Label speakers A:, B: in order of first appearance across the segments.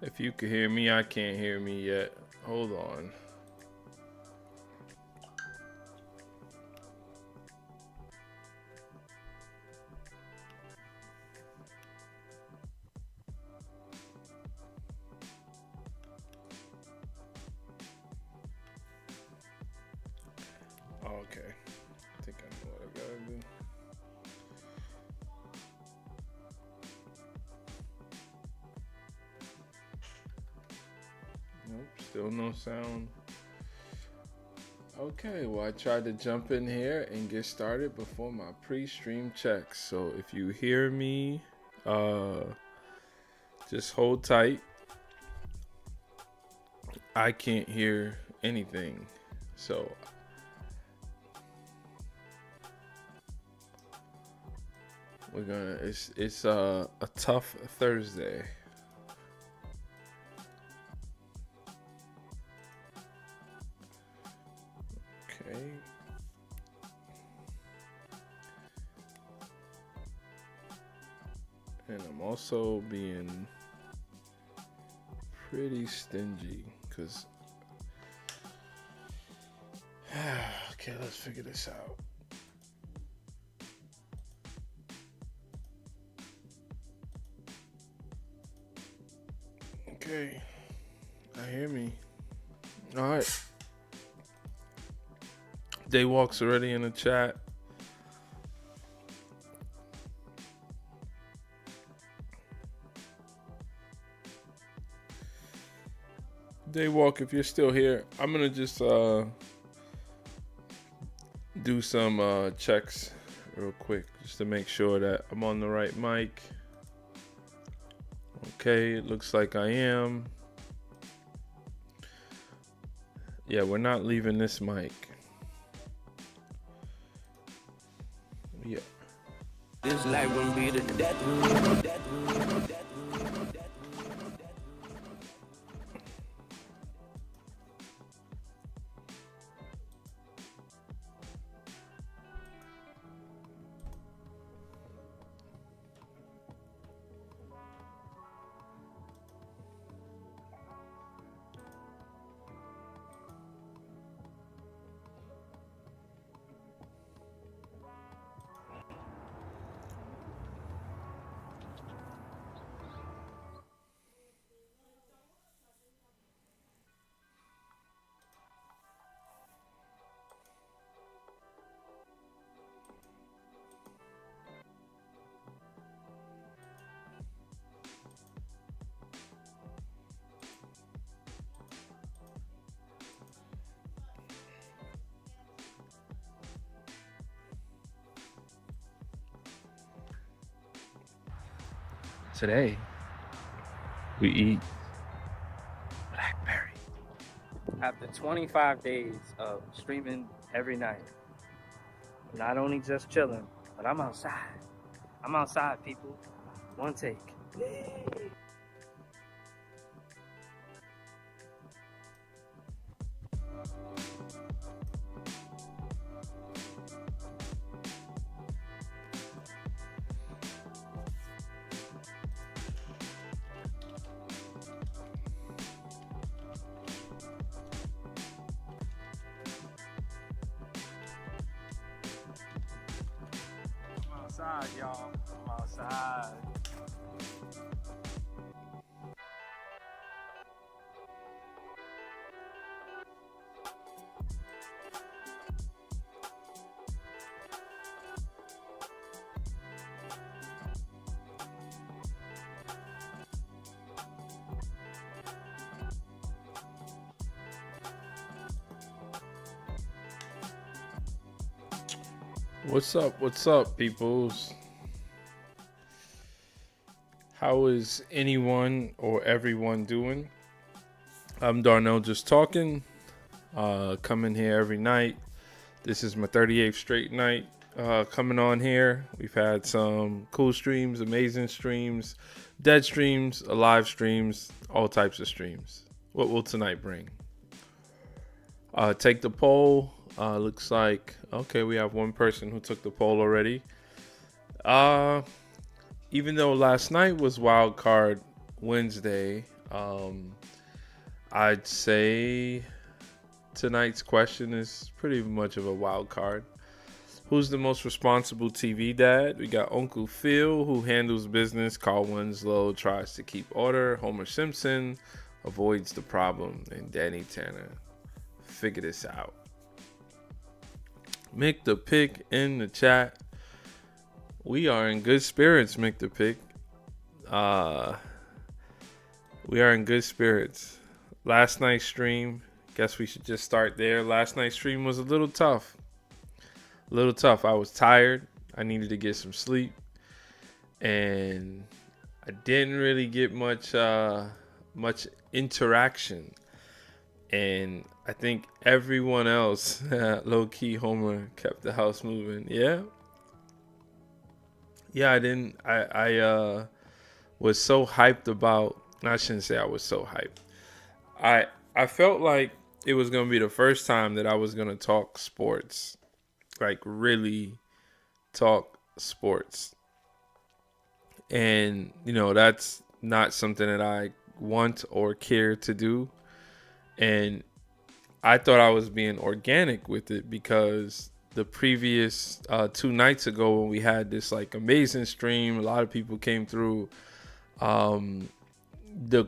A: If you can hear me, I can't hear me yet. Hold on. Okay. I think I know what I gotta do. Nope, still no sound. Okay, well, I tried to jump in here and get started before my pre-stream checks. So if you hear me, just hold tight. I can't hear anything. So we're gonna it's a tough Thursday. Okay. And I'm also being pretty stingy because okay, let's figure this out. Okay, I hear me. All right. Daywalk's already in the chat. Daywalk, if you're still here, I'm gonna just do some checks real quick just to make sure that I'm on the right mic. Okay, it looks like I am. Yeah, we're not leaving this mic. Yeah.
B: This life won't be the death.
A: Today, we eat blackberry.
C: After 25 days of streaming every night, not only just chilling, but I'm outside. I'm outside, people. One take. I'm outside, y'all. I'm outside.
A: What's up, peoples? How is anyone or everyone doing? I'm Darnell just talking. Coming here every night. This is my 38th straight night coming on here. We've had some cool streams, amazing streams, dead streams, alive streams, all types of streams. What will tonight bring? Take the poll. Looks like, okay, we have one person who took the poll already. Even though last night was Wild Card Wednesday, I'd say tonight's question is pretty much of a wild card. Who's the most responsible TV dad? We got Uncle Phil, who handles business. Carl Winslow tries to keep order. Homer Simpson avoids the problem. And Danny Tanner figure this out. Mick the Pick in the chat. We are in good spirits, Mick the Pick. We are in good spirits. Last night's stream, guess we should just start there. Last night's stream was a little tough. I was tired. I needed to get some sleep. And I didn't really get much interaction. And I think everyone else, low-key Homer, kept the house moving. Yeah, I was so hyped about, I shouldn't say I was so hyped. I felt like it was going to be the first time that I was going to talk sports. Like, really talk sports. And, that's not something that I want or care to do. And I thought I was being organic with it because the previous 2 nights ago when we had this like amazing stream, a lot of people came through. There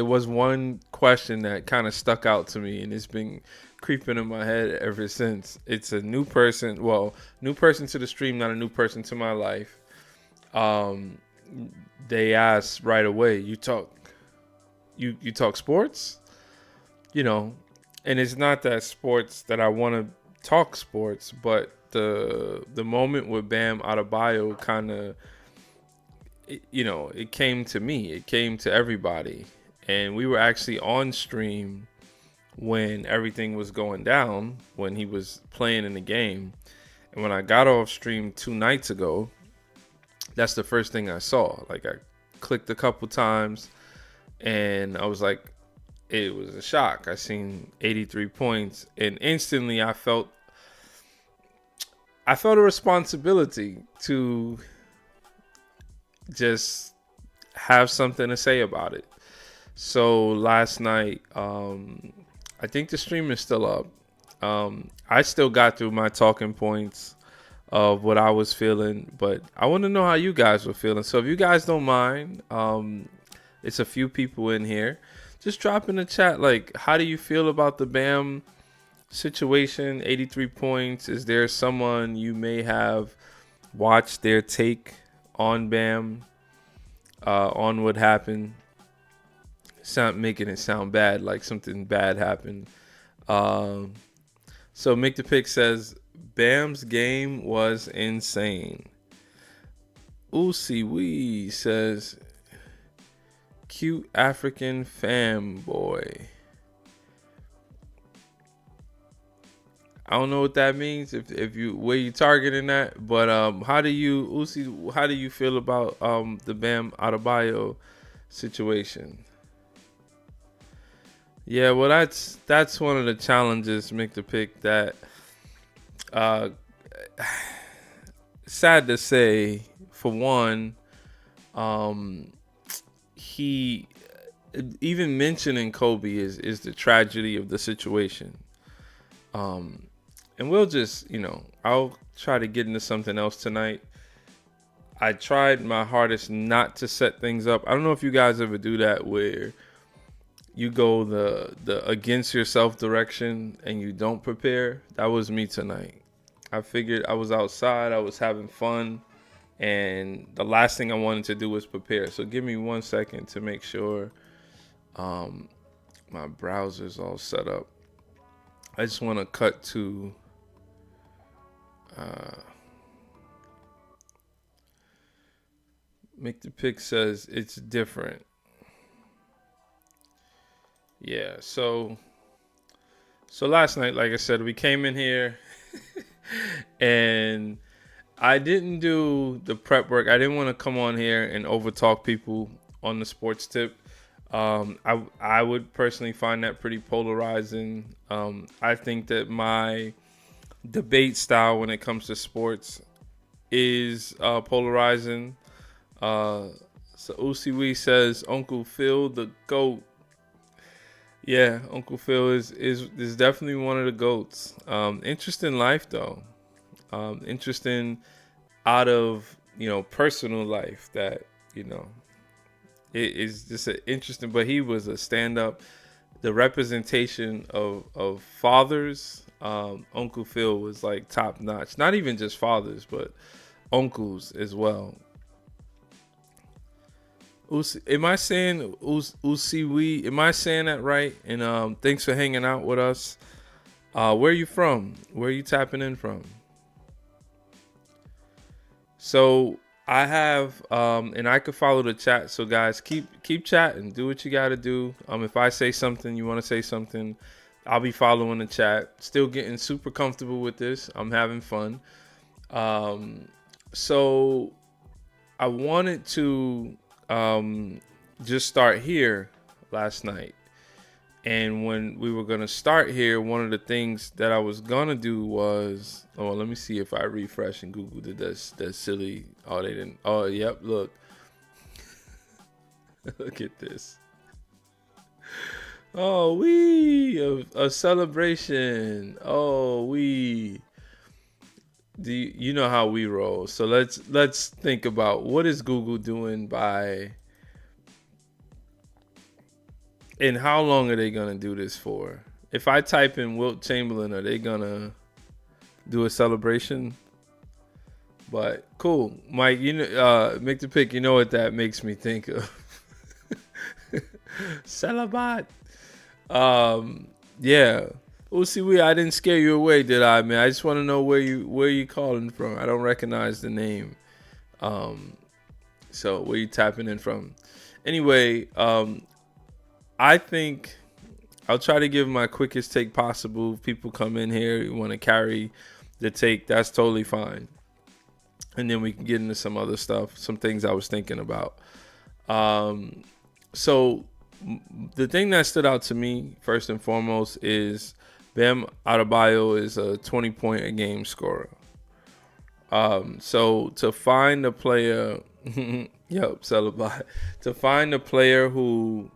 A: was one question that kind of stuck out to me, and it's been creeping in my head ever since. It's a new person to the stream, not a new person to my life. They asked right away, you talk sports? And it's not that sports that I want to talk sports, but the moment with Bam Adebayo kind of, it came to me. It came to everybody. And we were actually on stream when everything was going down, when he was playing in the game. And when I got off stream 2 nights ago, that's the first thing I saw. Like, I clicked a couple times, and I was like, it was a shock. I seen 83 points, and instantly I felt a responsibility to just have something to say about it. So last night, I think the stream is still up. I still got through my talking points of what I was feeling, but I want to know how you guys were feeling. So if you guys don't mind, it's a few people in here. Just drop in the chat, like, how do you feel about the Bam situation? 83 points. Is there someone you may have watched their take on Bam, on what happened? Making it sound bad, like something bad happened. So Mick the Pick says, Bam's game was insane. Uzi Wee says, cute African fanboy. I don't know what that means, if you where you targeting that, but how do you feel about the Bam Adebayo situation? Yeah, well, that's one of the challenges, Mick the Pick, that sad to say, for one, he, even mentioning Kobe is the tragedy of the situation. And we'll just, I'll try to get into something else tonight. I tried my hardest not to set things up. I don't know if you guys ever do that, where you go the against yourself direction and you don't prepare. That was me tonight. I figured I was outside, I was having fun, and the last thing I wanted to do was prepare. So give me 1 second to make sure my browser's all set up. I just want to cut to Mick the Pick says it's different. Yeah, so last night, like I said, we came in here and I didn't do the prep work. I didn't want to come on here and overtalk people on the sports tip. I would personally find that pretty polarizing. I think that my debate style when it comes to sports is polarizing. So Usiwi says Uncle Phil the GOAT. Yeah, Uncle Phil is definitely one of the GOATs. Interesting life though. Interesting out of personal life that it is just an interesting. But he was a stand up. The representation of fathers. Uncle Phil was like top notch. Not even just fathers, but uncles as well. Am I saying Usiwi? Am I saying that right? And thanks for hanging out with us. Where are you from? Where are you tapping in from? So I have and I could follow the chat. So guys, keep chatting. Do what you gotta do. If I say something, you want to say something, I'll be following the chat. Still getting super comfortable with this. I'm having fun. So I wanted to just start here last night. And when we were gonna start here, one of the things that I was gonna do was, let me see if I refresh and Google did that silly. Oh, they didn't. Oh, yep. Look, look at this. Oh, a celebration. Oh, do you know how we roll? So let's think about what is Google doing by. And how long are they gonna do this for? If I type in Wilt Chamberlain, are they gonna do a celebration? But cool, Mike. Make the pick. You know what that makes me think of? Celebat. Yeah. Usiwi, I didn't scare you away, did I, man? I just want to know where you calling from. I don't recognize the name. So where you tapping in from? Anyway, I think I'll try to give my quickest take possible. If people come in here, you want to carry the take, that's totally fine. And then we can get into some other stuff, some things I was thinking about. So the thing that stood out to me, first and foremost, is Bam Adebayo is a 20-point a game scorer. So to find a player, to find a player who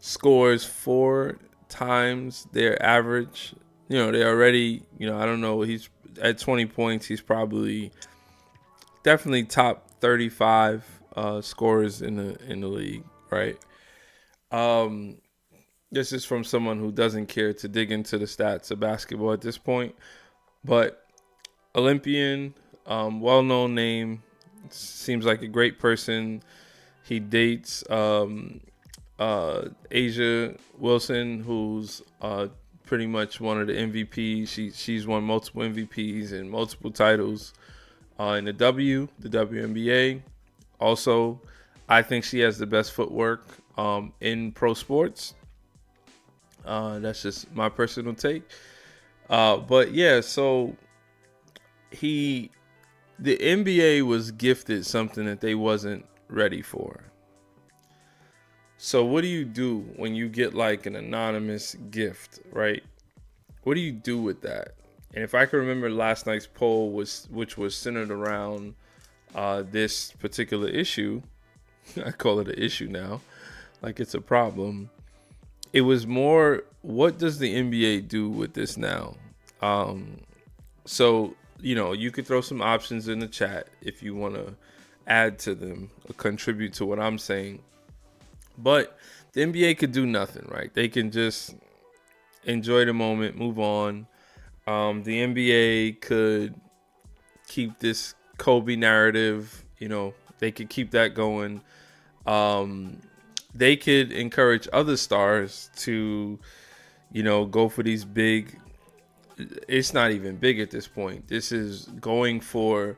A: scores 4 times their average, they already, I don't know, he's at 20 points, he's probably definitely top 35 scorers in the league, right? This is from someone who doesn't care to dig into the stats of basketball at this point, but Olympian, well-known name, seems like a great person. He dates Asia Wilson, who's pretty much one of the MVPs. She's won multiple MVPs and multiple titles in the WNBA. Also, I think she has the best footwork in pro sports. That's just my personal take. But yeah, so the NBA was gifted something that they wasn't ready for. So what do you do when you get like an anonymous gift, right? What do you do with that? And if I can remember last night's poll, which was centered around this particular issue, I call it an issue now, like it's a problem. It was more, what does the NBA do with this now? So, you could throw some options in the chat if you want to add to them or contribute to what I'm saying. But the NBA could do nothing, right? They can just enjoy the moment, move on. The NBA could keep this Kobe narrative, they could keep that going. They could encourage other stars to, go for these big, it's not even big at this point. This is going for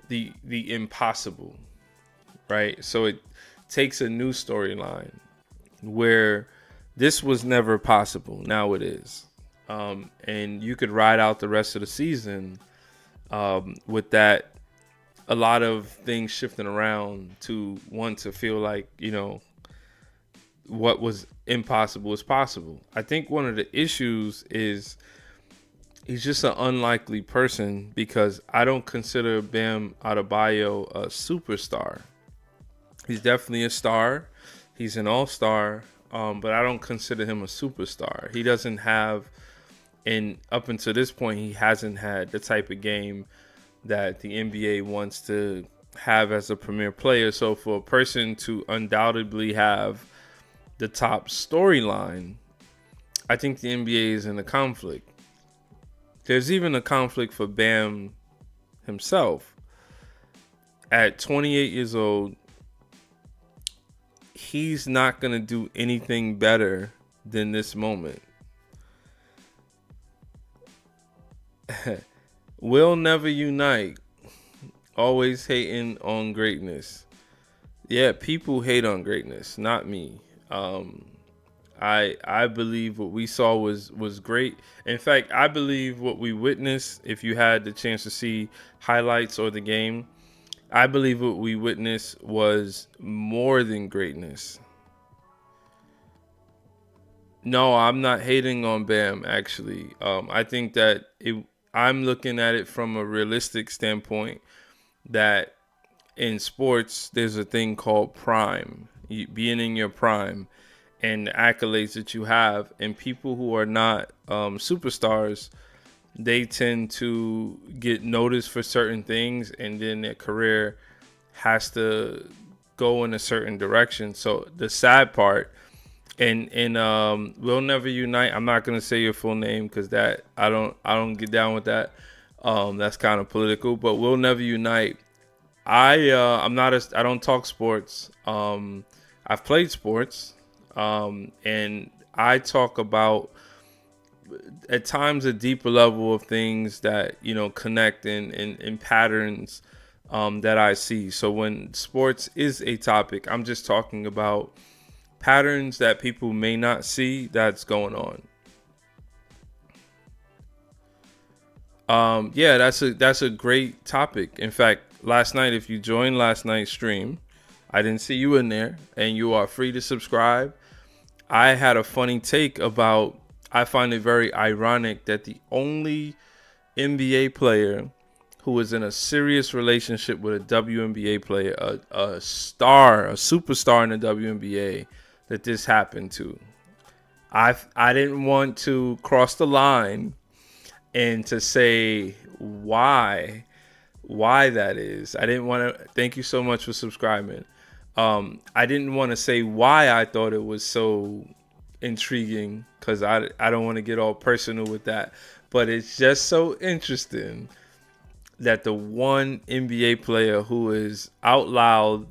A: the impossible, right? So it takes a new storyline where this was never possible. Now it is. And you could ride out the rest of the season with that, a lot of things shifting around to want to feel like, what was impossible is possible. I think one of the issues is he's just an unlikely person because I don't consider Bam Adebayo a superstar. He's definitely a star. He's an all-star, but I don't consider him a superstar. He doesn't have, and up until this point, he hasn't had the type of game that the NBA wants to have as a premier player. So for a person to undoubtedly have the top storyline, I think the NBA is in a conflict. There's even a conflict for Bam himself. At 28 years old, he's not going to do anything better than this moment. We'll never unite. Always hating on greatness. Yeah, people hate on greatness, not me. I believe what we saw was great. In fact, I believe what we witnessed, if you had the chance to see highlights or the game, I believe what we witnessed was more than greatness. No, I'm not hating on Bam, actually. I think that I'm looking at it from a realistic standpoint that in sports, there's a thing called prime, being in your prime, and the accolades that you have. And people who are not superstars, they tend to get noticed for certain things, and then their career has to go in a certain direction. So the sad part, and We'll Never Unite. I'm not gonna say your full name because that I don't get down with that. That's kind of political. But We'll Never Unite. I don't talk sports. I've played sports, and I talk about at times a deeper level of things that connect in patterns that I see. So when sports is a topic, I'm just talking about patterns that people may not see that's going on. Yeah, that's a great topic. In fact, last night, if you joined last night's stream, I didn't see you in there, and you are free to subscribe. I had a funny take about, I find it very ironic that the only NBA player who is in a serious relationship with a WNBA player, a star, a superstar in the WNBA, that this happened to. I didn't want to cross the line and to say why that is. I didn't want to. Thank you so much for subscribing. I didn't want to say why I thought it was so intriguing, because I don't want to get all personal with that. But it's just so interesting that the one NBA player who is out loud,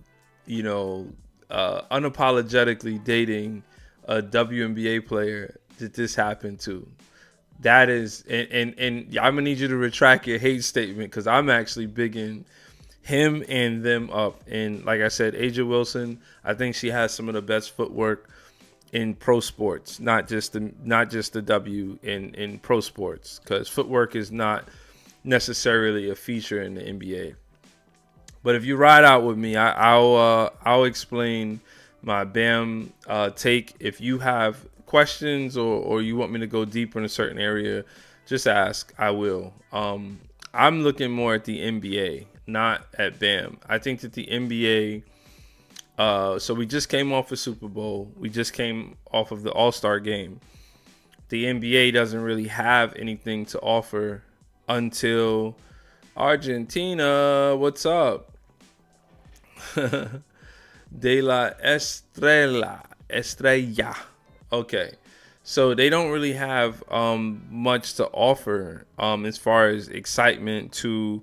A: unapologetically dating a WNBA player that this happened to. That is, and I'm gonna need you to retract your hate statement, because I'm actually bigging him and them up. And like I said, A'ja Wilson, I think she has some of the best footwork in pro sports, not just the W in pro sports, because footwork is not necessarily a feature in the NBA. But if you ride out with me, I'll explain my Bam take. If you have questions or you want me to go deeper in a certain area, just ask. I will. I'm looking more at the NBA, not at Bam. I think that the NBA. So we just came off a Super Bowl. We just came off of the All-Star game. The NBA doesn't really have anything to offer until Argentina. What's up? De la Estrella. Okay. So they don't really have much to offer as far as excitement to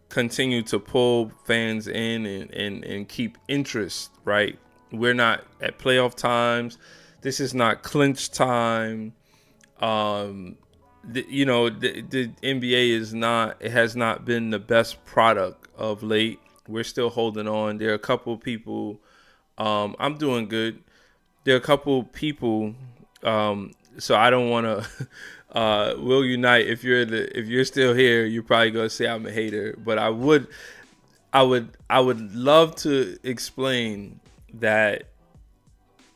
A: continue to pull fans in and keep interest, right? We're not at playoff times. This is not clinch time. The NBA has not been the best product of late. We're still holding on. There are a couple people. I'm doing good. There are a couple people. So I don't want to. Will Unite. If you're still here, you're probably gonna say I'm a hater. But I would love to explain that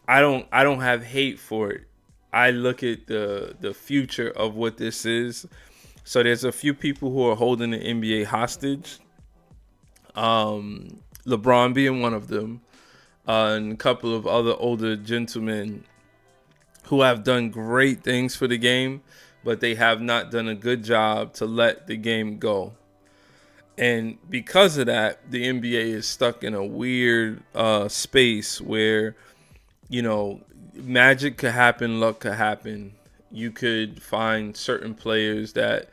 A: I don't have hate for it. I look at the future of what this is. So there's a few people who are holding the NBA hostage. LeBron being one of them. and a couple of other older gentlemen who have done great things for the game, but they have not done a good job to let the game go. And because of that, the NBA is stuck in a weird space where, magic could happen, luck could happen. You could find certain players, they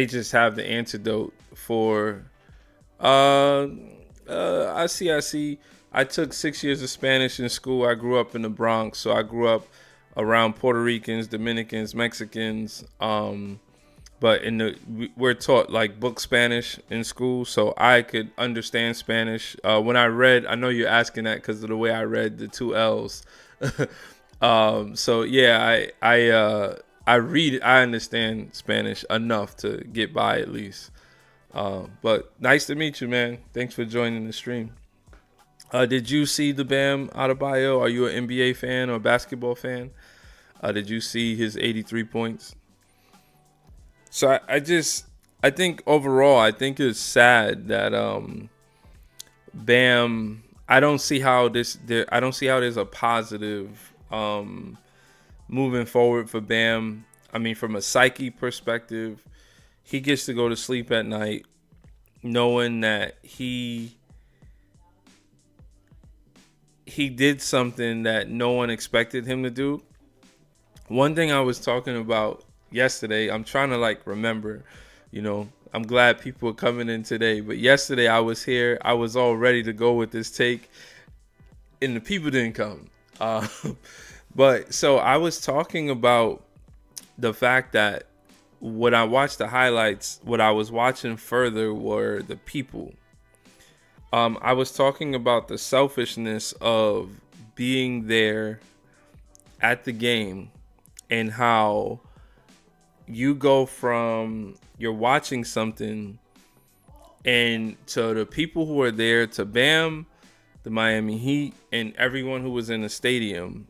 A: just have the antidote for I see. I took 6 years of Spanish in school. I grew up in the Bronx, so I grew up around Puerto Ricans, Dominicans, Mexicans. But we're taught like book Spanish in school, so I could understand Spanish. When I read, I know you're asking that because of the way I read the two L's. So yeah, I read it. I understand Spanish enough to get by at least. But nice to meet you, man. Thanks for joining the stream. Did you see the Bam Adebayo? Are you an NBA fan or basketball fan? Did you see his 83 points? So I think overall, I think it's sad that Bam. I don't see how there's a positive moving forward for Bam. I mean, from a psyche perspective, he gets to go to sleep at night knowing that he did something that no one expected him to do. One thing I was talking about yesterday, I'm trying to remember, I'm glad people are coming in today, but yesterday I was here, I was all ready to go with this take and the people didn't come. But so I was talking about the fact that when I watched the highlights, what I was watching further were the people. I was talking about the selfishness of being there at the game and how you go from you're watching something and to the people who are there, to Bam, the Miami Heat, and everyone who was in the stadium,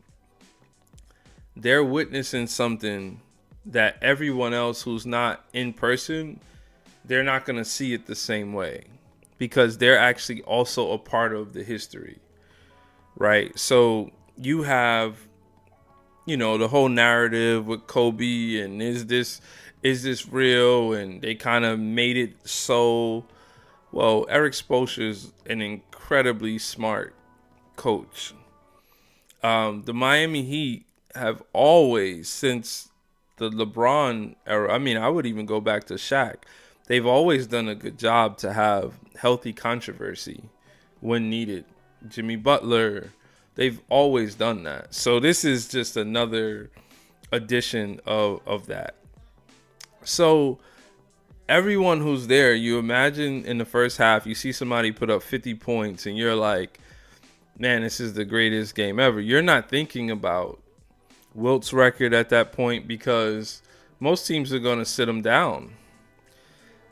A: they're witnessing something that everyone else who's not in person, they're not going to see it the same way because they're actually also a part of the history, right? So you have, the whole narrative with Kobe and is this real? And they kind of made it so, well, Eric Spoelstra's an incredibly smart coach. The Miami Heat have always, since the LeBron era, I mean, I would even go back to Shaq, they've always done a good job to have healthy controversy when needed. Jimmy Butler, they've always done that. So this is just another edition of that. So everyone who's there, you imagine in the first half, you see somebody put up 50 points and you're like, man, this is the greatest game ever. You're not thinking about Wilt's record at that point because most teams are going to sit him down.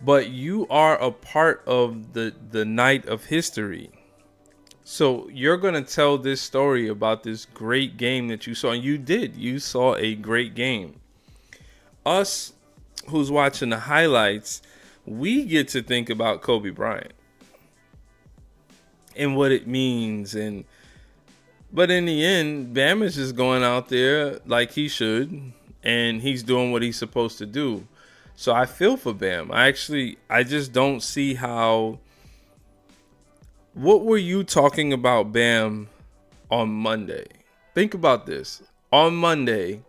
A: But you are a part of the night of history. So you're going to tell this story about this great game that you saw. And you did. You saw a great game. Us who's watching the highlights, we get to think about Kobe Bryant and what it means. But in the end, Bam is just going out there like he should. And he's doing what he's supposed to do. So I feel for Bam. I just don't see how. What were you talking about Bam on Monday? Think about this. On Monday,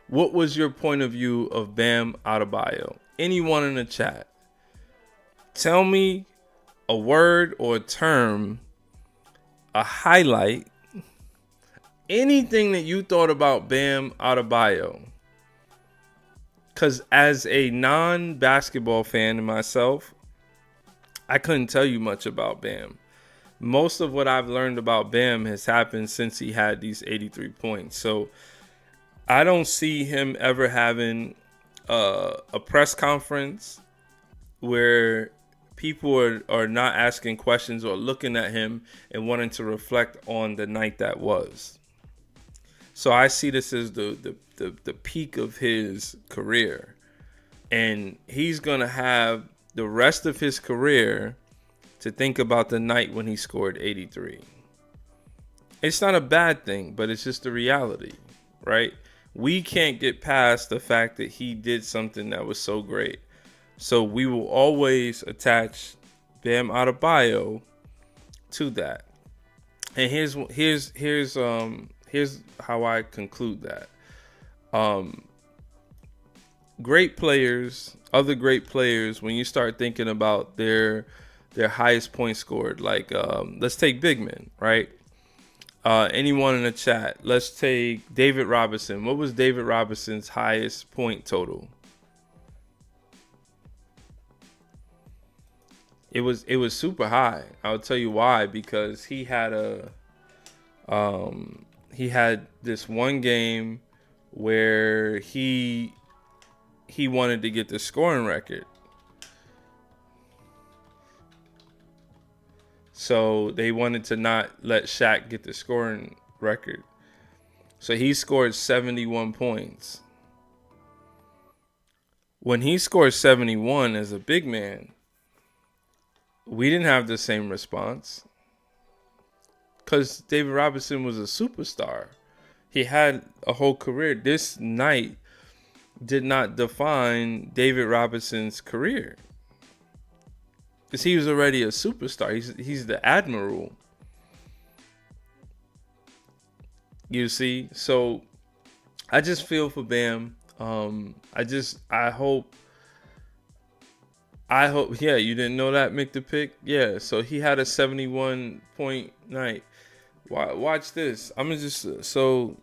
A: what was your point of view of Bam Adebayo? Anyone in the chat, tell me a word or a term, a highlight, anything that you thought about Bam Adebayo. Because as a non-basketball fan myself, I couldn't tell you much about Bam. Most of what I've learned about Bam has happened since he had these 83 points. So I don't see him ever having a press conference where people are not asking questions or looking at him and wanting to reflect on the night that was. So I see this as the peak of his career. And he's going to have the rest of his career to think about the night when he scored 83. It's not a bad thing, but it's just the reality, right? We can't get past the fact that he did something that was so great. So we will always attach Bam Adebayo to that. And here's how I conclude that. Great players, other great players, when you start thinking about their highest point scored, like let's take big men, right? Anyone in the chat, let's take David Robinson. What was David Robinson's highest point total? It was super high. I'll tell you why, because he had this one game where he wanted to get the scoring record. So they wanted to not let Shaq get the scoring record. So he scored 71 points. When he scored 71 as a big man, we didn't have the same response. Because David Robinson was a superstar. He had a whole career. This night did not define David Robinson's career. Because he was already a superstar. He's the admiral. You see? So I just feel for Bam. I hope. Yeah, you didn't know that, Mick the Pick? Yeah, so he had a 71 point night. Watch this. I'm just so.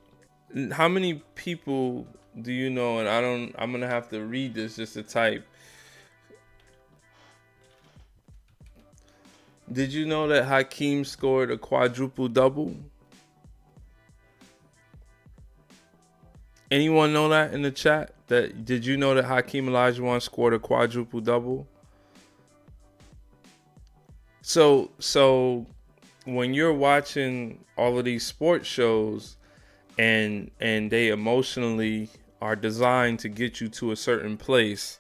A: How many people do you know? And I'm gonna have to read this just to type. Did you know that Hakeem scored a quadruple double? Anyone know that in the chat? Did you know that Hakeem Olajuwon scored a quadruple double? So when you're watching all of these sports shows and they emotionally are designed to get you to a certain place,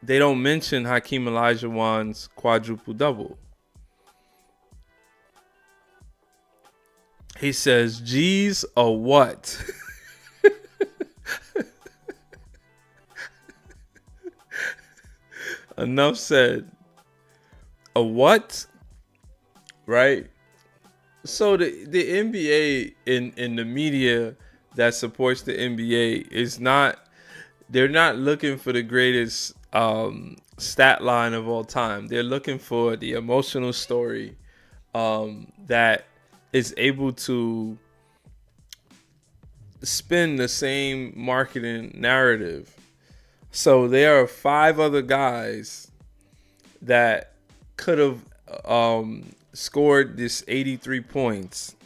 A: they don't mention Hakeem Olajuwon's quadruple double. He says, "Geez, a what?" Enough said. A what? Right? So the NBA in the media that supports the NBA is not, they're not looking for the greatest stat line of all time. They're looking for the emotional story that is able to spin the same marketing narrative. So there are 5 other guys that could have scored this 83 points,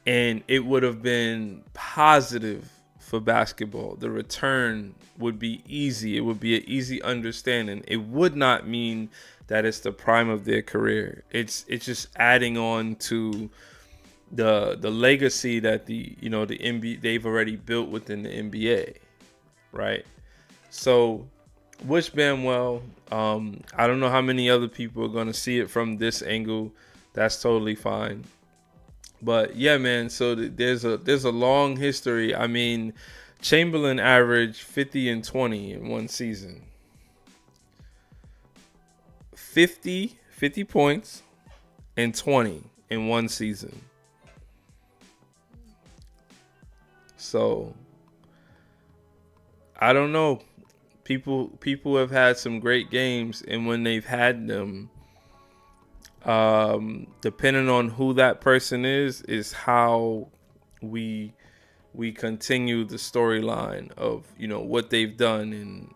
A: and it would have been positive for basketball. The return would be easy. It would be an easy understanding. It would not mean that it's the prime of their career. It's just adding on to the legacy that the NBA they've already built within the NBA, right? So wish Bam well. I don't know how many other people are going to see it from this angle. That's totally fine. But yeah, man, so there's a long history. I mean, Chamberlain averaged 50 and 20 in one season. 50 points and 20 in one season. So I don't know. People have had some great games, and when they've had them, depending on who that person is how we continue the storyline of what they've done and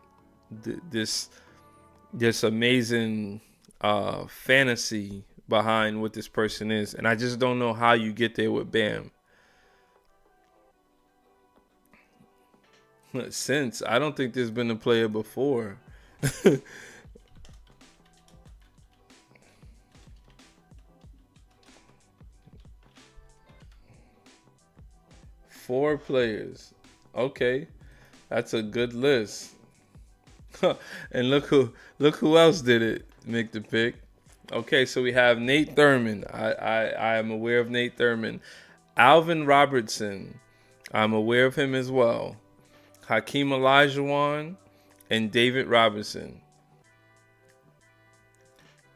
A: this amazing fantasy behind what this person is. And I just don't know how you get there with Bam. Since I don't think there's been a player before. 4 players. Okay, that's a good list. And look who else did it, Mick the Pick. Okay, so we have Nate Thurman. I am aware of Nate Thurman. Alvin Robertson. I'm aware of him as well. Hakeem Olajuwon and David Robinson.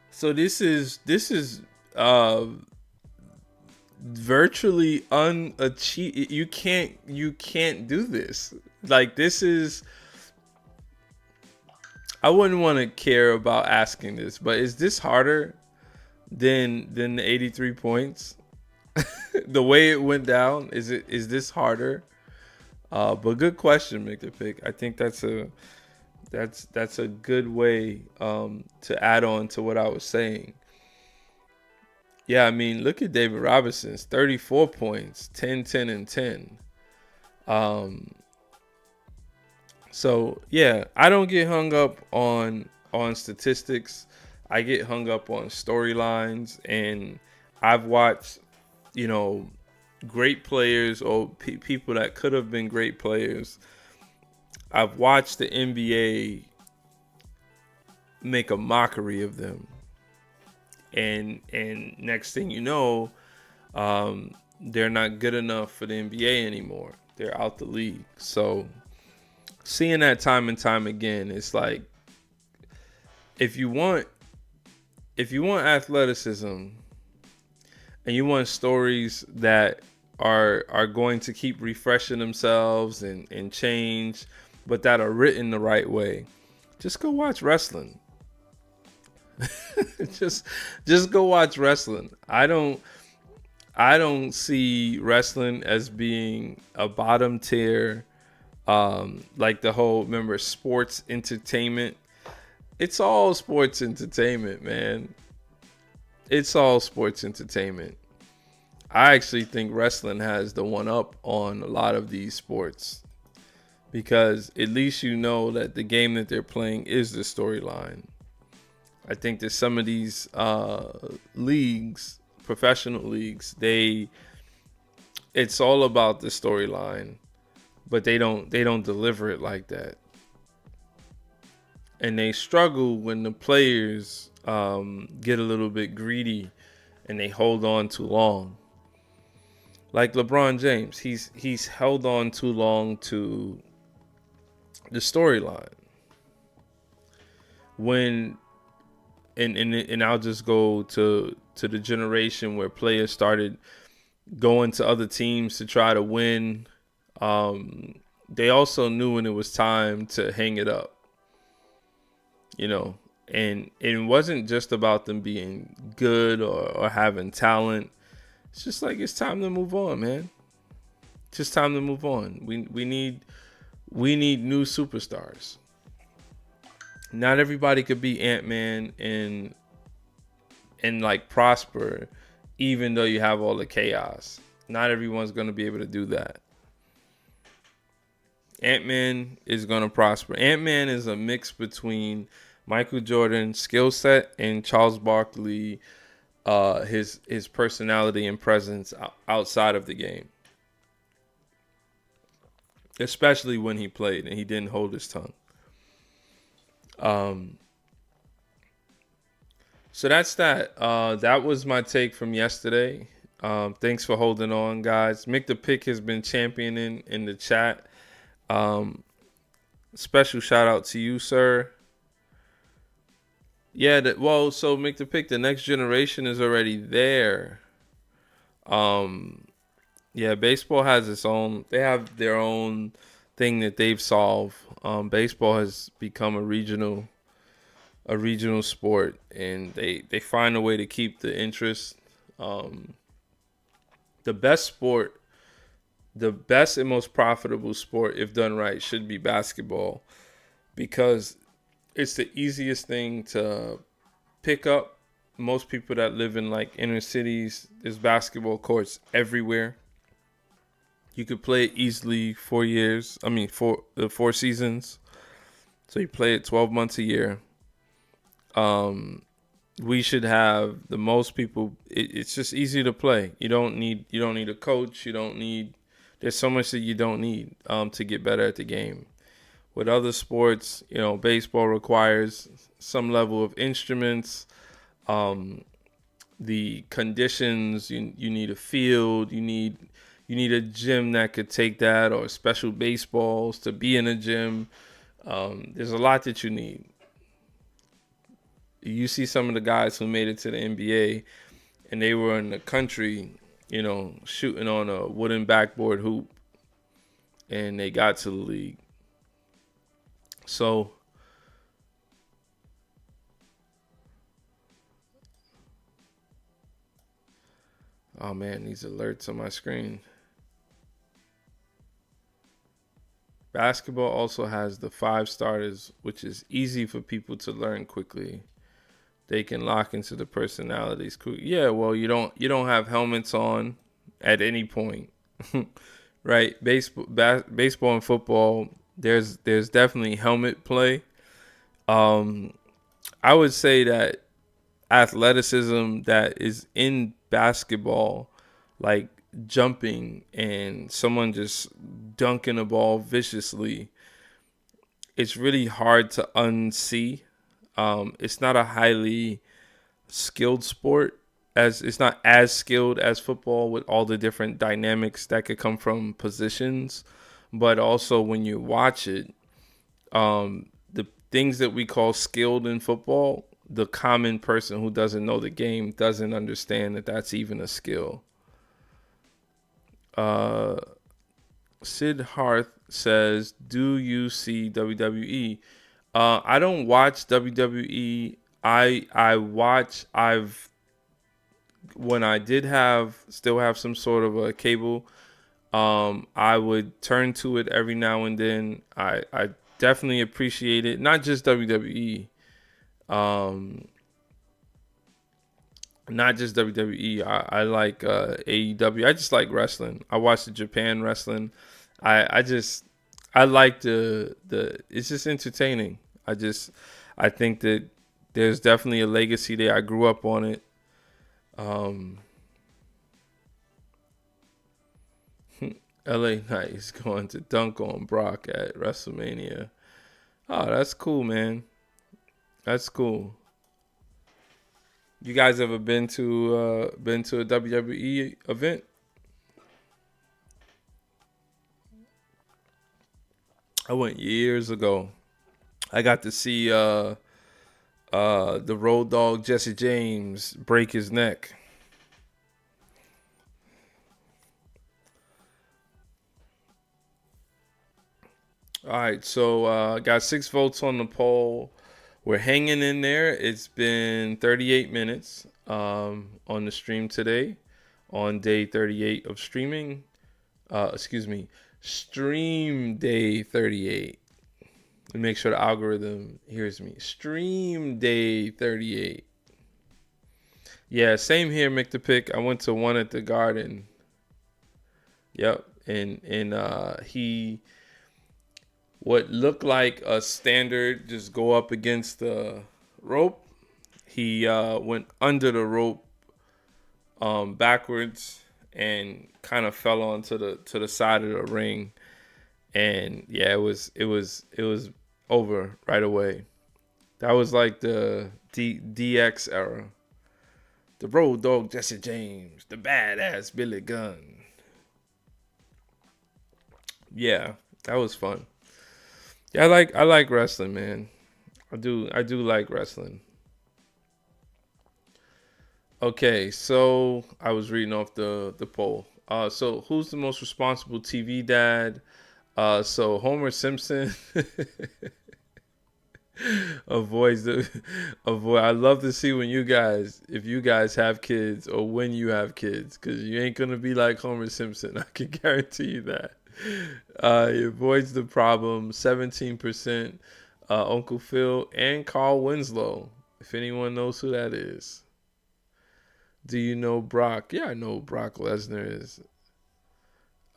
A: So this is virtually unachieved. You can't do this. Like, this is, I wouldn't want to care about asking this, but is this harder than the 83 points? The way it went down, is this harder? But good question, Mick the Pick. I think that's a good way to add on to what I was saying. Yeah, I mean, look at David Robinson's 34 points, 10, 10, and 10. So yeah, I don't get hung up on statistics. I get hung up on storylines, and I've watched, great players or people that could have been great players. I've watched the NBA make a mockery of them, and next thing you know, they're not good enough for the NBA anymore. They're out the league. So seeing that time and time again, it's like, if you want athleticism and you want stories that are going to keep refreshing themselves and change, but that are written the right way, just go watch wrestling. just go watch wrestling. I don't see wrestling as being a bottom tier, like the whole, remember, sports entertainment. It's all sports entertainment, man. It's all sports entertainment. I actually think wrestling has the one up on a lot of these sports, because at least you know that the game that they're playing is the storyline. I think that some of these leagues, professional leagues, it's all about the storyline, but they don't deliver it like that. And they struggle when the players get a little bit greedy and they hold on too long. Like LeBron James, he's held on too long to the storyline. And I'll just go to the generation where players started going to other teams to try to win. They also knew when it was time to hang it up. And it wasn't just about them being good or having talent. It's just like, it's time to move on, man. It's just time to move on. We need new superstars. Not everybody could be Ant-Man and like prosper, even though you have all the chaos. Not everyone's going to be able to do that. Ant-Man is going to prosper. Ant-Man is a mix between Michael Jordan's skill set and Charles Barkley, his personality and presence outside of the game. Especially when he played and he didn't hold his tongue. So that's that. That was my take from yesterday. Thanks for holding on, guys. Mick the Pick has been championing in the chat. Special shout out to you, sir. Yeah, so Mick the Pick, the next generation is already there. Yeah, baseball has its own. They have their own thing that they've solved. Baseball has become a regional sport, and they find a way to keep the interest. The best and most profitable sport, if done right, should be basketball, because it's the easiest thing to pick up. Most people that live in like inner cities, there's basketball courts everywhere. You could play it easily 4 seasons. So you play it 12 months a year. We should have the most people. It's just easy to play. You don't need a coach. There's so much that you don't need to get better at the game. with other sports, baseball requires some level of instruments. The conditions, you need a field, you need a gym that could take that, or special baseballs to be in a gym. There's a lot that you need. You see some of the guys who made it to the NBA, and they were in the country, shooting on a wooden backboard hoop, and they got to the league. So, oh man, these alerts on my screen. Basketball also has the 5 starters, which is easy for people to learn quickly. They can lock into the personalities quickly. Yeah, well, you don't have helmets on at any point, right? Baseball and football, there's definitely helmet play. I would say that athleticism that is in basketball, like jumping and someone just dunking a ball viciously, it's really hard to unsee. It's not a highly skilled sport, as it's not as skilled as football with all the different dynamics that could come from positions. But also when you watch it, the things that we call skilled in football, the common person who doesn't know the game doesn't understand that that's even a skill. Sid Harth says, "Do you see WWE?" I don't watch WWE. When I did still have some sort of a cable, I would turn to it every now and then. I definitely appreciate it. Not just WWE. Not just WWE. I like AEW. I just like wrestling. I watch the Japan wrestling. I like the it's just entertaining. I think that there's definitely a legacy there. I grew up on it. LA Knight is going to dunk on Brock at WrestleMania. Oh, that's cool, man. That's cool. You guys ever been to a WWE event? I went years ago. I got to see the Road Dogg Jesse James break his neck. All right, so got 6 votes on the poll. We're hanging in there. It's been 38 minutes on the stream today, on day 38 of streaming. Stream day 38. Let me make sure the algorithm hears me. Stream day 38. Yeah, same here, Mick the Pick. I went to one at the Garden. Yep, and he, what looked like a standard, just go up against the rope. He went under the rope backwards and kind of fell onto the side of the ring, and yeah, it was over right away. That was like the DX era. The Road Dogg Jesse James, the badass Billy Gunn. Yeah, that was fun. Yeah, I like wrestling, man. I do like wrestling. Okay, so I was reading off the poll. So who's the most responsible TV dad? So Homer Simpson avoid. I love to see if you guys have kids, or when you have kids, because you ain't gonna be like Homer Simpson. I can guarantee you that. He avoids the problem. 17%. Uncle Phil and Carl Winslow. If anyone knows who that is. Do you know Brock? Yeah, I know who Brock Lesnar is.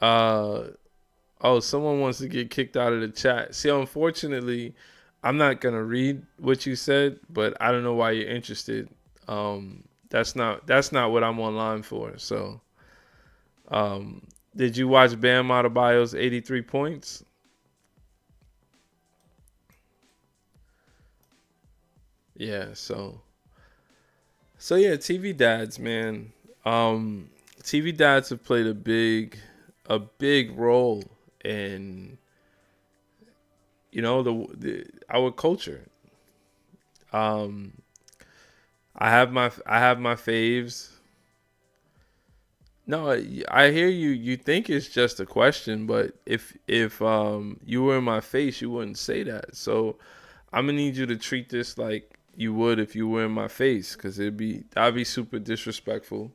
A: Someone wants to get kicked out of the chat. See, unfortunately, I'm not gonna read what you said, but I don't know why you're interested. That's not what I'm online for. So, did you watch Bam Adebayo's 83 points? Yeah, so yeah, TV dads, man. TV dads have played a big role in, the our culture. Um, I have my faves. No, I hear you. You think it's just a question, but if you were in my face, you wouldn't say that. So I'm gonna need you to treat this like you would if you were in my face, because that'd be super disrespectful.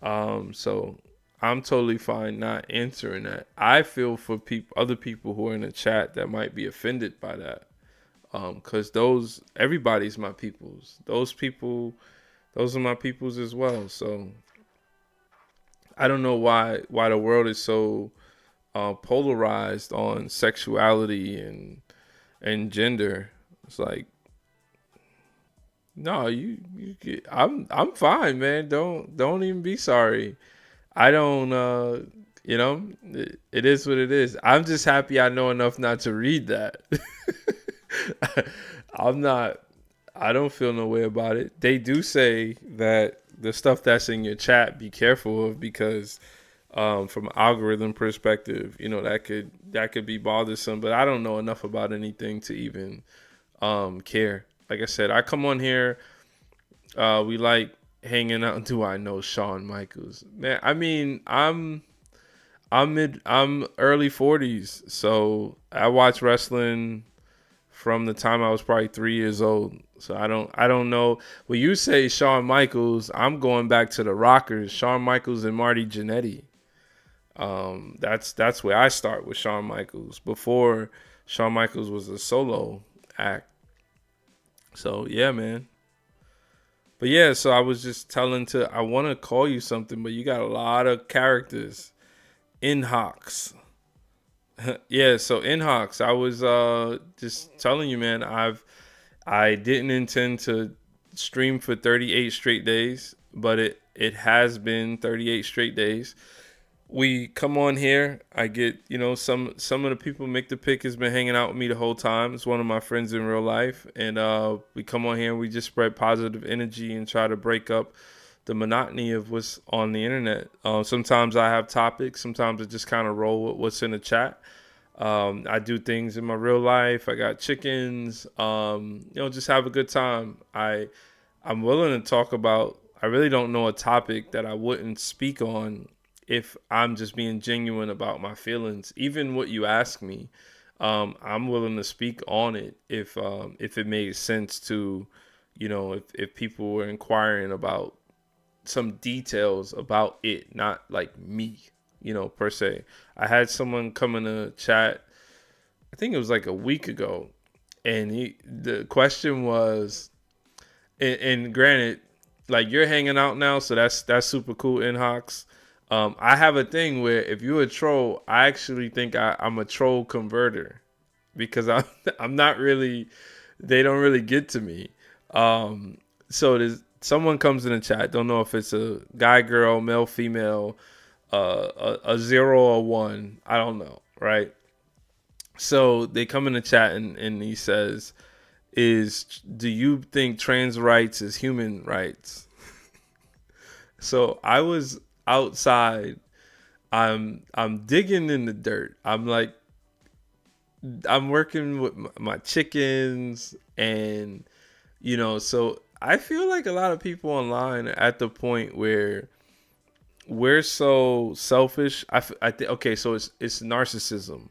A: So I'm totally fine not answering that. I feel for other people who are in the chat that might be offended by that. Cause everybody's my peoples. Those are my peoples as well. So I don't know why the world is so polarized on sexuality and gender. It's like, no, I'm fine, man. Don't even be sorry. I don't it is what it is. I'm just happy I know enough not to read that. I'm not I don't feel no way about it. They do say that the stuff that's in your chat, be careful of, because from an algorithm perspective, that could be bothersome. But I don't know enough about anything to even care. Like I said, I come on here. We like hanging out. Do I know Shawn Michaels? Man, I mean, I'm early 40s, so I watch wrestling from the time I was probably 3 years old. So I don't know. When you say Shawn Michaels, I'm going back to the Rockers, Shawn Michaels and Marty Jannetty. That's where I start with Shawn Michaels, before Shawn Michaels was a solo act. So yeah, man. But yeah, so I was just I want to call you something, but you got a lot of characters. Inhox. Yeah, so Inhox, I was just telling you, man, I didn't intend to stream for 38 straight days, but it has been 38 straight days. We come on here. I get, some of the people. Mick the Pick has been hanging out with me the whole time. It's one of my friends in real life, and we come on here and we just spread positive energy and try to break up the monotony of what's on the internet. Sometimes I have topics. Sometimes I just kind of roll with what's in the chat. I do things in my real life. I got chickens. Just have a good time. I'm willing to talk about. I really don't know a topic that I wouldn't speak on if I'm just being genuine about my feelings. Even what you ask me, I'm willing to speak on it if it made sense to, if people were inquiring about some details about it, not like me, per se. I had someone come in a chat, I think it was like a week ago, and the question was, and granted, like, you're hanging out now, so that's super cool, Inhox. I have a thing where if you're a troll, I actually think I'm a troll converter, because I'm not really, they don't really get to me. So there's someone comes in the chat, don't know if it's a guy, girl, male, female, a zero or one, I don't know, right? So they come in the chat and he says, do you think trans rights is human rights? So I was outside. I'm digging in the dirt. I'm like, I'm working with my chickens, and so I feel like a lot of people online are at the point where we're so selfish. I think, okay, so it's narcissism.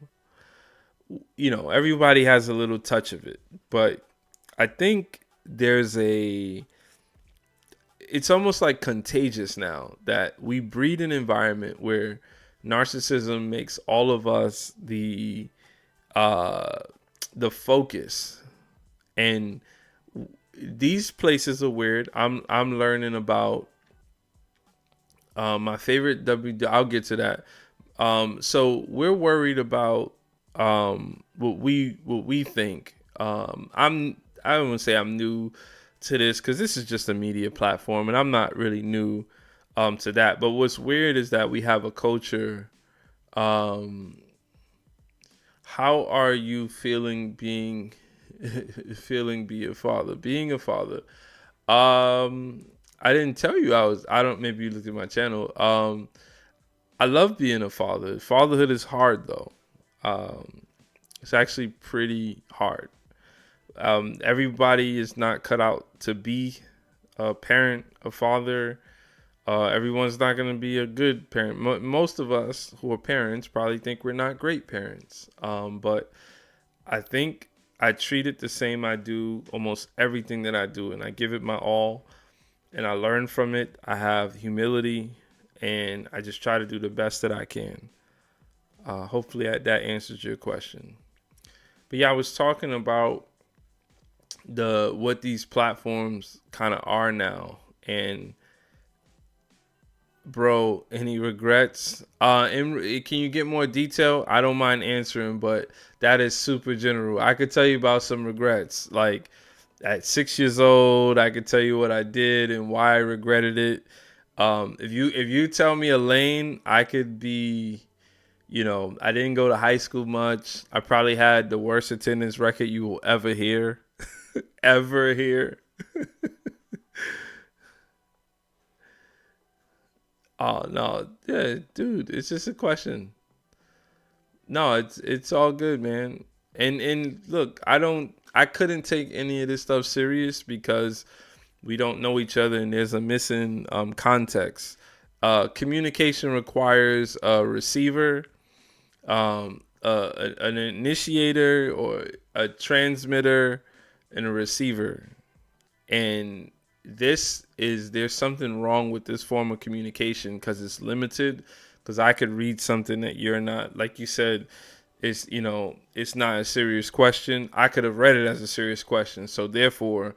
A: Everybody has a little touch of it, but I think it's almost like contagious now, that we breed an environment where narcissism makes all of us the focus. And these places are weird. I'm learning about my favorite I'll get to that. So we're worried about what we think. I don't want to say I'm new to this, because this is just a media platform and I'm not really new to that. But what's weird is that we have a culture. How are you feeling being feeling be a father, being a father. I didn't tell you I don't, maybe you looked at my channel. I love being a father. Fatherhood is hard though. It's actually pretty hard. Everybody is not cut out to be a parent, a father. Everyone's not going to be a good parent. Most of us who are parents probably think we're not great parents. But I think I treat it the same I do almost everything that I do, and I give it my all, and I learn from it. I have humility, and I just try to do the best that I can. Hopefully that answers your question. But yeah, I was talking about what these platforms kind of are now, and bro, any regrets? Can you get more detail? I don't mind answering, but that is super general. I could tell you about some regrets. Like at 6 years old, I could tell you what I did and why I regretted it. If you tell me a lane, I could be, I didn't go to high school much. I probably had the worst attendance record you will ever hear. Ever hear. Oh no, yeah, dude, it's just a question. No, it's all good, man. And look, I couldn't take any of this stuff serious because we don't know each other and there's a missing context. Communication requires a receiver, an initiator or a transmitter, and a receiver. And there's something wrong with this form of communication because it's limited. Because I could read something that you're not, like you said, it's not a serious question. I could have read it as a serious question. So therefore,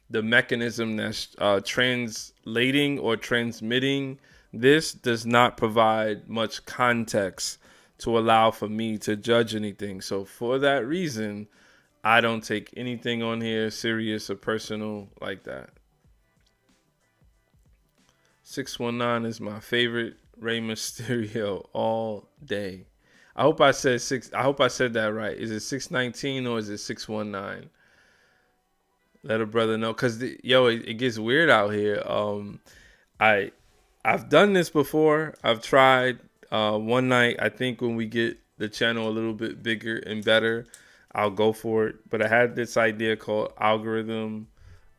A: the mechanism that's translating or transmitting this does not provide much context to allow for me to judge anything. So for that reason, I don't take anything on here serious or personal like that. 619 is my favorite Rey Mysterio all day. I hope I said that right. Is it 619 or is it 619? Let a brother know, cause it gets weird out here. I've done this before. I've tried. One night, I think when we get the channel a little bit bigger and better, I'll go for it. But I had this idea called algorithm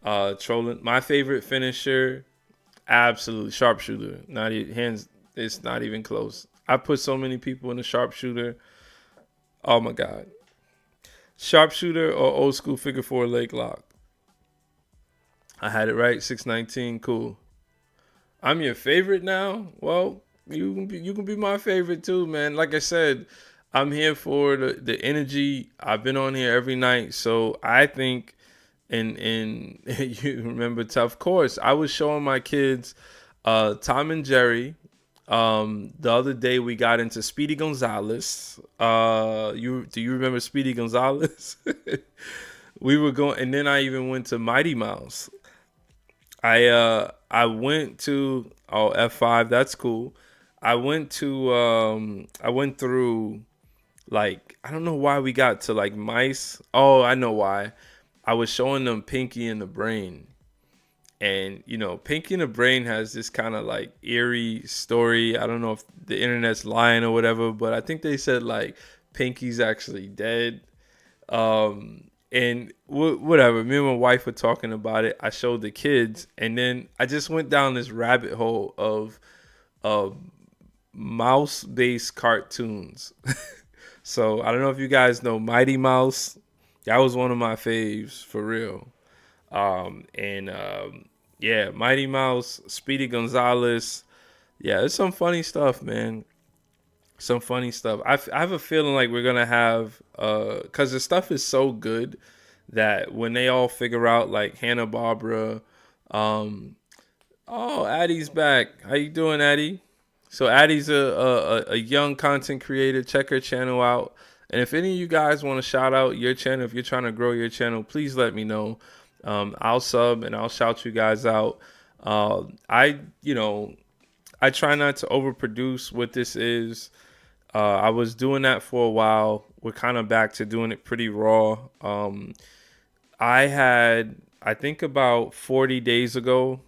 A: trolling. My favorite finisher, absolutely sharpshooter. Not even hands. It's not even close. I put so many people in the sharpshooter. Oh my god, sharpshooter or old school figure four leg lock. I had it right. 619. Cool. I'm your favorite now. Well, you can be my favorite too, man. Like I said, I'm here for the energy. I've been on here every night, so I think, and you remember, of course, I was showing my kids Tom and Jerry. The other day we got into Speedy Gonzalez. Do you remember Speedy Gonzalez? We were going, and then I even went to Mighty Mouse. I went to F5. That's cool. I went through, like, I don't know why we got to like mice. Oh, I know why. I was showing them Pinky and the Brain. And, Pinky and the Brain has this kind of like eerie story. I don't know if the internet's lying or whatever, but I think they said like Pinky's actually dead. And whatever. Me and my wife were talking about it. I showed the kids, and then I just went down this rabbit hole of mouse-based cartoons. So I don't know if you guys know Mighty Mouse. That was one of my faves for real. Yeah, Mighty Mouse, Speedy Gonzalez. Yeah, it's some funny stuff, man. Some funny stuff. I have a feeling like we're gonna have because the stuff is so good that when they all figure out like Hanna-Barbera, Addie's back. How you doing, Addie? So Addie's a young content creator. Check her channel out. And if any of you guys want to shout out your channel, if you're trying to grow your channel, please let me know. I'll sub and I'll shout you guys out. I try not to overproduce what this is. I was doing that for a while. We're kind of back to doing it pretty raw. I think about 40 days ago.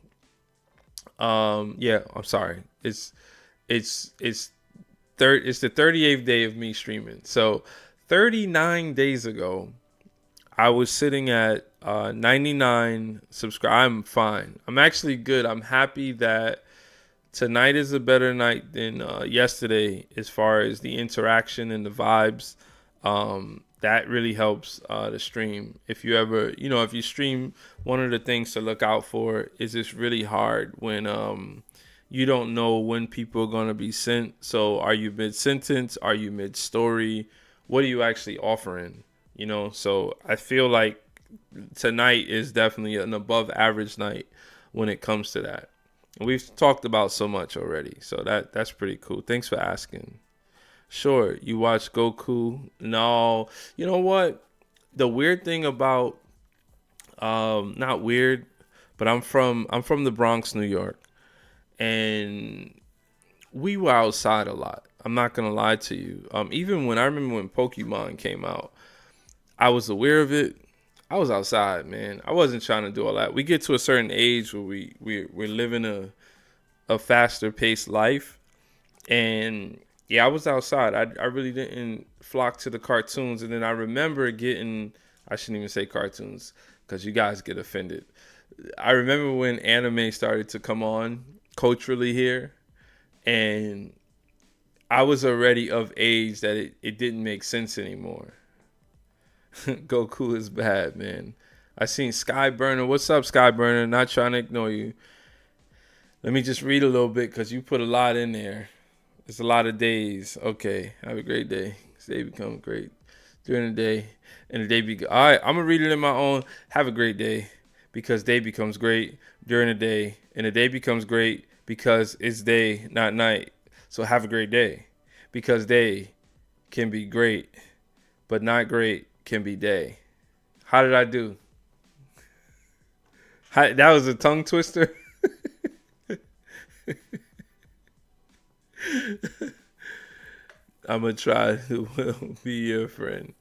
A: Yeah, I'm sorry. It's it's the 38th day of me streaming. So 39 days ago, I was sitting at 99 subscribe. I'm fine. I'm actually good. I'm happy that tonight is a better night than yesterday as far as the interaction and the vibes. That really helps the stream. If you ever, if you stream, one of the things to look out for is it's really hard when you don't know when people are going to be sent. So are you mid-sentence? Are you mid-story? What are you actually offering? So I feel like tonight is definitely an above average night when it comes to that. And we've talked about so much already. So that's pretty cool. Thanks for asking. Sure, you watch Goku? No. You know what? The weird thing about not weird, but I'm from the Bronx, New York. And we were outside a lot. I'm not gonna lie to you. Even when I remember when Pokemon came out, I was aware of it. I was outside, man. I wasn't trying to do all that. We get to a certain age where we're living a faster paced life, and yeah, I was outside. I really didn't flock to the cartoons, and then I remember getting. I shouldn't even say cartoons because you guys get offended. I remember when anime started to come on culturally here, and I was already of age that it didn't make sense anymore. Goku is bad, man. I seen Skyburner. What's up, Skyburner? Not trying to ignore you. Let me just read a little bit because you put a lot in there. It's a lot of days. Okay, have a great day. This day become great during the day, and the day be all right. I'm gonna read it in my own. Have a great day, because day becomes great during the day, and the day becomes great because it's day, not night. So have a great day, because day can be great, but not great can be day. How did I do? That was a tongue twister. I'm gonna try to be your friend.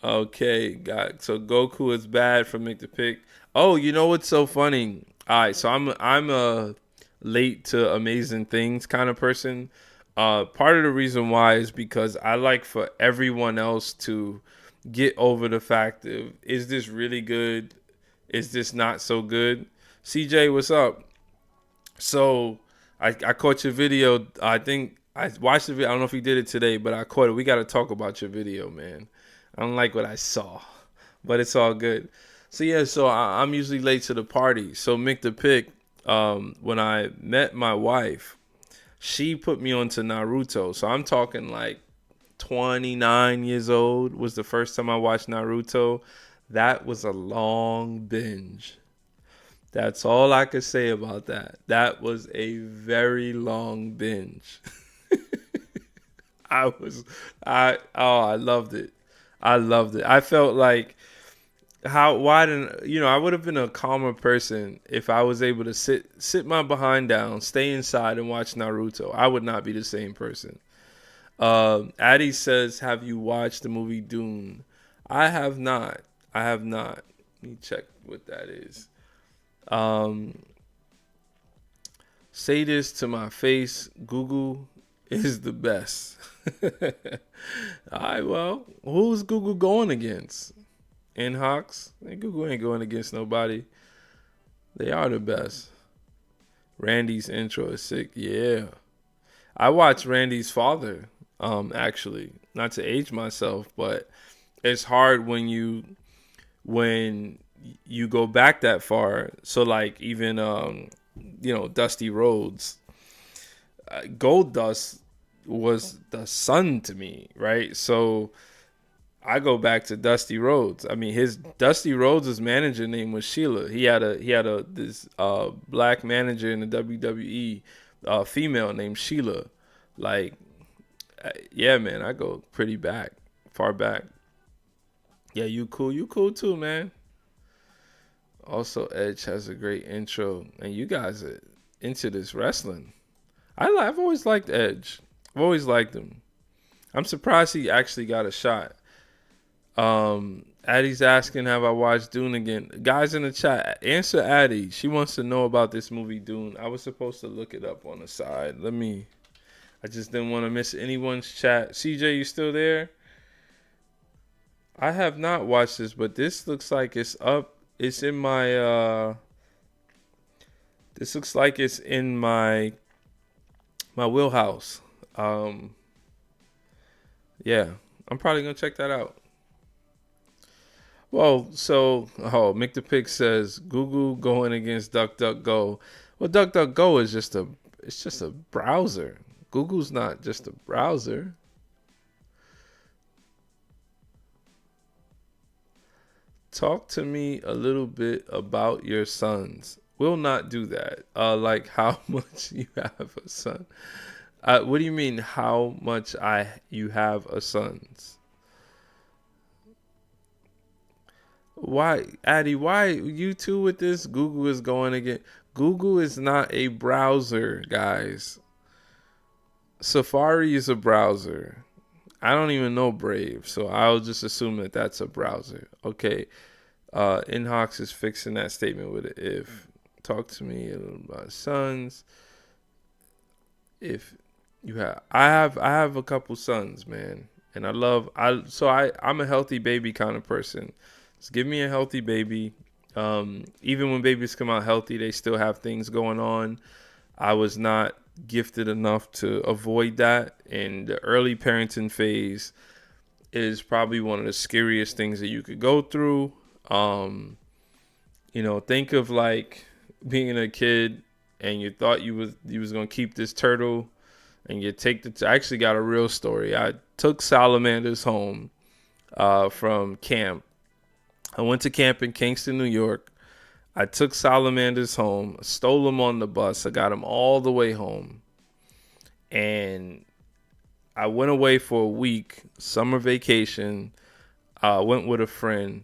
A: Okay, got so Goku is bad for Make the Pick. Oh, you know what's so funny? All right, so I'm a late to amazing things kind of person. Part of the reason why is because I like for everyone else to get over the fact of, is this really good? Is this not so good? CJ, what's up? So I caught your video. I think I watched the video. I don't know if you did it today, but I caught it. We got to talk about your video, man. I don't like what I saw, but it's all good. So yeah, so I'm usually late to the party. So Mick the Pick, when I met my wife, she put me onto Naruto. So I'm talking like 29 years old was the first time I watched Naruto. That was a long binge. That's all I could say about that. That was a very long binge. I loved it. I loved it. I felt like why didn't I would have been a calmer person if I was able to sit my behind down, stay inside and watch Naruto. I would not be the same person. Addie says, have you watched the movie Dune? I have not. Let me check what that is. Say this to my face. Google is the best. All right, well, who's Google going against? Inhox? Google ain't going against nobody. They are the best. Randy's intro is sick. Yeah. I watched Randy's father, actually. Not to age myself, but it's hard when you go back that far. So like even Dusty Rhodes, Gold Dust was the son to me, right? So I go back to Dusty Rhodes. I mean, his Dusty Rhodes' manager name was Sheila. He had this black manager in the WWE, female named Sheila. Like, yeah, man, I go pretty far back. Yeah, you cool too, man. Also, Edge has a great intro, and you guys are into this wrestling. I've always liked Edge. I've always liked him. I'm surprised he actually got a shot Addie's asking, have I watched Dune again? Guys in the chat, answer Addie. She wants to know about this movie Dune. I was supposed to look it up on the side. I just didn't want to miss anyone's chat. CJ, you still there? I have not watched this, but this looks like it's up. It's in my this looks like it's in my wheelhouse. Yeah, I'm probably gonna check that out. Well, so Mick the Pig says Google going against DuckDuckGo. Well, DuckDuckGo is just a browser. Google's not just a browser. Talk to me a little bit about your sons. We'll not do that. Like how much you have a son. What do you mean how much you have a sons? Why, Addie, why you two with this? Google is going again. Google is not a browser, guys. Safari is a browser. I don't even know Brave, so I'll just assume that that's a browser. Okay. Inhox is fixing that statement with it. If talk to me about sons. If you have, I have a couple sons, man, and I'm a healthy baby kind of person. Just give me a healthy baby. Even when babies come out healthy, they still have things going on. I was not gifted enough to avoid that, and the early parenting phase is probably one of the scariest things that you could go through. Think of like being a kid and you thought you was gonna keep this turtle, and you take I actually got a real story. I took salamanders home from camp. I went to camp in Kingston, New York. I took salamanders home, stole them on the bus. I got them all the way home. And I went away for a week, summer vacation. Went with a friend.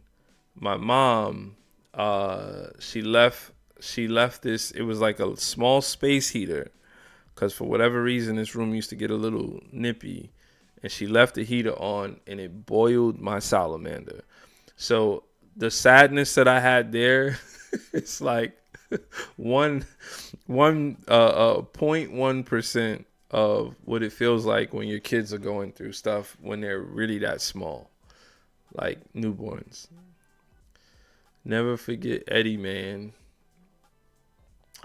A: My mom, she left this. It was like a small space heater, because for whatever reason, this room used to get a little nippy. And she left the heater on, and it boiled my salamander. So the sadness that I had there, it's like 0.1% of what it feels like when your kids are going through stuff when they're really that small, like newborns. Never forget Eddie, man.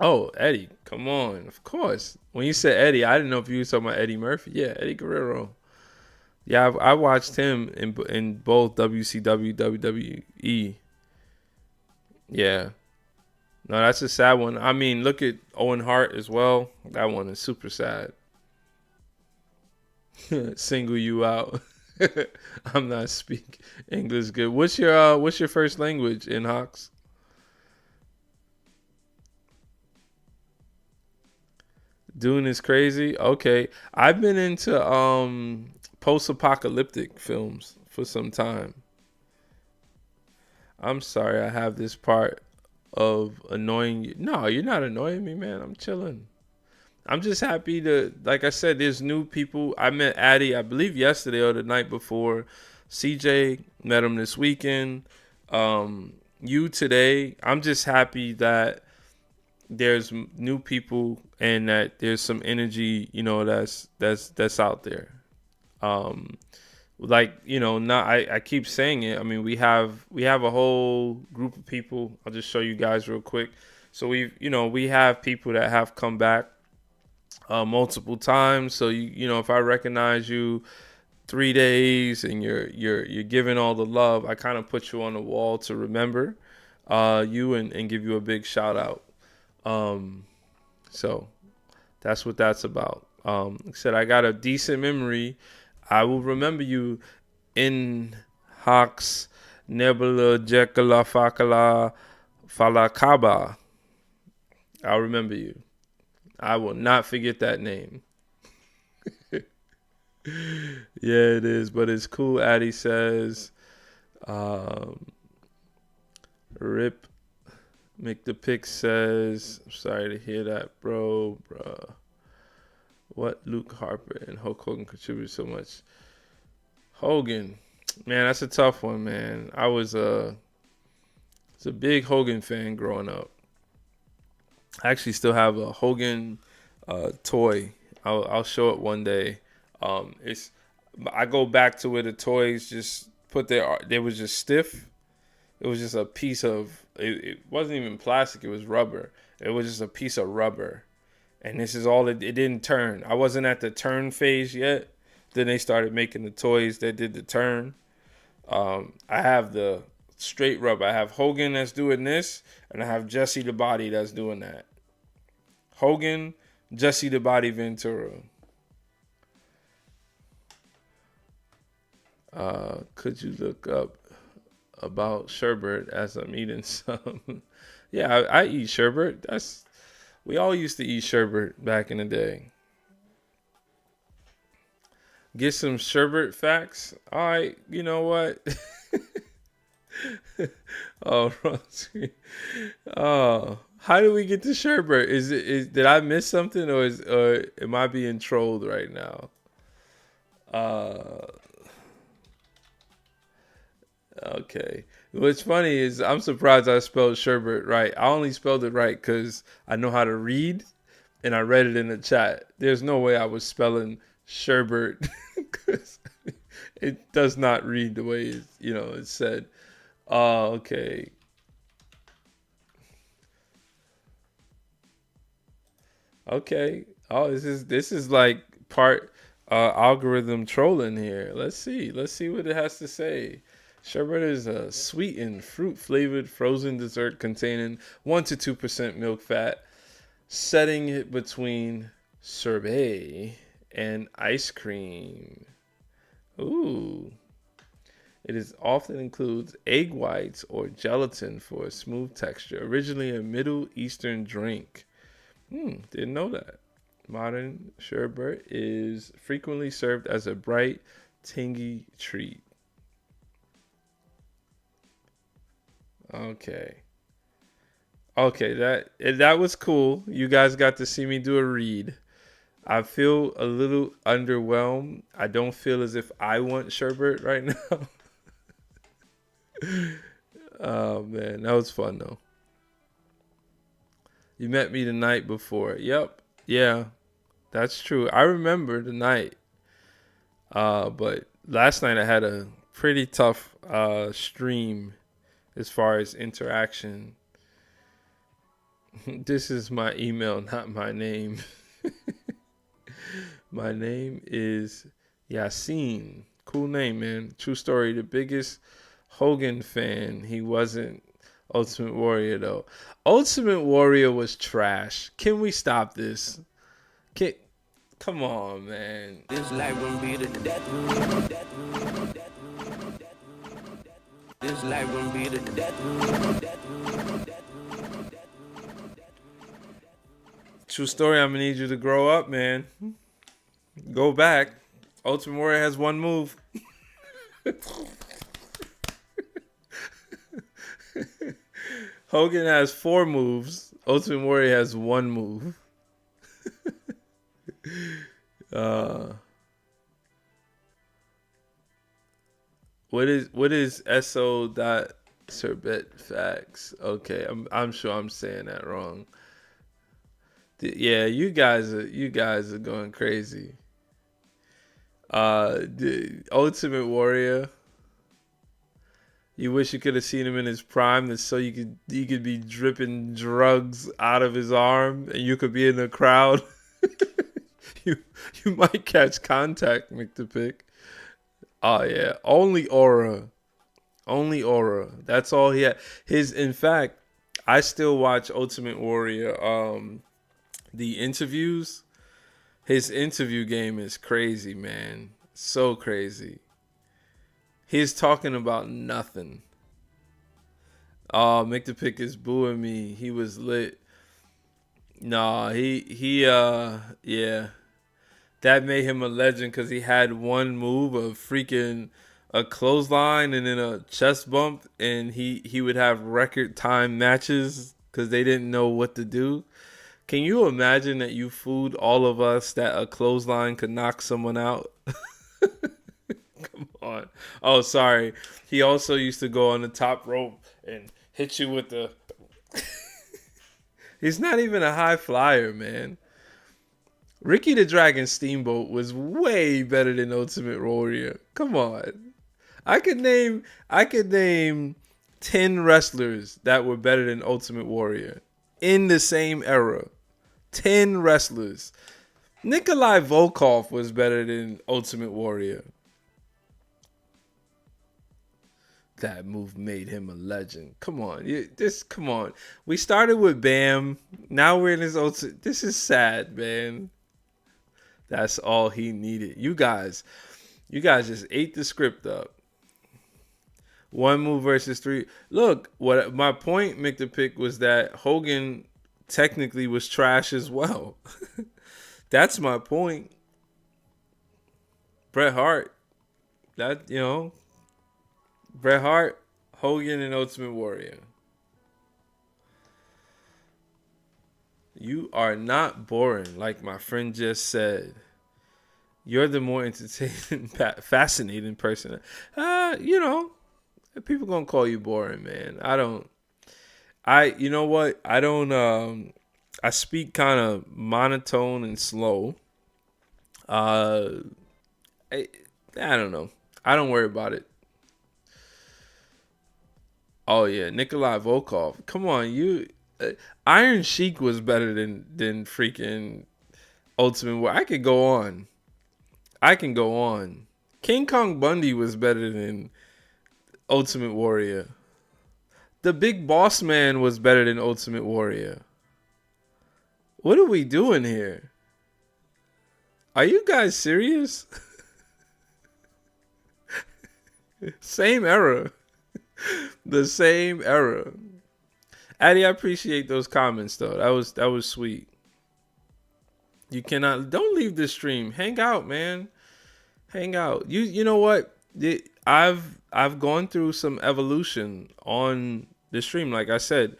A: Oh, Eddie, come on. Of course. When you said Eddie, I didn't know if you were talking about Eddie Murphy. Yeah, Eddie Guerrero. Yeah, I watched him in both WCW, WWE. Yeah. No, that's a sad one. I mean, look at Owen Hart as well. That one is super sad. Single you out. I'm not speaking English good. What's your first language, Inhox? Dune is crazy. Okay, I've been into post-apocalyptic films for some time. I'm sorry, I have this part of annoying you. No, you're not annoying me, man. I'm chilling. I'm just happy to, like I said, there's new people. I met Addie, I believe yesterday or the night before. CJ, met him this weekend. You today. I'm just happy that there's new people and that there's some energy, that's out there. I keep saying it. I mean, we have a whole group of people. I'll just show you guys real quick. So we have people that have come back multiple times. So if I recognize you 3 days and you're giving all the love, I kind of put you on the wall to remember you and give you a big shout out. So that's what that's about. Like I said, I got a decent memory. I will remember you in Hawks, Nebula, Jekyll, Fakala, Falakaba. I'll remember you. I will not forget that name. Yeah, it is, but it's cool. Addie says, Rip McThePick says, I'm sorry to hear that, bro. What Luke Harper and Hulk Hogan contributed so much. Hogan, Man, that's a tough one, man. I was a big Hogan fan growing up. I actually still have a Hogan toy. I'll show it one day. It's I go back to where the toys just put their they was just stiff. It was just a piece of it wasn't even plastic. It was rubber. It was just a piece of rubber, and this is all it didn't turn. I wasn't at the turn phase yet. Then they started making the toys that did the turn. I have the straight rubber. I have Hogan that's doing this, and I have Jesse the Body that's doing that. Hogan, Jesse the Body Ventura. Could you look up about sherbet as I'm eating some? Yeah, I eat sherbet. We all used to eat sherbet back in the day. Get some sherbet facts. All right, you know what? Oh, oh, how do we get to sherbet? Did I miss something, or am I being trolled right now? Okay. What's funny is I'm surprised I spelled sherbet right. I only spelled it right because I know how to read, and I read it in the chat. There's no way I was spelling sherbet because it does not read the way it's said. Oh, okay. Okay. Oh, this is like part algorithm trolling here. Let's see. Let's see what it has to say. Sherbet is a sweetened, fruit-flavored frozen dessert containing 1 to 2% milk fat, setting it between sorbet and ice cream. Ooh. It is often includes egg whites or gelatin for a smooth texture. Originally a Middle Eastern drink. Didn't know that. Modern sherbet is frequently served as a bright, tangy treat. Okay. Okay, that was cool. You guys got to see me do a read. I feel a little underwhelmed. I don't feel as if I want sherbet right now. Oh man, that was fun though. You met me the night before. Yep. Yeah. That's true. I remember the night. But last night I had a pretty tough stream as far as interaction. This is my email, not my name. My name is Yassine. Cool name, man. True story. The biggest Hogan fan. He wasn't Ultimate Warrior, though. Ultimate Warrior was trash. Can we stop this? Come on, man.
B: This life won't be the death. This life won't be the death.
A: True story. I'm gonna need you to grow up, man. Go back. Ultimate Warrior has one move. Hogan has 4 moves. Ultimate Warrior has 1 move. What is SO dot Sherbet facts? Okay, I'm sure I'm saying that wrong. Yeah, you guys are going crazy. The Ultimate Warrior. You wish you could have seen him in his prime, so you could be dripping drugs out of his arm, and you could be in the crowd. you might catch contact, McThePick. Oh yeah, only aura. That's all he had. In fact, I still watch Ultimate Warrior. The interviews. His interview game is crazy, man. So crazy. He's talking about nothing. Oh, McThePick is booing me. He was lit. Nah, yeah. That made him a legend because he had one move of freaking a clothesline and then a chest bump, and he would have record time matches because they didn't know what to do. Can you imagine that you fooled all of us that a clothesline could knock someone out? Come on. Oh, sorry. He also used to go on the top rope and hit you with the. He's not even a high flyer, man. Ricky the Dragon Steamboat was way better than Ultimate Warrior. Come on. I could name 10 wrestlers that were better than Ultimate Warrior in the same era. 10 wrestlers. Nikolai Volkov was better than Ultimate Warrior. That move made him a legend. Come on. Come on. We started with Bam. Now we're in his ultimate. This is sad, man. That's all he needed. You guys just ate the script up. One move versus three. Look, what my point, Mick the Pick, was that Hogan technically was trash as well. That's my point. Bret Hart. Bret Hart, Hogan, and Ultimate Warrior. You are not boring, like my friend just said. You're the more entertaining, fascinating person. People gonna call you boring, man. You know what? I speak kind of monotone and slow. I don't know. I don't worry about it. Oh yeah, Nikolai Volkov. Come on, Iron Sheik was better than freaking Ultimate Warrior. I can go on. King Kong Bundy was better than Ultimate Warrior. The Big Boss Man was better than Ultimate Warrior. What are we doing here? Are you guys serious? Same era. The same era. Addy, I appreciate those comments though. That was sweet. Don't leave this stream. Hang out, man. Hang out. You know what? I've gone through some evolution on the stream. Like I said,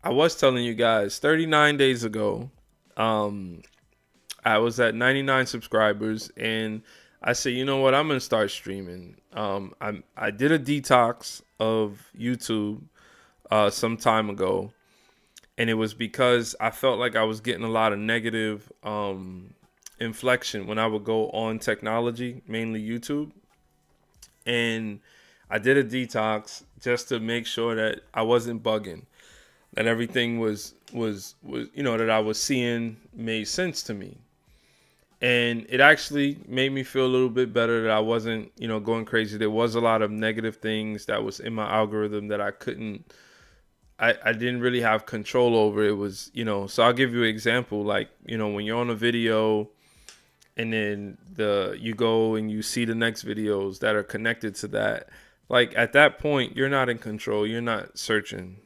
A: I was telling you guys 39 days ago, I was at 99 subscribers and I said, you know what? I'm gonna start streaming. I did a detox of YouTube some time ago, and it was because I felt like I was getting a lot of negative inflection when I would go on technology, mainly YouTube, and I did a detox just to make sure that I wasn't bugging, that everything was that I was seeing made sense to me. And it actually made me feel a little bit better that I wasn't, going crazy. There was a lot of negative things that was in my algorithm that I didn't really have control over. It was, so I'll give you an example. Like, when you're on a video and then you go and you see the next videos that are connected to that. Like at that point, you're not in control. You're not searching.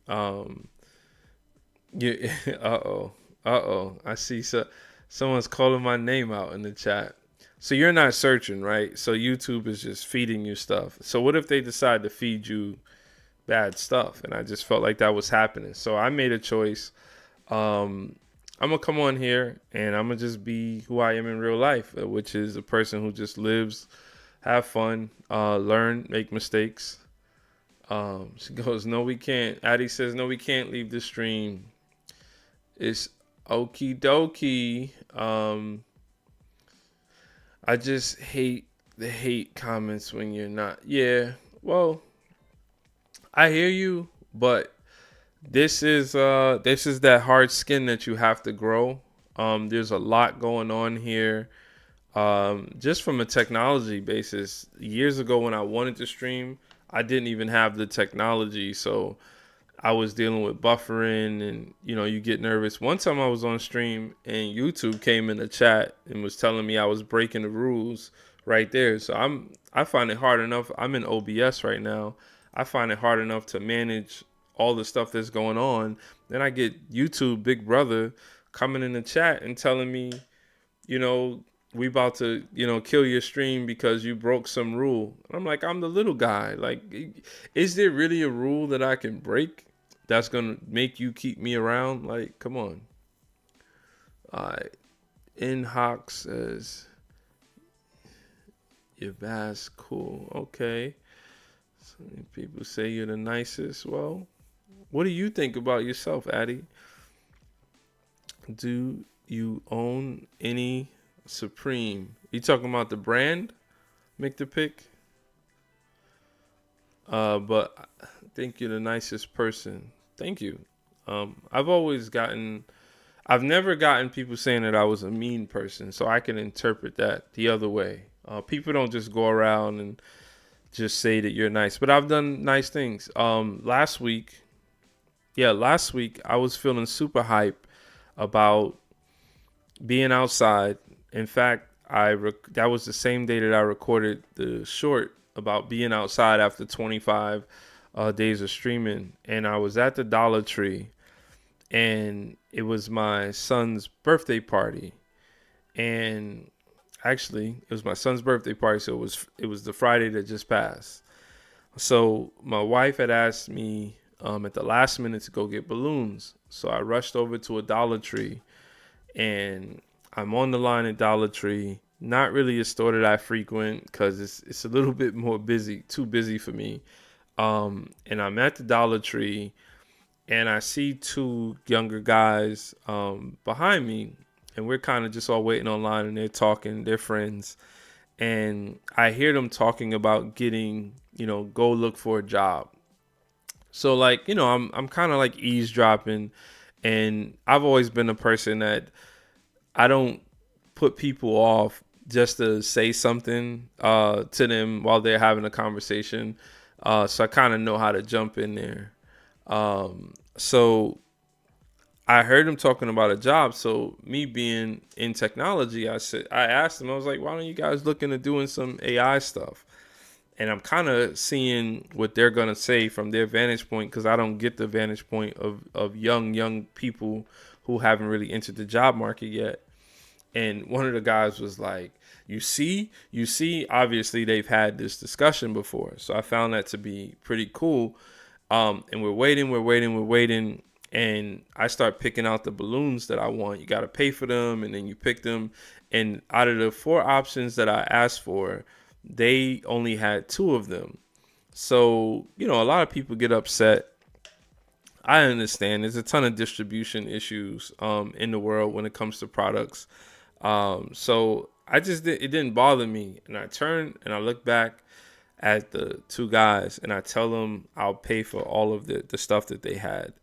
A: I see. Someone's calling my name out in the chat. So you're not searching, right? So YouTube is just feeding you stuff. So what if they decide to feed you bad stuff? And I just felt like that was happening. So I made a choice. I'm going to come on here and I'm going to just be who I am in real life, which is a person who just lives, have fun, learn, make mistakes. She goes, no, we can't. Addie says, no, we can't leave the stream. It's okie dokie. I just hate the hate comments when you're not. Yeah, well, I hear you, but this is that hard skin that you have to grow. There's a lot going on here. Just from a technology basis, years ago when I wanted to stream, I didn't even have the technology, so I was dealing with buffering and, you get nervous. One time I was on stream and YouTube came in the chat and was telling me I was breaking the rules right there. So I find it hard enough. I'm in OBS right now. I find it hard enough to manage all the stuff that's going on. Then I get YouTube Big Brother coming in the chat and telling me, we about to, kill your stream because you broke some rule. I'm like, I'm the little guy. Like, is there really a rule that I can break that's going to make you keep me around? Like, come on. All right. Inhox says, You're vast, cool. Okay. So many people say you're the nicest. Well, what do you think about yourself, Addy? Do you own any Supreme? You talking about the brand? Make the pick. But I think you're the nicest person. Thank you. I've always gotten. I've never gotten people saying that I was a mean person, so I can interpret that the other way. People don't just go around and just say that you're nice, but I've done nice things. Last week I was feeling super hype about being outside. In fact, that was the same day that I recorded the short about being outside after 25 days of streaming, and I was at the Dollar Tree, and it was my son's birthday party, and actually it was my son's birthday party, so it was the Friday that just passed. So my wife had asked me at the last minute to go get balloons, so I rushed over to a Dollar Tree, and I'm on the line at Dollar Tree. Not really a store that I frequent because it's a little bit more busy, too busy for me. And I'm at the Dollar Tree, and I see two younger guys behind me, and we're kind of just all waiting online, and they're talking, they're friends, and I hear them talking about getting, go look for a job. So like, I'm kind of like eavesdropping, and I've always been a person that I don't put people off just to say something to them while they're having a conversation. So I kind of know how to jump in there. So I heard him talking about a job. So me being in technology, I asked him, I was like, why don't you guys look into doing some AI stuff? And I'm kind of seeing what they're going to say from their vantage point, because I don't get the vantage point of young people who haven't really entered the job market yet. And one of the guys was like, you see, obviously they've had this discussion before. So I found that to be pretty cool. And we're waiting. And I start picking out the balloons that I want. You got to pay for them, and then you pick them. And out of the 4 options that I asked for, they only had 2 of them. So, a lot of people get upset. I understand there's a ton of distribution issues in the world when it comes to products. So it didn't bother me. And I turned and I look back at the 2 guys, and I tell them I'll pay for all of the stuff that they had.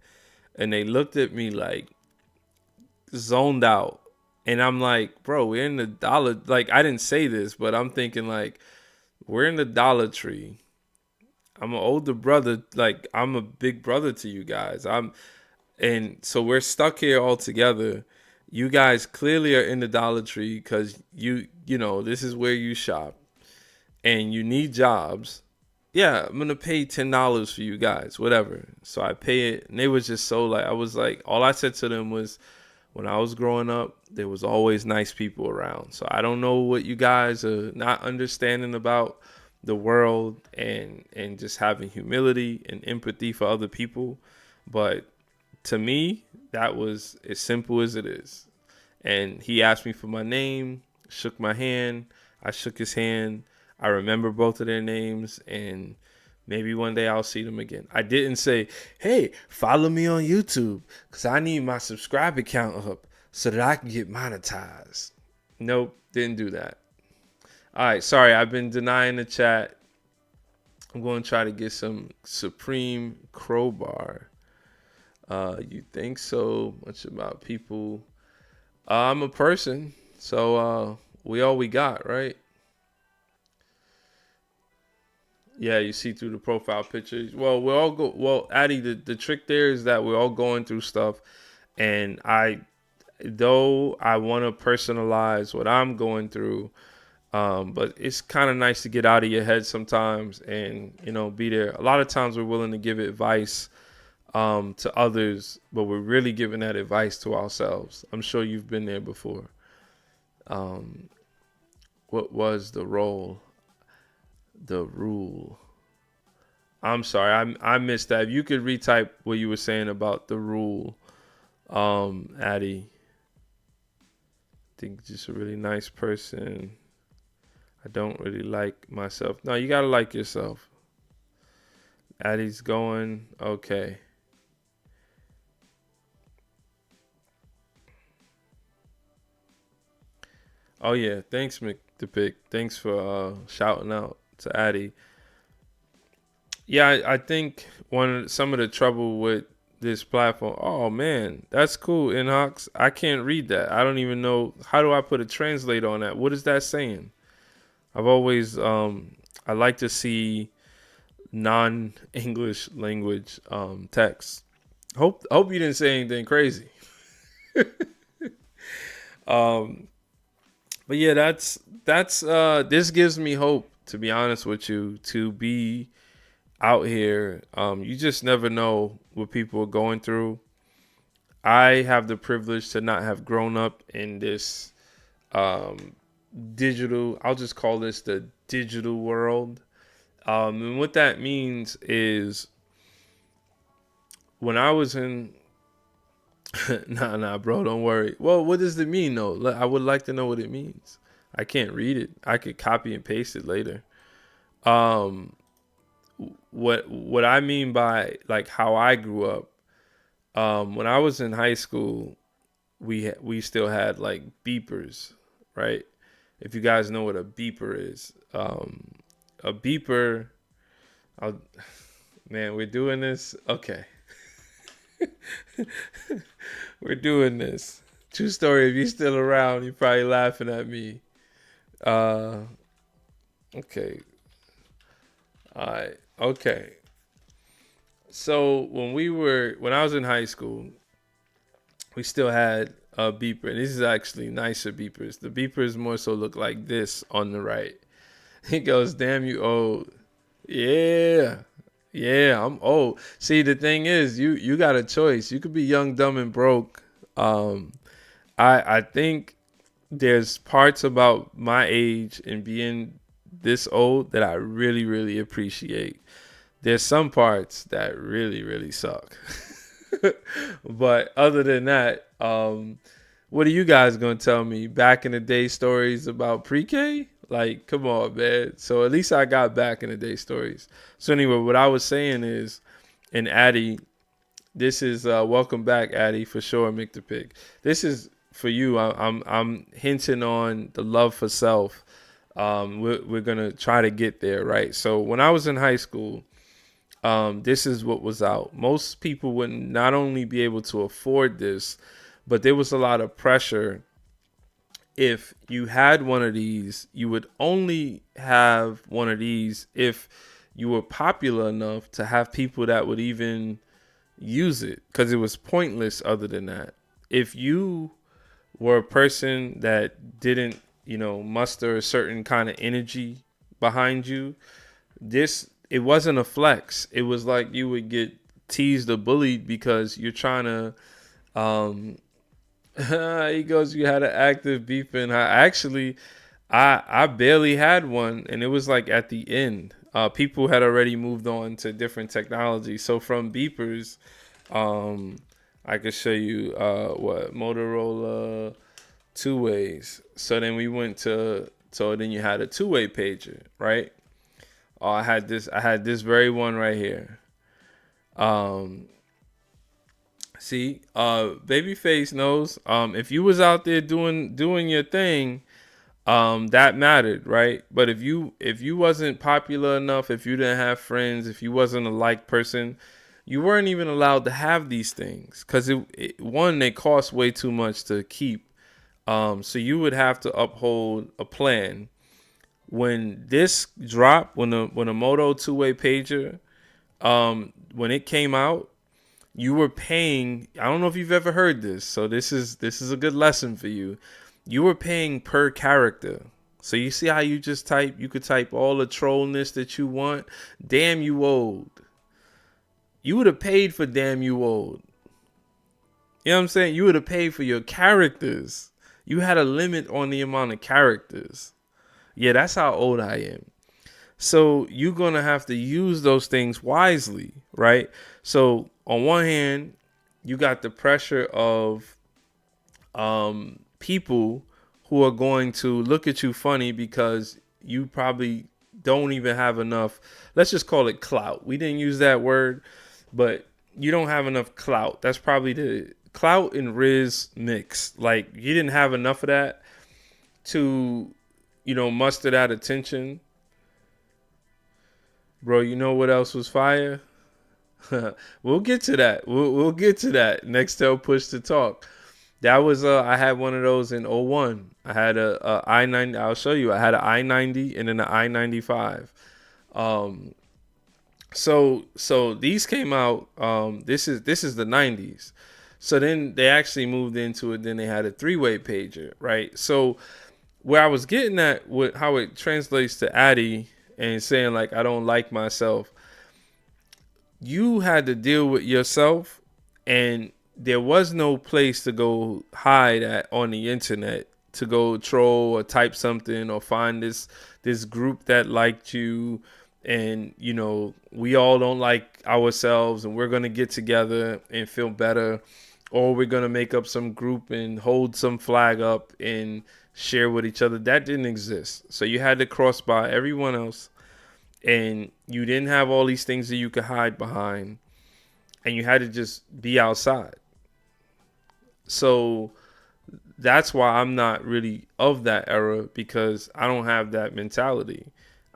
A: And they looked at me like zoned out. And I'm like, bro, we're in the dollar. Like, I didn't say this, but I'm thinking like, we're in the Dollar Tree. I'm an older brother. Like, I'm a big brother to you guys. And so we're stuck here all together. You guys clearly are in the Dollar Tree because this is where you shop and you need jobs. Yeah, I'm going to pay $10 for you guys, whatever. So I pay it. And they was just so like, I was like, all I said to them was, when I was growing up, there was always nice people around. So I don't know what you guys are not understanding about the world and just having humility and empathy for other people. But to me, that was as simple as it is. And he asked me for my name, shook my hand. I shook his hand. I remember both of their names, and maybe one day I'll see them again. I didn't say, hey, follow me on YouTube because I need my subscriber count up so that I can get monetized. Nope, didn't do that. All right, sorry, I've been denying the chat. I'm going to try to get some Supreme Crowbar. You think so much about people? I'm a person, so we all we got, right? Yeah, you see through the profile pictures. Well, Addy, the trick there is that we're all going through stuff, and though I want to personalize what I'm going through, but it's kind of nice to get out of your head sometimes and be there. A lot of times we're willing to give advice to others, but we're really giving that advice to ourselves. I'm sure you've been there before. What was the rule? I'm sorry, I missed that. If you could retype what you were saying about the rule, Addy. I think just a really nice person. I don't really like myself. No, you gotta like yourself. Addie's going. Okay. Oh yeah, thanks, McDepic. Thanks for shouting out to Addie. Yeah, I think some of the trouble with this platform. Oh man, that's cool, Inhox. I can't read that. I don't even know how do I put a translate on that. What is that saying? I've always I like to see non-English language text. Hope you didn't say anything crazy. um, but yeah, that's this gives me hope, to be honest with you, to be out here. You just never know what people are going through. I have the privilege to not have grown up in this digital, I'll just call this the digital world. And what that means is when I was in, nah, bro, don't worry. Well, what does it mean though? I would like to know what it means. I can't read it. I could copy and paste it later. Um, what I mean by like how I grew up. When I was in high school, we still had like beepers, right? If you guys know what a beeper is, a beeper. I'll, man, we're doing this. Okay, we're doing this. True story. If you're still around, you're probably laughing at me. Uh, okay. All right. Okay. So when I was in high school, we still had a beeper. And this is actually nicer beepers. The beepers more so look like this on the right. He goes, "Damn, you old." Yeah. Yeah, I'm old. See, the thing is, you got a choice. You could be young, dumb, and broke. Um, I think there's parts about my age and being this old that I really, really appreciate. There's some parts that really, really suck. But other than that, what are you guys gonna tell me? Back in the day stories about pre-K? Like, come on, man. So at least I got back in the day stories. So anyway, what I was saying is, and Addie, this is welcome back, Addie, for sure. Mick the Pig. This is for you. I'm hinting on the love for self. We're gonna try to get there, right? So when I was in high school, this is what was out. Most people would not only be able to afford this, but there was a lot of pressure. If you had one of these, you would only have one of these if you were popular enough to have people that would even use it, because it was pointless other than that. If you were a person that didn't, muster a certain kind of energy behind you, it wasn't a flex. It was like you would get teased or bullied because you're trying to he goes, "You had an active beeping." I barely had one, and it was like at the end. People had already moved on to different technology. So from beepers, I could show you what Motorola two ways. So then we went to then you had a two-way pager, right? I had this very one right here. See, Babyface knows. If you was out there doing your thing, that mattered, right? But if you wasn't popular enough, if you didn't have friends, if you wasn't a liked person, you weren't even allowed to have these things, because one, they cost way too much to keep. So you would have to uphold a plan. When this dropped, when a Moto two-way pager, when it came out, you were paying. I don't know if you've ever heard this, so this is a good lesson for you. You were paying per character. So you see how you just type? You could type all the trollness that you want. Damn you old. You would have paid for damn you old. You know what I'm saying? You would have paid for your characters. You had a limit on the amount of characters. Yeah, that's how old I am. So you're going to have to use those things wisely, right? So on one hand, you got the pressure of people who are going to look at you funny because you probably don't even have enough. Let's just call it clout. We didn't use that word, but you don't have enough clout. That's probably the clout and Riz mix. Like, you didn't have enough of that to, muster that attention. Bro, you know what else was fire? We'll get to that. We'll get to that next. Tell Push to talk. That was I had one of those in '01. I had a i90. I'll show you. I had an i90 and then an i95. So these came out. This is the '90s. So then they actually moved into it. Then they had a three-way pager, right? So where I was getting at with how it translates to Addy and saying like I don't like myself. You had to deal with yourself, and there was no place to go hide at on the internet to go troll or type something or find this group that liked you, and we all don't like ourselves and we're gonna get together and feel better, or we're gonna make up some group and hold some flag up and share with each other. That didn't exist. So you had to cross by everyone else, and you didn't have all these things that you could hide behind, and you had to just be outside. So that's why I'm not really of that era, because I don't have that mentality.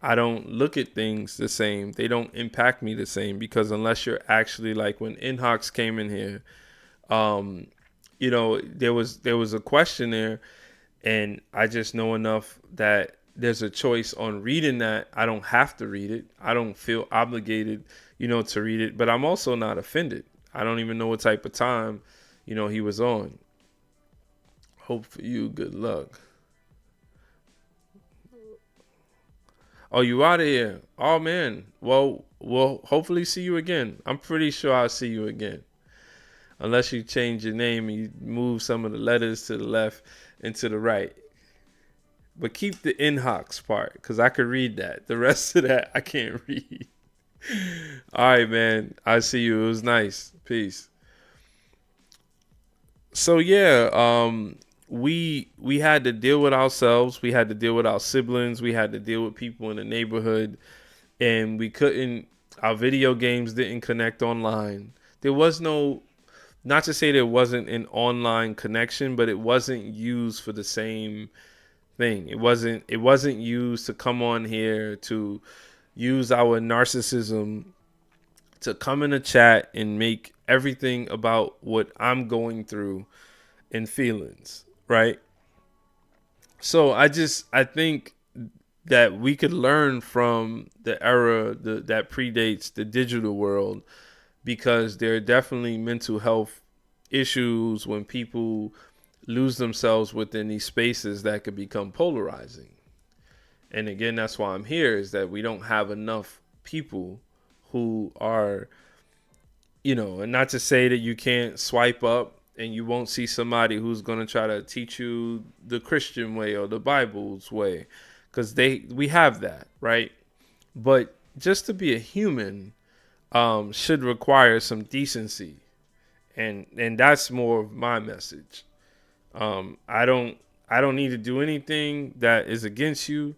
A: I don't look at things the same. They don't impact me the same, because unless you're actually like when Inhox came in here, there was a question there, and I just know enough that there's a choice on reading that. I don't have to read it. I don't feel obligated, to read it, but I'm also not offended. I don't even know what type of time, he was on. Hope for you. Good luck. Oh, you out of here. Oh, man. Well, we'll hopefully see you again. I'm pretty sure I'll see you again. Unless you change your name and you move some of the letters to the left and to the right. But keep the Inhox part, because I could read that. The rest of that, I can't read. All right, man. I see you. It was nice. Peace. So, yeah, we had to deal with ourselves. We had to deal with our siblings. We had to deal with people in the neighborhood. And we couldn't, our video games didn't connect online. There was no, not to say there wasn't an online connection, but it wasn't used for the same thing. It wasn't used to come on here, to use our narcissism to come in a chat and make everything about what I'm going through and feelings, right? So I think that we could learn from the era that predates the digital world, because there are definitely mental health issues when people lose themselves within these spaces that could become polarizing. And again, that's why I'm here, is that we don't have enough people who are, and not to say that you can't swipe up and you won't see somebody who's going to try to teach you the Christian way or the Bible's way, because we have that, right? But just to be a human should require some decency. And that's more of my message. I don't need to do anything that is against you.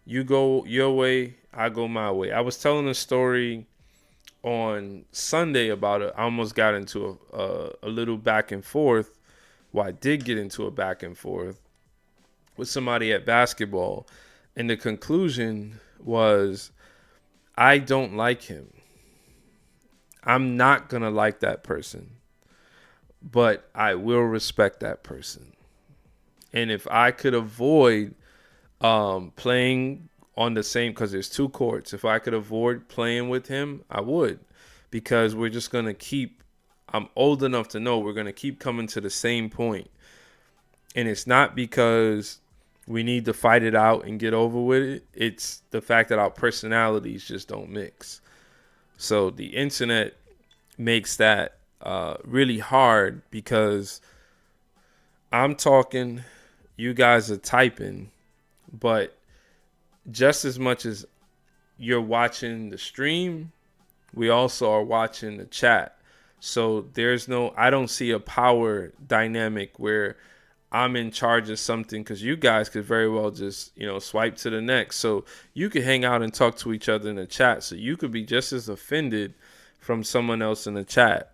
A: You go your way, I go my way. I was telling a story on Sunday about it. I almost got into a little back and forth. Well, I did get into a back and forth with somebody at basketball. And the conclusion was, I don't like him. I'm not going to like that person, but I will respect that person. And if I could avoid playing on the same, because there's two courts, if I could avoid playing with him, I would, because we're just going to keep, I'm old enough to know we're going to keep coming to the same point. And it's not because we need to fight it out and get over with it. It's the fact that our personalities just don't mix. So the internet makes that really hard, because I'm talking, you guys are typing, but just as much as you're watching the stream, we also are watching the chat. So I don't see a power dynamic where I'm in charge of something, because you guys could very well just, swipe to the next. So you could hang out and talk to each other in the chat. So you could be just as offended from someone else in the chat.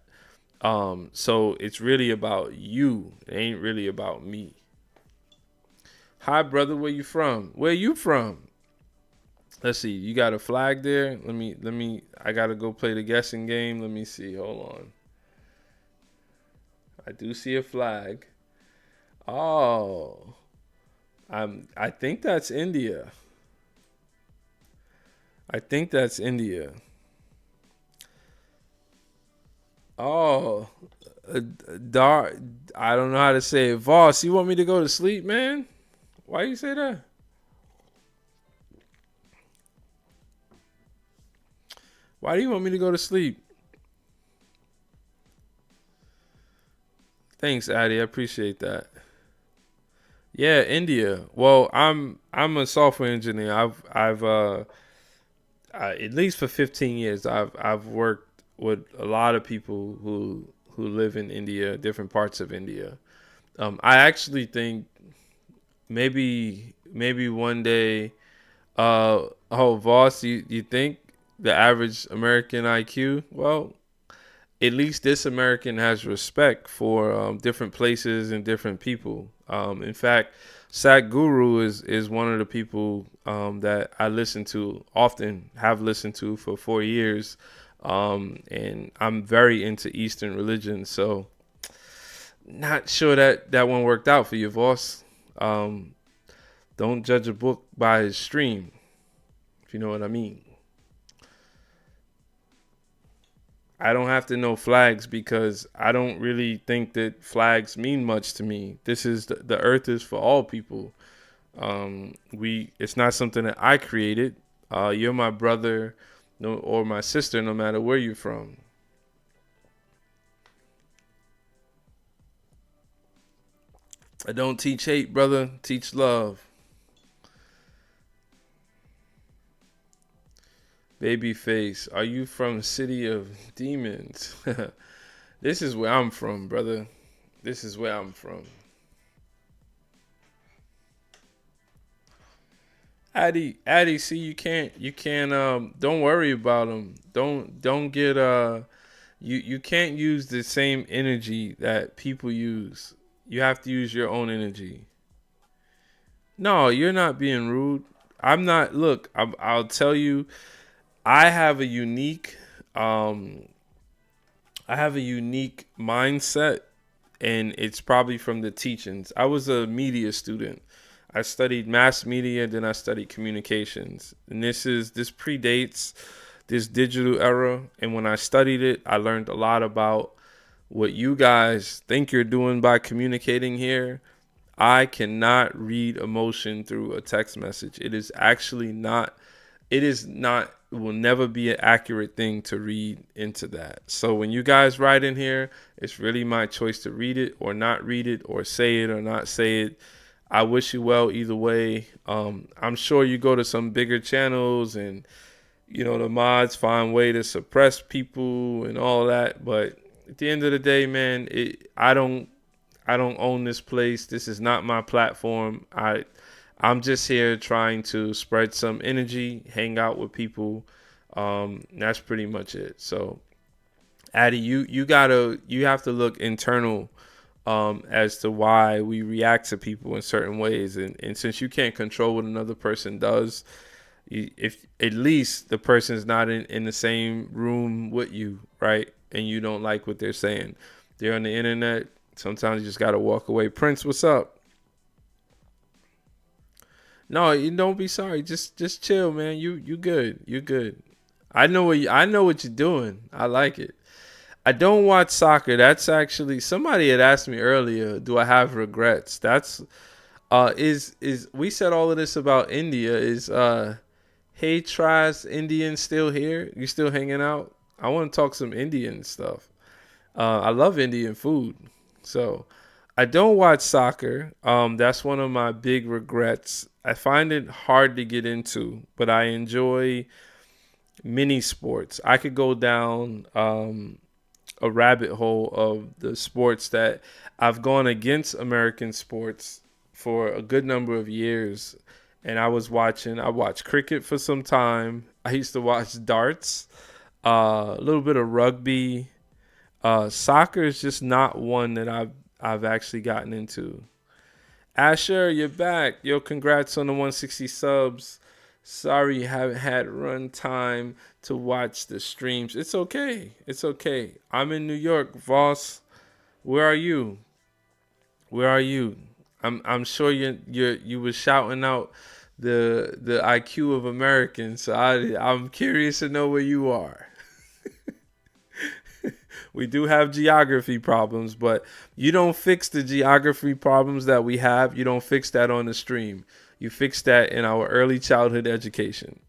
A: So it's really about you. It ain't really about me. Hi, brother. Where you from? Where you from? Let's see. You got a flag there? Let me. I gotta go play the guessing game. Let me see. Hold on. I do see a flag. Oh, I think that's India. I think that's India. Oh, dark. I don't know how to say it. Voss, you want me to go to sleep, man? Why you say that? Why do you want me to go to sleep? Thanks, Addy. I appreciate that. Yeah, India. Well, I'm a software engineer. I've at least for 15 years I've worked with a lot of people who live in India, different parts of India. I actually think maybe one day. Voss, you think the average American IQ? Well, at least this American has respect for different places and different people. In fact, Sadhguru is one of the people that I listen to often, have listened to for 4 years. And I'm very into Eastern religion, so not sure that one worked out for you, Voss. Don't judge a book by its stream, if you know what I mean. I don't have to know flags because I don't really think that flags mean much to me. This is the earth is for all people. It's not something that I created. You're my brother, or my sister, no matter where you're from. I don't teach hate, brother. Teach love. Babyface, are you from City of Demons? This is where I'm from, brother. This is where I'm from. Addy, see, you can't, don't worry about them. Don't get, you can't use the same energy that people use. You have to use your own energy. No, you're not being rude. I'm not, look, I'll tell you, I have a unique mindset, and it's probably from the teachings. I was a media student. I studied mass media, then I studied communications. And this predates this digital era. And when I studied it, I learned a lot about what you guys think you're doing by communicating here. I cannot read emotion through a text message. It will never be an accurate thing to read into that. So when you guys write in here, it's really my choice to read it or not read it, or say it or not say it. I wish you well either way. I'm sure you go to some bigger channels and, the mods find way to suppress people and all that. But at the end of the day, man, I don't own this place. This is not my platform. I'm just here trying to spread some energy, hang out with people. That's pretty much it. So, Addy, you have to look internal as to why we react to people in certain ways. And since you can't control what another person does, if at least the person's not in the same room with you, right? And you don't like what they're saying. They're on the internet. Sometimes you just got to walk away. Prince, what's up? No, you don't be sorry. Just chill, man. You good. You good. I know what you're doing. I like it. I don't watch soccer. That's actually, somebody had asked me earlier, do I have regrets? That's we said all of this about India. Is hey Traz Indian still here? You still hanging out? I want to talk some Indian stuff. I love Indian food. So I don't watch soccer. That's one of my big regrets. I find it hard to get into, but I enjoy mini sports. I could go down a rabbit hole of the sports that I've gone against American sports for a good number of years. And I watched cricket for some time. I used to watch darts, a little bit of rugby. Soccer is just not one that I've actually gotten into. Asher, you're back. Yo, congrats on the 160 subs. Sorry you haven't had run time to watch the streams. It's okay. It's okay. I'm in New York, Voss. Where are you? Where are you? I'm sure you were shouting out the IQ of Americans. So I'm curious to know where you are. We do have geography problems, but you don't fix the geography problems that we have. You don't fix that on the stream. You fix that in our early childhood education.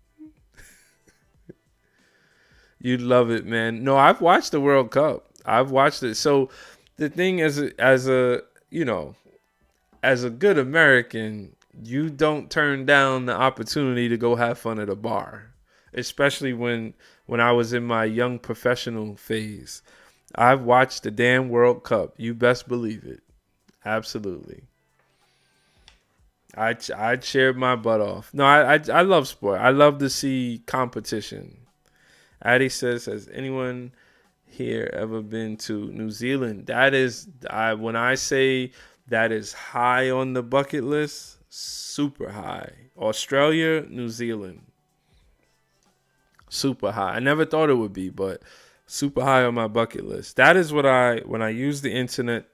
A: You'd love it, man. No, I've watched the World Cup. I've watched it. So the thing is, as a good American, you don't turn down the opportunity to go have fun at a bar, especially when I was in my young professional phase. I've watched the damn World Cup. You best believe it. Absolutely. I cheered my butt off. No, I love sport. I love to see competition. Addie says, has anyone here ever been to New Zealand? That is, when I say that is high on the bucket list, super high. Australia, New Zealand. Super high. I never thought it would be, but super high on my bucket list. That is what when I use the internet,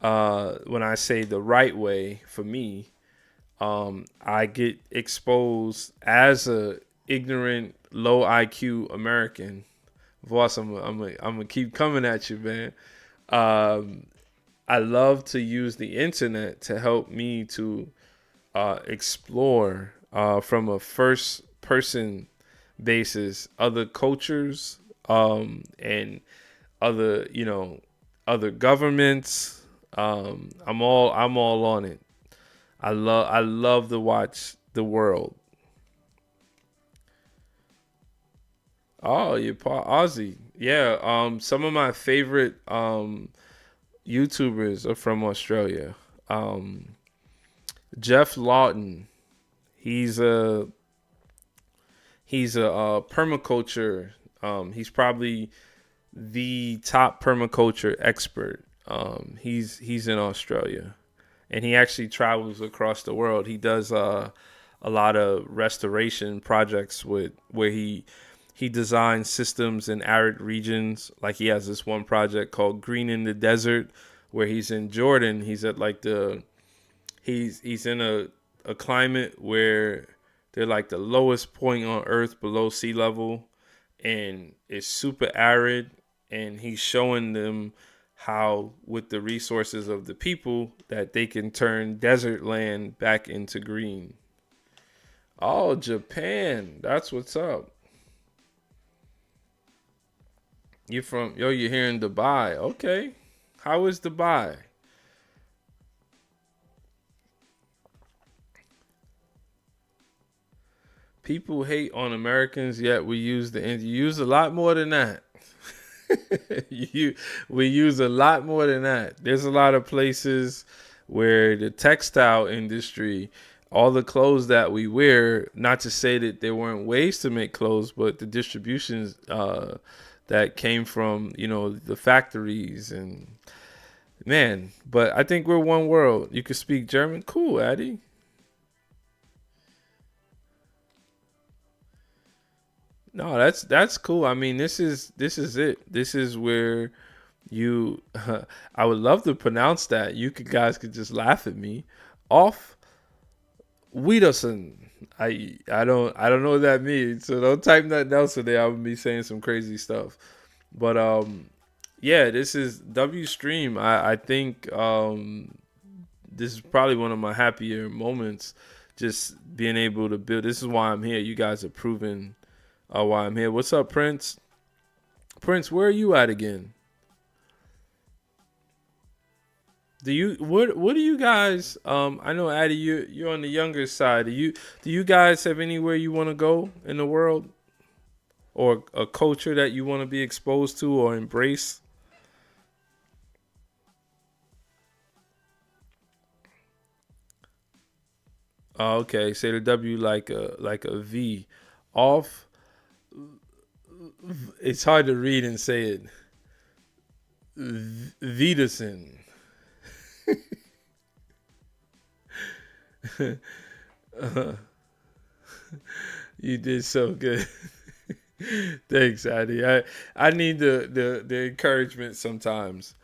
A: when I say the right way for me, I get exposed as a ignorant, low IQ American. Voss, I'm gonna keep coming at you, man. I love to use the internet to help me to explore from a first person basis other cultures and other governments. I'm all on it. I love to watch the world. Oh, you're Aussie. Yeah, some of my favorite YouTubers are from Australia. Jeff Lawton. He's a permaculture. He's probably the top permaculture expert. He's in Australia, and he actually travels across the world. He does a lot of restoration projects where he designs systems in arid regions. Like he has this one project called Green in the Desert, where he's in Jordan. He's at like he's in a climate where they're like the lowest point on Earth below sea level, and it's super arid. And he's showing them how, with the resources of the people, that they can turn desert land back into green. Oh, Japan. That's what's up. You're here in Dubai. Okay. How is Dubai? People hate on Americans, yet we use a lot more than that. We use a lot more than that. There's a lot of places where the textile industry, all the clothes that we wear, not to say that there weren't ways to make clothes, but the distributions that came from, the factories and man. But I think we're one world. You can speak German. Cool, Addy. No, that's cool. I mean, this is it. This is where you. I would love to pronounce that. Guys could just laugh at me. Off Wiedersehen. I don't know what that means. So don't type nothing else in there. I would be saying some crazy stuff. But yeah, this is W Stream. I think this is probably one of my happier moments. Just being able to build. This is why I'm here. You guys are proving why I'm here. What's up, Prince? Prince, where are you at again? What do you guys I know, Addy, you're on the younger side. Do you guys have anywhere you want to go in the world, or a culture that you want to be exposed to or embrace? Oh, okay. Say the W like a V. Off. It's hard to read and say it. Vitason. You did so good. Thanks, Addy. I need the encouragement sometimes.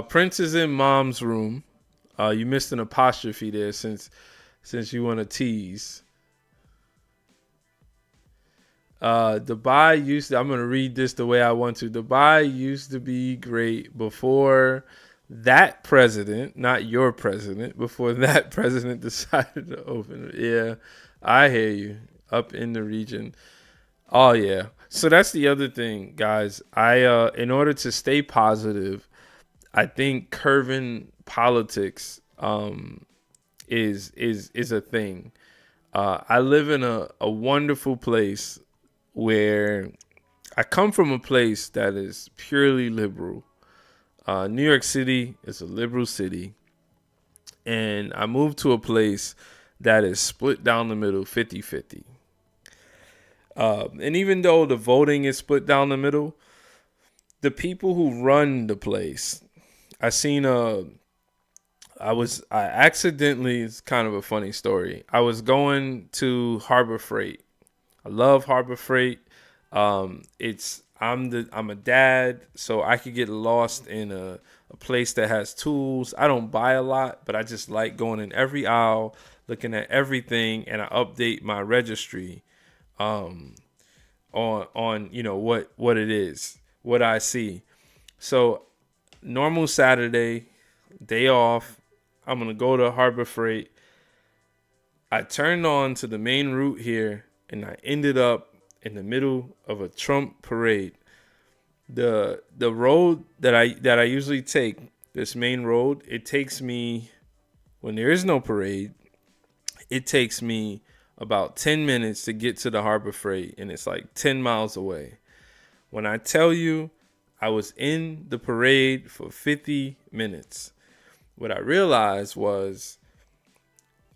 A: Prince is in mom's room. You missed an apostrophe there since you want to tease. Dubai used to, I'm gonna read this the way I want to. Dubai used to be great before that president, not your president, before that president decided to open it. Yeah, I hear you. Up in the region. Oh yeah. So that's the other thing, guys. In order to stay positive, I think curving politics is a thing. I live in a wonderful place where I come from a place that is purely liberal. New York City is a liberal city. And I moved to a place that is split down the middle, 50-50. And even though the voting is split down the middle, the people who run the place, I accidentally, it's kind of a funny story. I was going to Harbor Freight. I love Harbor Freight. I'm a dad, so I could get lost in a place that has tools. I don't buy a lot, but I just like going in every aisle, looking at everything, and I update my registry on what it is, what I see. So normal Saturday, day off, I'm gonna go to Harbor Freight. I turned on to the main route here, and I ended up in the middle of a Trump parade. The road that I usually take, this main road, it takes me, when there is no parade, it takes me about 10 minutes to get to the Harbor Freight, and it's like 10 miles away. When I tell you I was in the parade for 50 minutes, what I realized was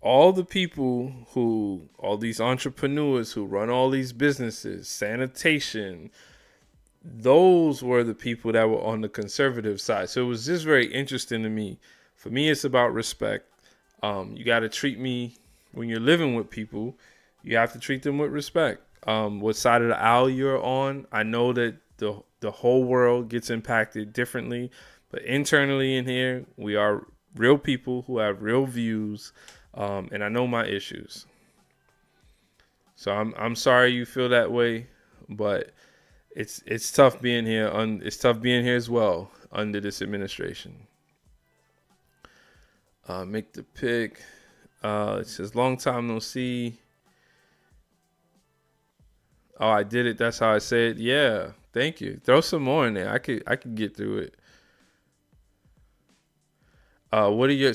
A: all these entrepreneurs who run all these businesses, sanitation, those were the people that were on the conservative side. So it was just very interesting to me. For me, it's about respect. You got to treat me, when you're living with people, you have to treat them with respect. What side of the aisle you're on, I know that the whole world gets impacted differently, but internally in here, we are real people who have real views, and I know my issues. So I'm sorry you feel that way, but it's tough being here. It's tough being here as well under this administration. Make the pick. It says long time no see. Oh, I did it. That's how I say it. Yeah, thank you. Throw some more in there. I could get through it.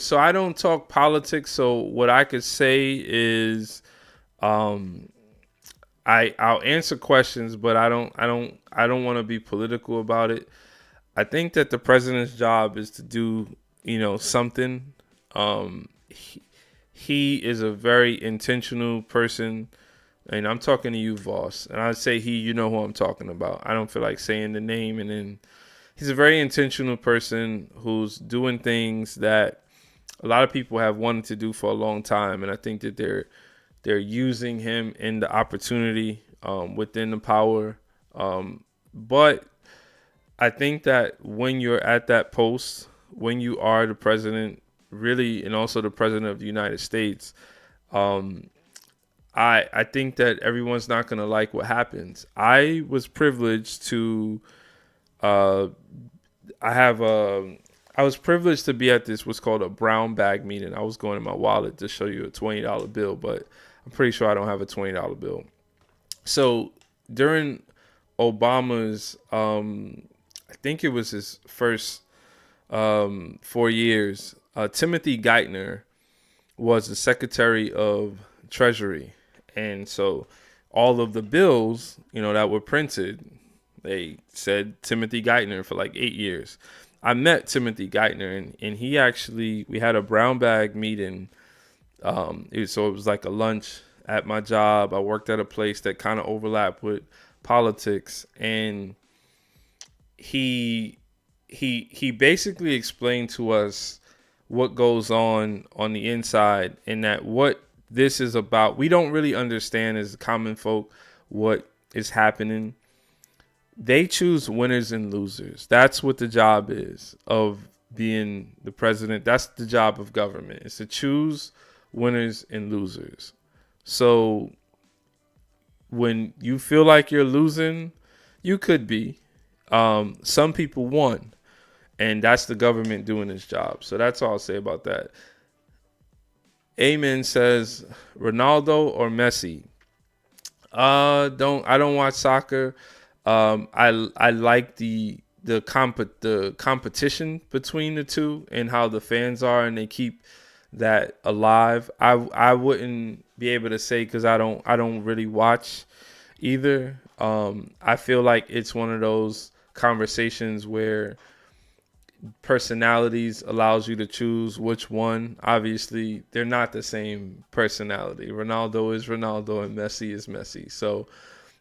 A: So I don't talk politics. So what I could say is, I'll answer questions, but I don't want to be political about it. I think that the president's job is to do, something. He is a very intentional person, and I'm talking to you, Voss. And I say he, you know who I'm talking about. I don't feel like saying the name, and then he's a very intentional person who's doing things that a lot of people have wanted to do for a long time, and I think that they're using him in the opportunity within the power. But I think that when you're at that post, when you are the president, really, and also the president of the United States, I think that everyone's not going to like what happens. I was privileged to I was privileged to be at this what's called a brown bag meeting. I was going in my wallet to show you a $20 bill, but I'm pretty sure I don't have a $20 bill. So during Obama's, I think it was his first 4 years, Timothy Geithner was the Secretary of Treasury. And so all of the bills, that were printed, they said Timothy Geithner for like 8 years. I met Timothy Geithner, and he actually, we had a brown bag meeting So it was like a lunch at my job. I worked at a place that kind of overlapped with politics, and he basically explained to us what goes on the inside, and that what this is about. We don't really understand as common folk what is happening. They choose winners and losers. That's what the job is of being the president. That's the job of government, is to choose winners and losers. So when you feel like you're losing, you could be. Some people won, and that's the government doing its job. So that's all I'll say about that. Amen says Ronaldo or Messi. I don't watch soccer. I like the competition between the two and how the fans are, and they keep that alive. I wouldn't be able to say because I don't really watch either. I feel like it's one of those conversations where personalities allows you to choose which one. Obviously, they're not the same personality. Ronaldo is Ronaldo and Messi is Messi. So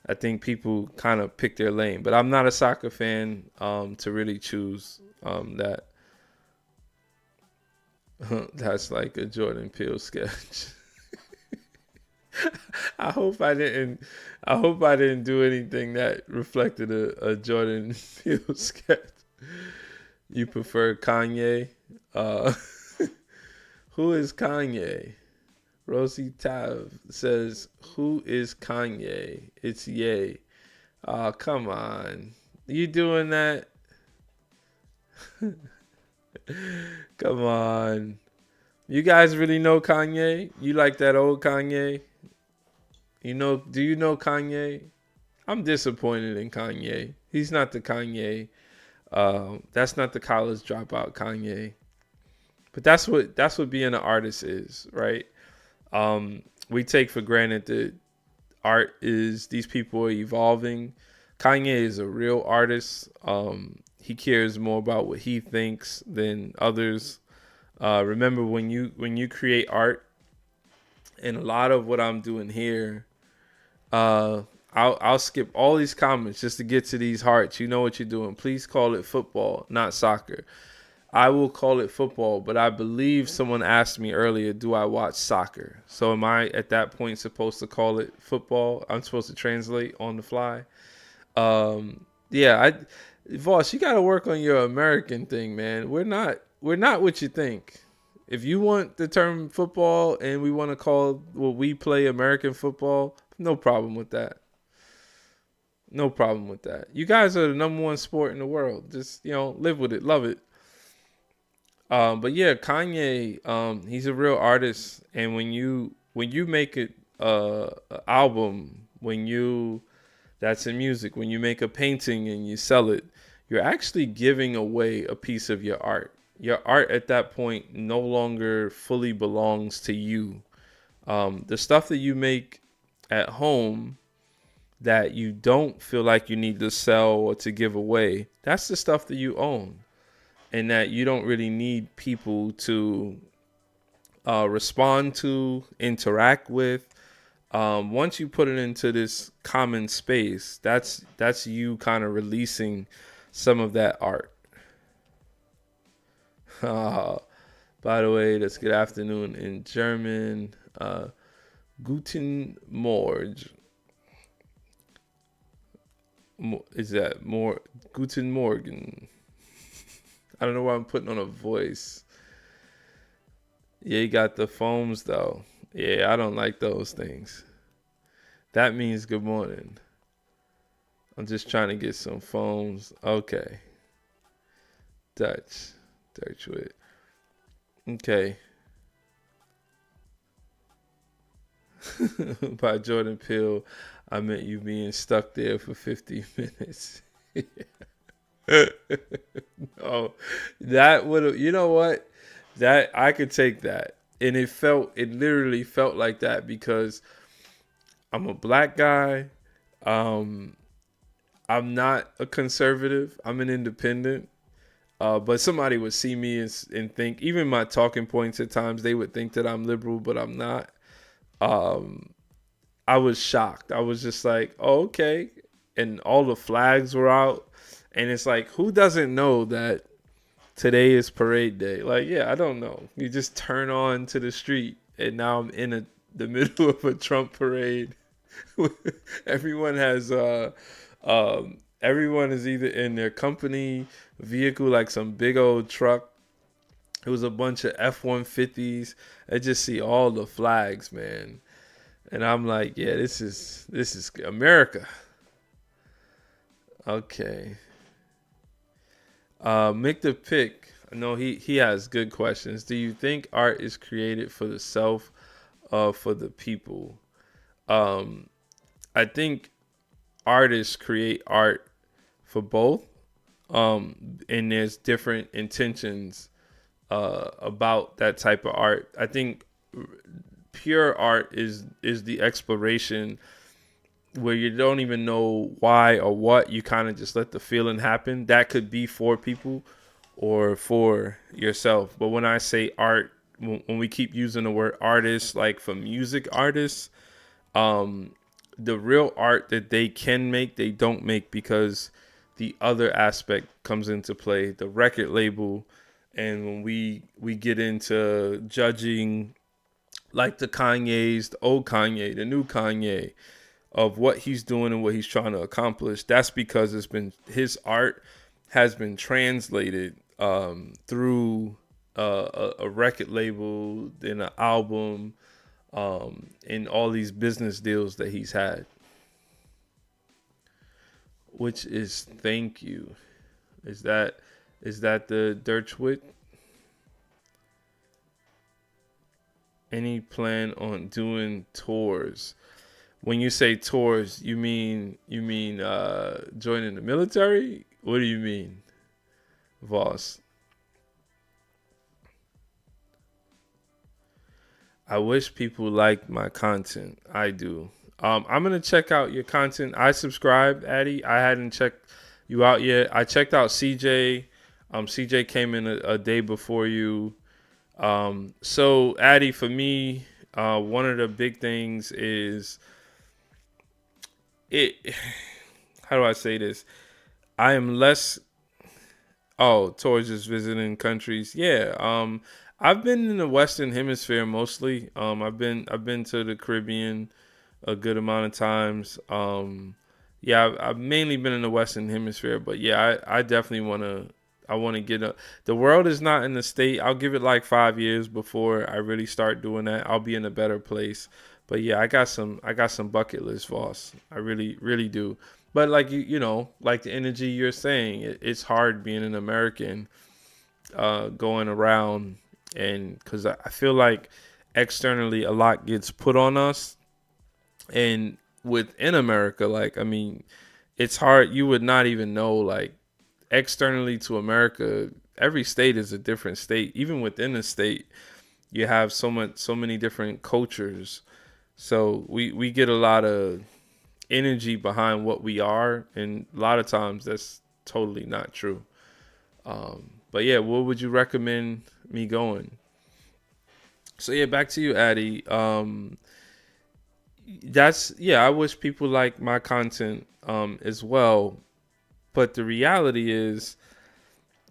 A: I think people kind of pick their lane. But I'm not a soccer fan to really choose that. That's like a Jordan Peele sketch. I hope I didn't do anything that reflected a Jordan Peele sketch. You prefer Kanye? Who is Kanye? Rosie Tav says, who is Kanye? It's Ye. Oh, come on. You doing that? Come on. You guys really know Kanye? You like that old Kanye? Do you know Kanye? I'm disappointed in Kanye. He's not the Kanye. That's not the college dropout Kanye. But that's what being an artist is, right? We take for granted that art is, these people are evolving. Kanye is a real artist. He cares more about what he thinks than others. Remember when you create art, and a lot of what I'm doing here, I'll skip all these comments just to get to these hearts. You know what you're doing. Please call it football, not soccer. I will call it football, but I believe someone asked me earlier, do I watch soccer? So am I at that point supposed to call it football? I'm supposed to translate on the fly. Voss, you got to work on your American thing, man. We're not what you think. If you want the term football and we want to call what we play American football, no problem with that. No problem with that. You guys are the number one sport in the world. Just, live with it. Love it. But yeah, Kanye, he's a real artist. And when you make it an album, that's in music, when you make a painting and you sell it, you're actually giving away a piece of your art. Your art at that point no longer fully belongs to you. The stuff that you make at home that you don't feel like you need to sell or to give away, that's the stuff that you own, and that you don't really need people to respond to, interact with. Once you put it into this common space, that's you kind of releasing some of that art. By the way, that's good afternoon in German. Guten Morgen. Is that more? Guten Morgen. I don't know why I'm putting on a voice. Yeah, you got the foams though. Yeah, I don't like those things. That means good morning. I'm just trying to get some foams. Okay. Dutch with. Okay. By Jordan Peele, I meant you being stuck there for 50 minutes. Oh, that would have, you know what? That I could take that. And it literally felt like that because I'm a black guy. I'm not a conservative. I'm an independent. But somebody would see me and think, even my talking points at times, they would think that I'm liberal, but I'm not. Um, I was shocked. I was just like, oh, okay. And all the flags were out. And it's like, who doesn't know that today is parade day? Like, yeah, I don't know. You just turn on to the street, and now I'm in the middle of a Trump parade. Everyone has everyone is either in their company vehicle, like some big old truck. It was a bunch of F-150s. I just see all the flags, man. And I'm like, yeah, this is America. Okay. Mick the Pick. I know he has good questions. Do you think art is created for the self, for the people? I think artists create art for both. And there's different intentions about that type of art. I think pure art is the exploration where you don't even know why or what. You kind of just let the feeling happen. That could be for people or for yourself. But when I say art, when we keep using the word artist, like for music artists, the real art that they can make, they don't make because the other aspect comes into play, the record label. And when we get into judging, like the Kanye's, the old Kanye, the new Kanye, of what he's doing and what he's trying to accomplish, that's because his art has been translated through a record label, then an album, and all these business deals that he's had. Which is thank you. Is that the Derchwit? Any plan on doing tours? When you say tours, you mean joining the military? What do you mean, Voss? I wish people liked my content. I do. I'm gonna check out your content. I subscribed, Addy. I hadn't checked you out yet. I checked out CJ. CJ came in a day before you. So Addy, for me, one of the big things is it. How do I say this? I am less. Oh, towards just visiting countries. Yeah. I've been in the Western Hemisphere mostly. I've been to the Caribbean a good amount of times. Yeah, I've mainly been in the Western Hemisphere, but yeah, I definitely I want to get up. The world is not in the state. I'll give it like 5 years before I really start doing that. I'll be in a better place. But yeah, I got some bucket list, Voss. I really, really do. But like you know, like the energy you're saying, it's hard being an American, going around, and because I feel like externally a lot gets put on us, and within America, like I mean, it's hard. You would not even know, like, externally to America, every state is a different state. Even within the state, you have so many different cultures. So we get a lot of energy behind what we are, and a lot of times that's totally not true. But yeah, what would you recommend me going? So yeah, back to you, Addy. That's yeah. I wish people like my content as well, but the reality is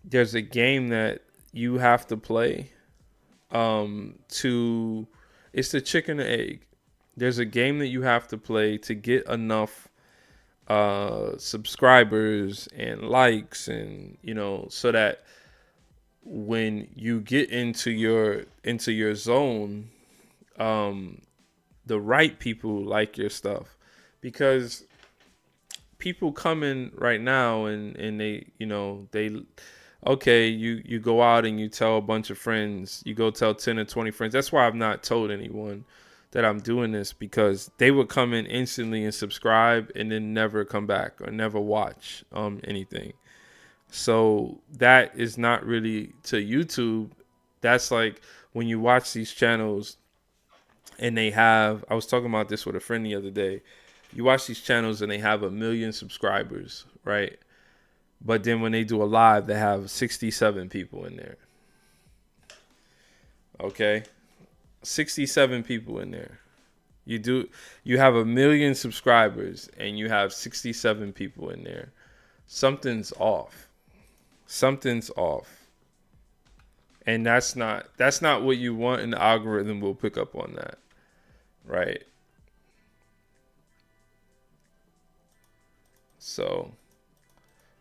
A: there's a game that you have to play. To It's the chicken and egg. There's a game that you have to play to get enough subscribers and likes, and so that when you get into your zone, the right people like your stuff. Because people come in right now and they okay, you go out and you tell a bunch of friends, you go tell 10 or 20 friends. That's why I've not told anyone that I'm doing this, because they would come in instantly and subscribe and then never come back or never watch anything. So that is not really to YouTube. That's like when you watch these channels and I was talking about this with a friend the other day. You watch these channels and they have 1 million subscribers, right? But then when they do a live, they have 67 people in there. Okay? 67 people in there. You have 1 million subscribers and you have 67 people in there. Something's off. Something's off. And that's not what you want, and the algorithm will pick up on that. Right? So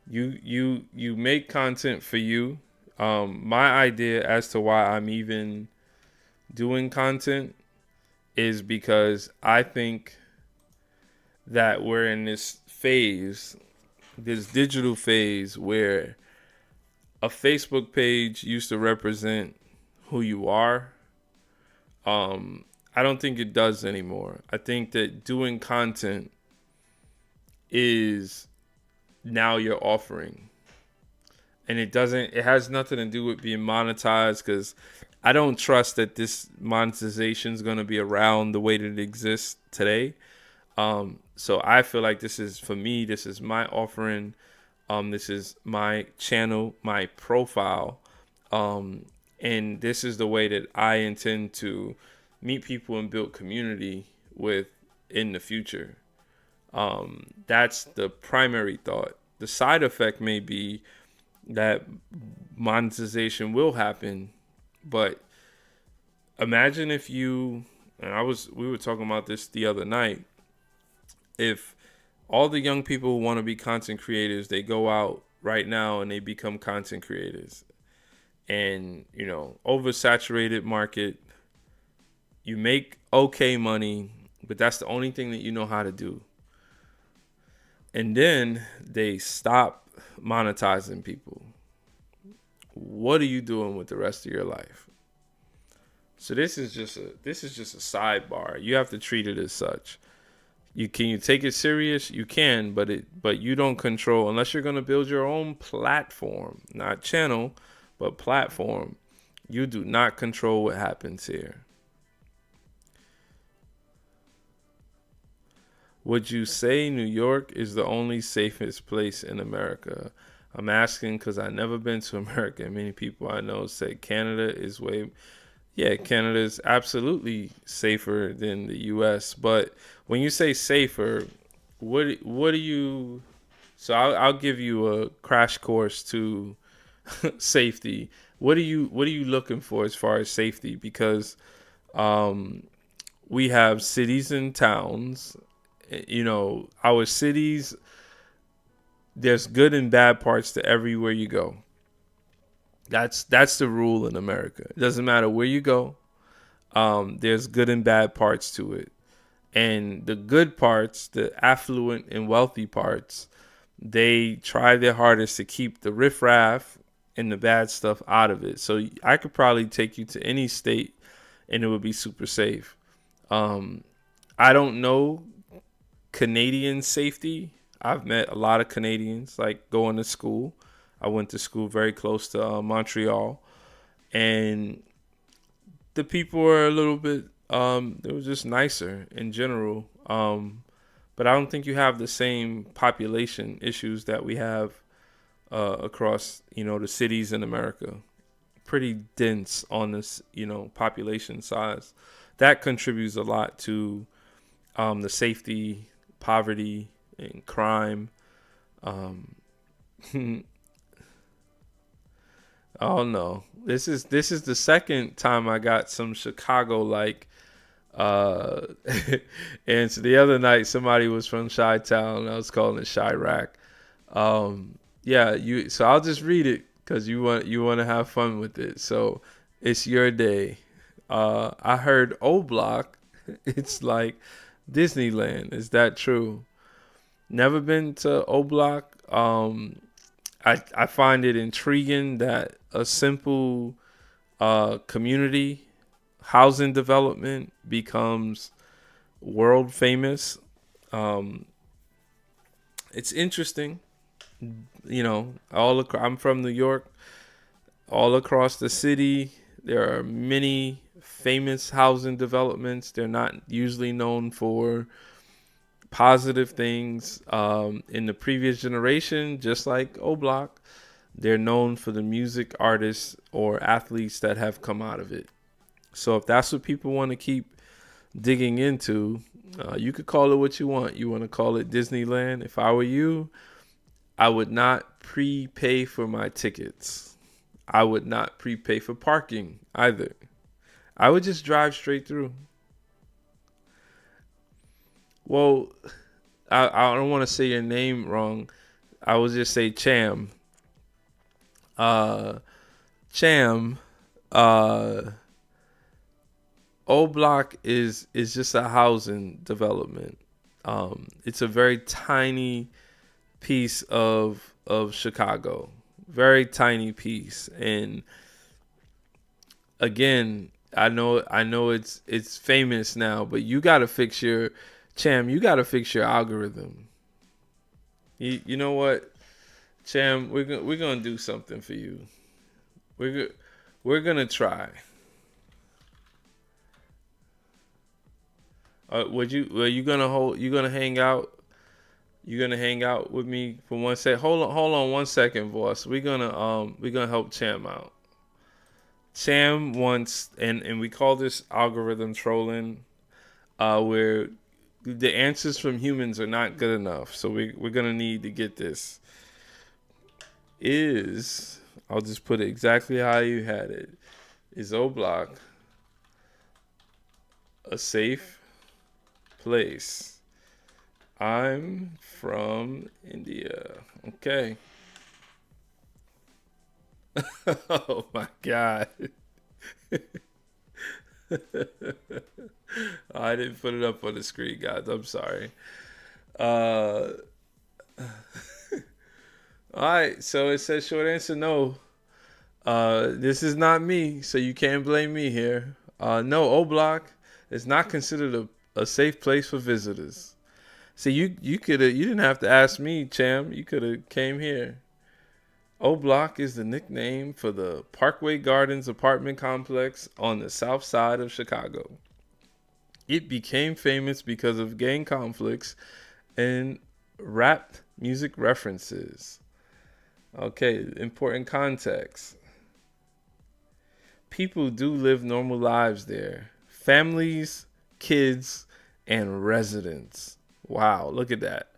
A: you make content for you. My idea as to why I'm even doing content is because I think that we're in this phase, this digital phase, where a Facebook page used to represent who you are. I don't think it does anymore. I think that doing content is now your offering. And it has nothing to do with being monetized, because I don't trust that this monetization is going to be around the way that it exists today. So I feel like this is, for me, this is my offering. This is my channel, my profile. And this is the way that I intend to meet people and build community with in the future. That's the primary thought. The side effect may be that monetization will happen, but imagine if we were talking about this the other night. If all the young people who want to be content creators, they go out right now and they become content creators, and oversaturated market, you make okay money, but that's the only thing that you know how to do. And then they stop monetizing people. What are you doing with the rest of your life? So this is just a sidebar. You have to treat it as such. Can you take it serious? You can, but you don't control, unless you're going to build your own platform, not channel, but platform. You do not control what happens here. Would you say New York is the only safest place in America? I'm asking because I've never been to America, and many people I know say Canada is Canada is absolutely safer than the U.S. But when you say safer, what do you? So I'll give you a crash course to safety. What are you looking for as far as safety? Because we have cities and towns. Our cities, there's good and bad parts to everywhere you go. That's the rule in America. It doesn't matter where you go. There's good and bad parts to it. And the good parts, the affluent and wealthy parts, they try their hardest to keep the riffraff and the bad stuff out of it. So I could probably take you to any state and it would be super safe. I don't know Canadian safety. I've met a lot of Canadians, like going to school. I went to school very close to Montreal, and the people were a little bit, they were just nicer in general. But I don't think you have the same population issues that we have across, the cities in America. Pretty dense on this, population size. That contributes a lot to the safety, poverty, and crime. Oh no, this is the second time I got some Chicago like. And so the other night somebody was from Chi-Town. I was calling it Chirac. So I'll just read it because you want to have fun with it. So it's your day. I heard O Block. It's like Disneyland. Is that true? Never been to O Block. I find it intriguing that a simple community housing development becomes world famous. It's interesting. I'm from New York. All across the city, there are many famous housing developments. They're not usually known for positive things. In the previous generation, just like O-Block, they're known for the music artists or athletes that have come out of it. So if that's what people want to keep digging into, you could call it what you want. You want to call it Disneyland. If I were you, I would not prepay for my tickets. I would not prepay for parking either. I would just drive straight through. Well, I don't want to say your name wrong. I will just say Cham. Cham. O Block is just a housing development. It's a very tiny piece of Chicago, very tiny piece. And again, I know it's famous now, but you got to fix your Cham. You got to fix your algorithm. You know what, Cham? We're gonna do something for you. We're gonna try. Are you gonna hold? You gonna hang out? You gonna hang out with me for 1 sec? Hold on 1 second, boss. We're gonna help Cham out. Cham wants, and we call this algorithm trolling, where the answers from humans are not good enough. So we're gonna need to get this. I'll just put it exactly how you had it. Is O-Block a safe place? I'm from India. Okay. Oh my God. I didn't put it up on the screen, guys. I'm sorry. All right. So it says short answer no. This is not me, so you can't blame me here. No, O-Block is not considered a safe place for visitors. See, you didn't have to ask me, Cham. You could have came here. O-Block is the nickname for the Parkway Gardens apartment complex on the south side of Chicago. It became famous because of gang conflicts and rap music references. Okay, important context. People do live normal lives there. Families, kids, and residents. Wow, look at that.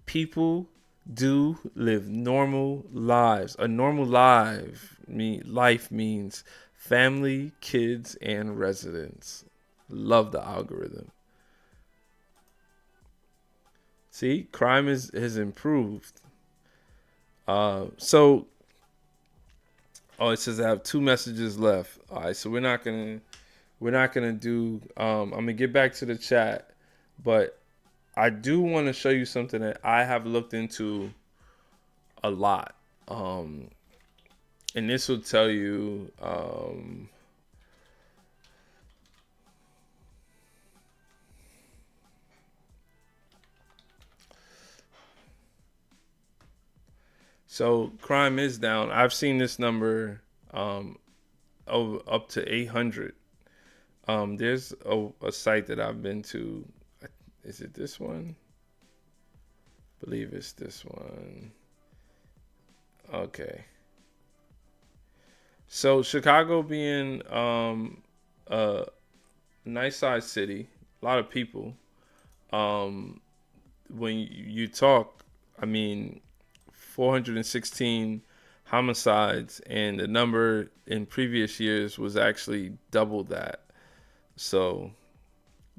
A: People do live normal lives. A normal life means family, kids, and residents. Love the algorithm. See, crime has improved. So it says I have 2 messages left. All right, so we're not gonna do. I'm gonna get back to the chat, but I do want to show you something that I have looked into a lot. And this will tell you. So crime is down. I've seen this number up to 800. There's a site that I've been to. Is it this one? I believe it's this one. Okay. So Chicago being a nice sized city, a lot of people. When you talk, I mean, 416 homicides, and the number in previous years was actually double that. So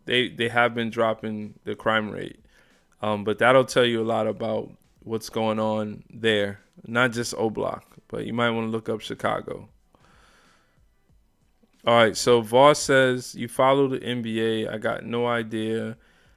A: they have been dropping the crime rate. But that'll tell you a lot about what's going on there. Not just O-Block, but you might want to look up Chicago. All right, so Voss says, you follow the NBA. I got no idea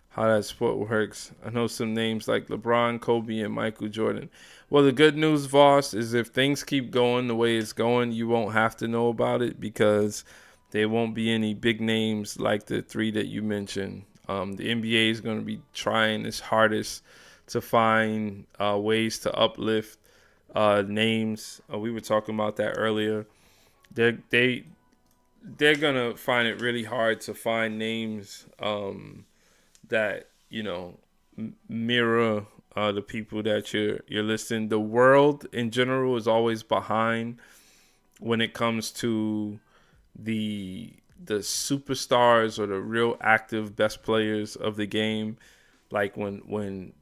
A: how that sport works. I know some names like LeBron, Kobe, and Michael Jordan. Well, the good news, Voss, is if things keep going the way it's going, you won't have to know about it because there won't be any big names like the 3 that you mentioned. The NBA is going to be trying its hardest to find ways to uplift names. We were talking about that earlier. They're going to find it really hard to find names that, mirror the people that you're listening. The world in general is always behind when it comes to the superstars or the real active best players of the game. Like when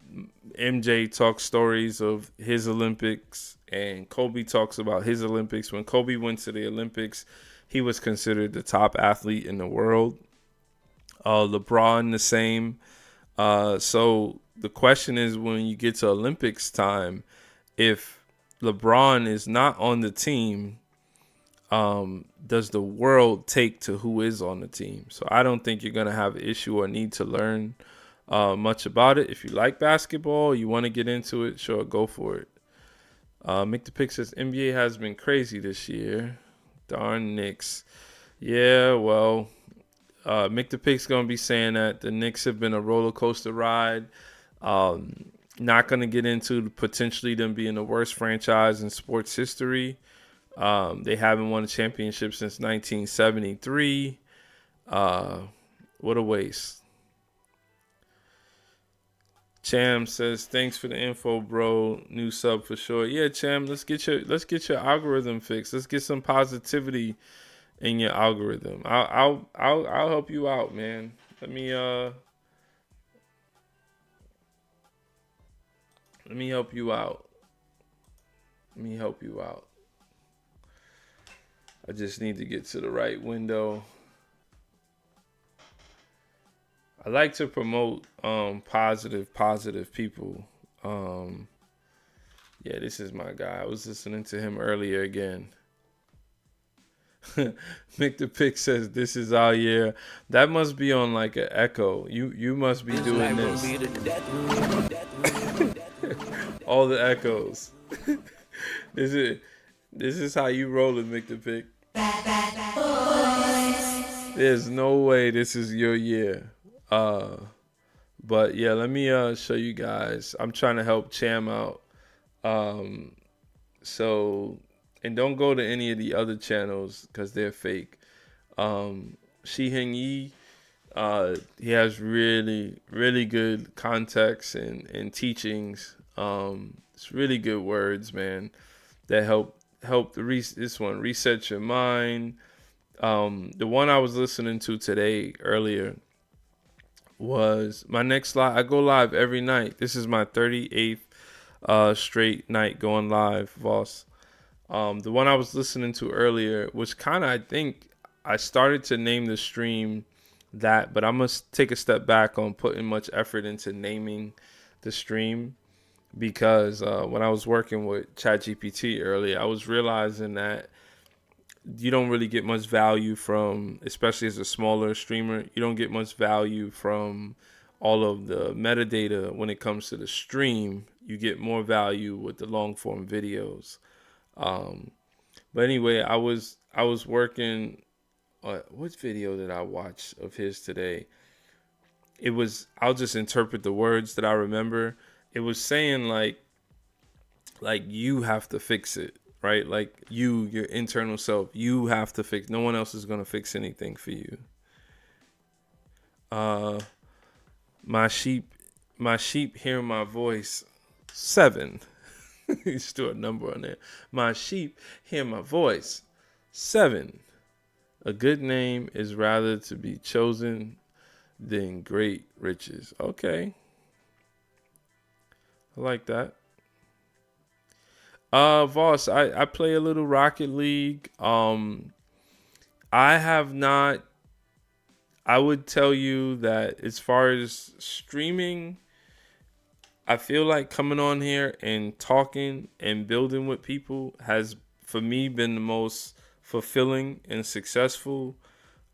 A: MJ talks stories of his Olympics and Kobe talks about his Olympics. When Kobe went to the Olympics, he was considered the top athlete in the world. LeBron the same. So the question is, when you get to Olympics time, if LeBron is not on the team, does the world take to who is on the team? So I don't think you're going to have an issue or need to learn much about it. If you like basketball, you want to get into it, sure, go for it. Make the Pick says NBA has been crazy this year. Darn Knicks. Yeah, well, Make the Pick's going to be saying that the Knicks have been a roller coaster ride. Not going to get into potentially them being the worst franchise in sports history. They haven't won a championship since 1973. What a waste. Cham says, thanks for the info, bro. New sub for sure. Yeah, Cham, let's get your algorithm fixed. Let's get some positivity in your algorithm. I'll help you out, man. Let me help you out. I just need to get to the right window. I like to promote positive people. Yeah, this is my guy. I was listening to him earlier again. Mick the Pick says this is our year. That must be on like an echo. You must be doing this. All the echoes. This is how you roll it, Mick the Pick. There's no way this is your year. But yeah, let me show you guys. I'm trying to help Cham out. So, and don't go to any of the other channels because they're fake. Shi Heng Yi, he has really, really good context and teachings. It's really good words, man, that help this one reset your mind. The one I was listening to today earlier was my next live. I go live every night. This is my 38th straight night going live, Voss. The one I was listening to earlier was kind of, I think I started to name the stream that, but I must take a step back on putting much effort into naming the stream, because when I was working with ChatGPT earlier, I was realizing that you don't really get much value from, especially as a smaller streamer, you don't get much value from all of the metadata when it comes to the stream. You get more value with the long form videos. But anyway, I was working. What video did I watch of his today? It was, I'll just interpret the words that I remember. It was saying like you have to fix it. Right? Like your internal self, you have to fix. No one else is going to fix anything for you. My sheep hear my voice. 7. He's still a number on there. My sheep hear my voice. 7. A good name is rather to be chosen than great riches. Okay. I like that. Voss, I play a little Rocket League. I have not. I would tell you that as far as streaming, I feel like coming on here and talking and building with people has, for me, been the most fulfilling and successful.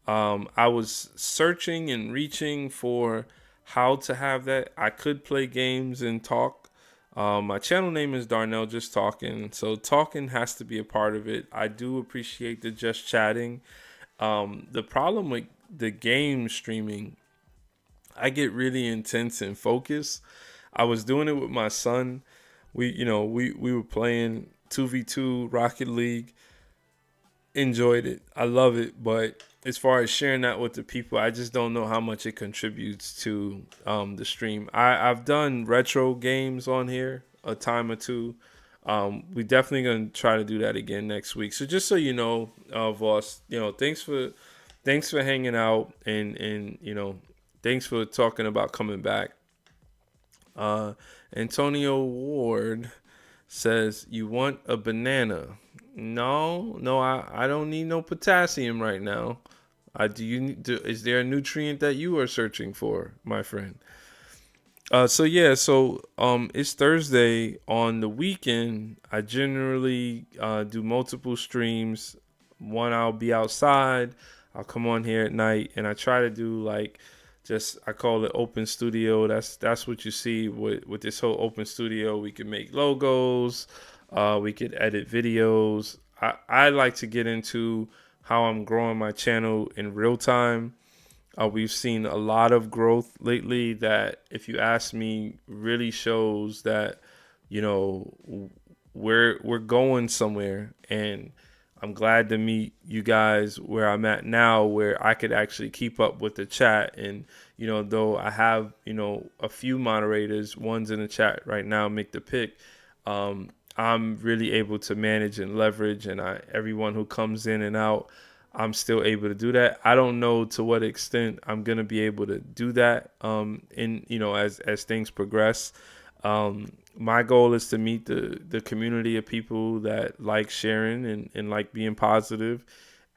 A: I was searching and reaching for how to have that. I could play games and talk. My channel name is Darnell Just Talking, so talking has to be a part of it. I do appreciate the just chatting. The problem with the game streaming, I get really intense and focused. I was doing it with my son. We were playing 2v2 Rocket League. Enjoyed it. I love it, but as far as sharing that with the people, I just don't know how much it contributes to the stream. I've done retro games on here a time or two. We definitely gonna try to do that again next week. So just so you know, Voss, thanks for hanging out, and thanks for talking about coming back. Antonio Ward says, you want a banana? No, I don't need no potassium right now. Is there a nutrient that you are searching for, my friend? So it's Thursday. On the weekend, I generally do multiple streams. One, I'll be outside. I'll come on here at night, and I try to do I call it open studio. That's what you see with this whole open studio. We can make logos. We could edit videos. I like to get into how I'm growing my channel in real time. We've seen a lot of growth lately that, if you ask me, really shows that, we're going somewhere. And I'm glad to meet you guys where I'm at now, where I could actually keep up with the chat. And, though I have, a few moderators, one's in the chat right now, make the pick. I'm really able to manage and leverage, and everyone who comes in and out, I'm still able to do that. I don't know to what extent I'm gonna be able to do that. As things progress. My goal is to meet the community of people that like sharing and like being positive,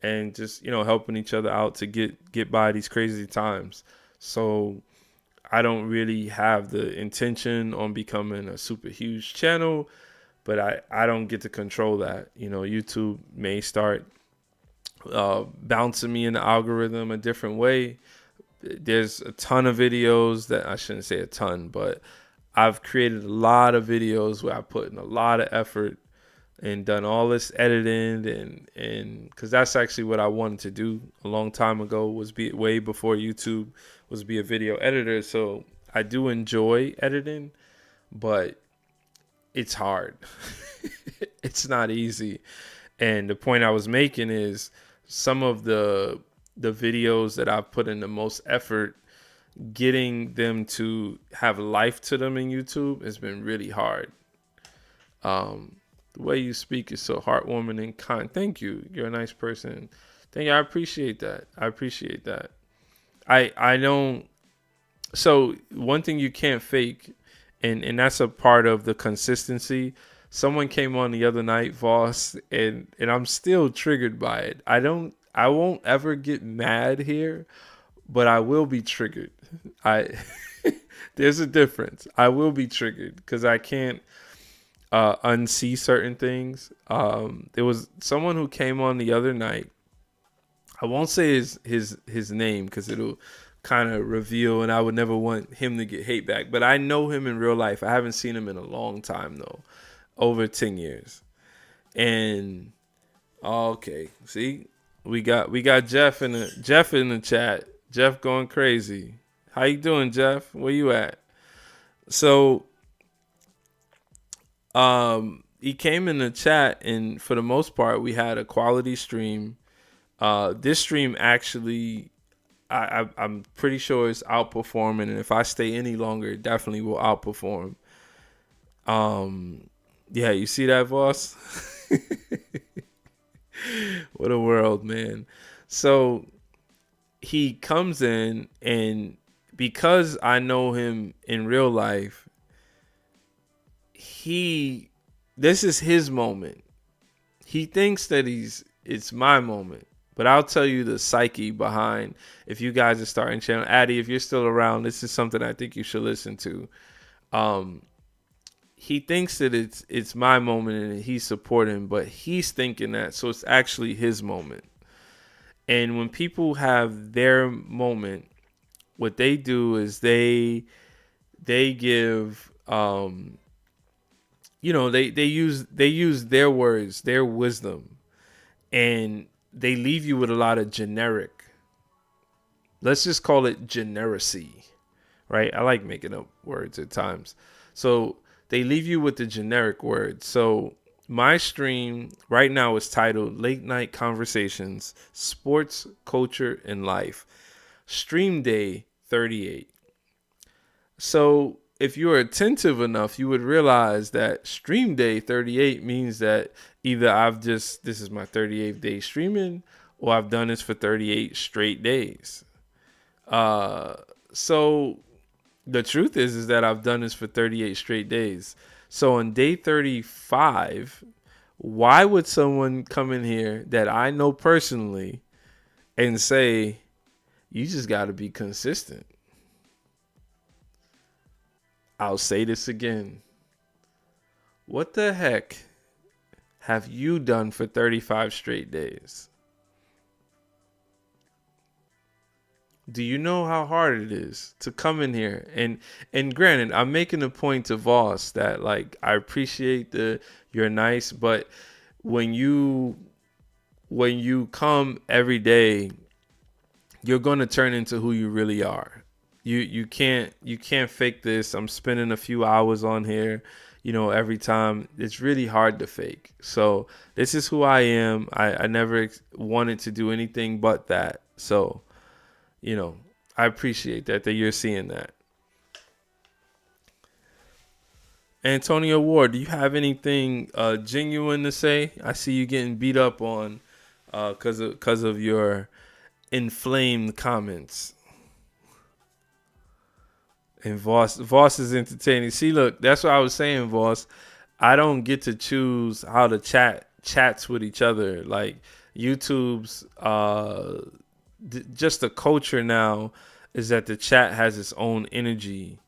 A: and just helping each other out to get by these crazy times. So I don't really have the intention on becoming a super huge channel, but I don't get to control that. YouTube may start bouncing me in the algorithm a different way. There's a ton of videos that, I shouldn't say a ton, but I've created a lot of videos where I put in a lot of effort and done all this editing, and because that's actually what I wanted to do a long time ago, was be way before YouTube, was be a video editor. So I do enjoy editing, but it's hard. It's not easy. And the point I was making is, some of the videos that I've put in the most effort, getting them to have life to them in YouTube has been really hard. The way you speak is so heartwarming and kind. Thank you. You're a nice person. Thank you. I appreciate that. I don't. So one thing you can't fake, and that's a part of the consistency. Someone came on the other night, Voss, and I'm still triggered by it. I won't ever get mad here, but I will be triggered. There's a difference. I will be triggered because I can't unsee certain things. There was someone who came on the other night. I won't say his name because it'll kind of reveal, and I would never want him to get hate back. But I know him in real life. I haven't seen him in a long time though. Over 10 years. And okay, see, we got Jeff in the chat. Jeff going crazy. How you doing, Jeff? Where you at? So he came in the chat, and for the most part we had a quality stream. This stream actually, I'm pretty sure it's outperforming, and if I stay any longer, it definitely will outperform. Yeah, you see that, Voss? What a world, man. So he comes in, and because I know him in real life, this is his moment. He thinks that it's my moment. But I'll tell you the psyche behind, if you guys are starting channel. Addy, if you're still around, this is something I think you should listen to. He thinks that it's my moment and he's supporting, but he's thinking that, so it's actually his moment. And when people have their moment, what they do is they give they use their words, their wisdom, and they leave you with a lot of generic. Let's just call it generacy, right? I like making up words at times. So they leave you with the generic words. So My stream right now is titled Late Night Conversations, Sports, Culture, and Life. Stream Day 38. So if you're attentive enough, you would realize that Stream Day 38 means that either this is my 38th day streaming, or I've done this for 38 straight days. So the truth is that I've done this for 38 straight days. So on day 35, why would someone come in here that I know personally and say, you just got to be consistent? I'll say this again. What the heck have you done for 35 straight days? Do you know how hard it is to come in here? And granted, I'm making a point to Voss that, like, I appreciate you're nice, but when you come every day, you're going to turn into who you really are. You can't fake this. I'm spending a few hours on here, every time. It's really hard to fake. So this is who I am. I never wanted to do anything but that. So, I appreciate that you're seeing that. Antonio Ward, do you have anything genuine to say? I see you getting beat up on because of your inflamed comments. And Voss is entertaining. See, look, that's what I was saying, Voss. I don't get to choose how to chats with each other. Like YouTube's just the culture now is that the chat has its own energy.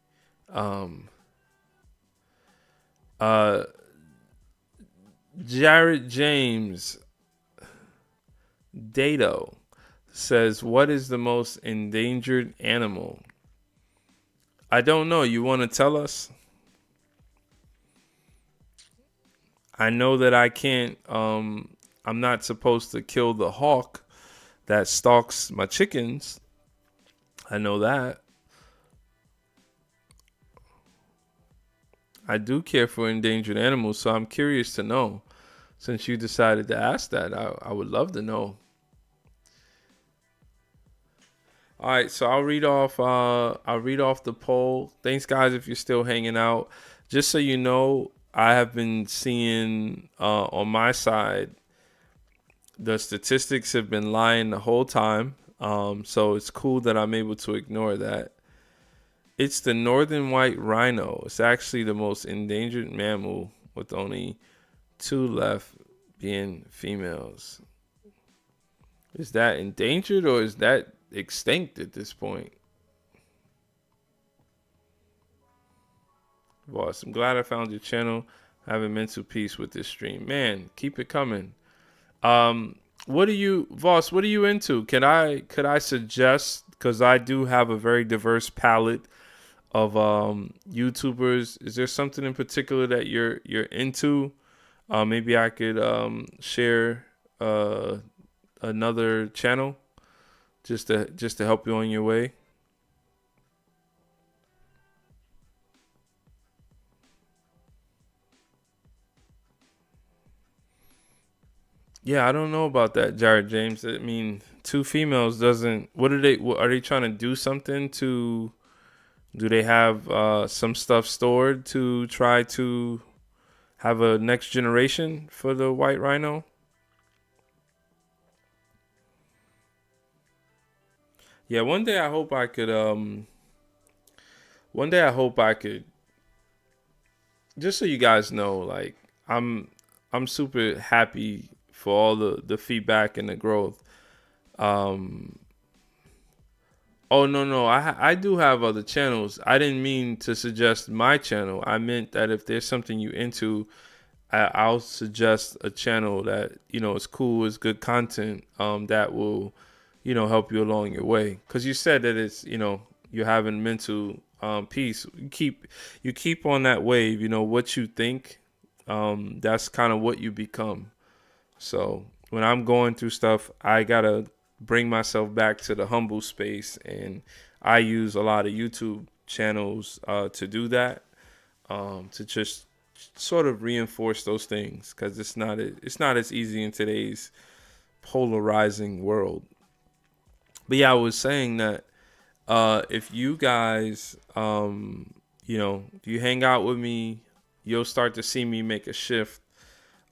A: Jared James Dato says, what is the most endangered animal? I don't know. You want to tell us? I know that I can't, I'm not supposed to kill the hawk that stalks my chickens. I know that. I do care for endangered animals, so I'm curious to know. Since you decided to ask that, I would love to know. All right, so I'll read off the poll. Thanks, guys, if you're still hanging out. Just so you know, I have been seeing on my side, the statistics have been lying the whole time. So it's cool that I'm able to ignore that. It's the northern white rhino. It's actually the most endangered mammal, with only 2 left being females. Is that endangered or is that extinct at this point? Boss, I'm glad I found your channel. Having mental peace with this stream. Man, keep it coming. What are you into? Could I suggest, because I do have a very diverse palette of YouTubers. Is there something in particular that you're into? Maybe I could share another channel just to help you on your way. Yeah, I don't know about that, Jared James. I mean, 2 females doesn't. What are they trying to do something to? Do they have some stuff stored to try to have a next generation for the white rhino? Yeah, one day I hope I could. One day I hope I could. Just so you guys know, like I'm super happy for all the feedback and the growth. Oh, no. I do have other channels. I didn't mean to suggest my channel. I meant that if there's something you into, I'll suggest a channel that, is cool, is good content, that will, help you along your way. Because you said that it's, you're having mental peace. You keep on that wave, what you think, that's kind of what you become. So when I'm going through stuff, I got to bring myself back to the humble space, and I use a lot of YouTube channels to do that, to just sort of reinforce those things, because it's not as easy in today's polarizing world. But yeah, I was saying that if you guys, if you hang out with me, you'll start to see me make a shift.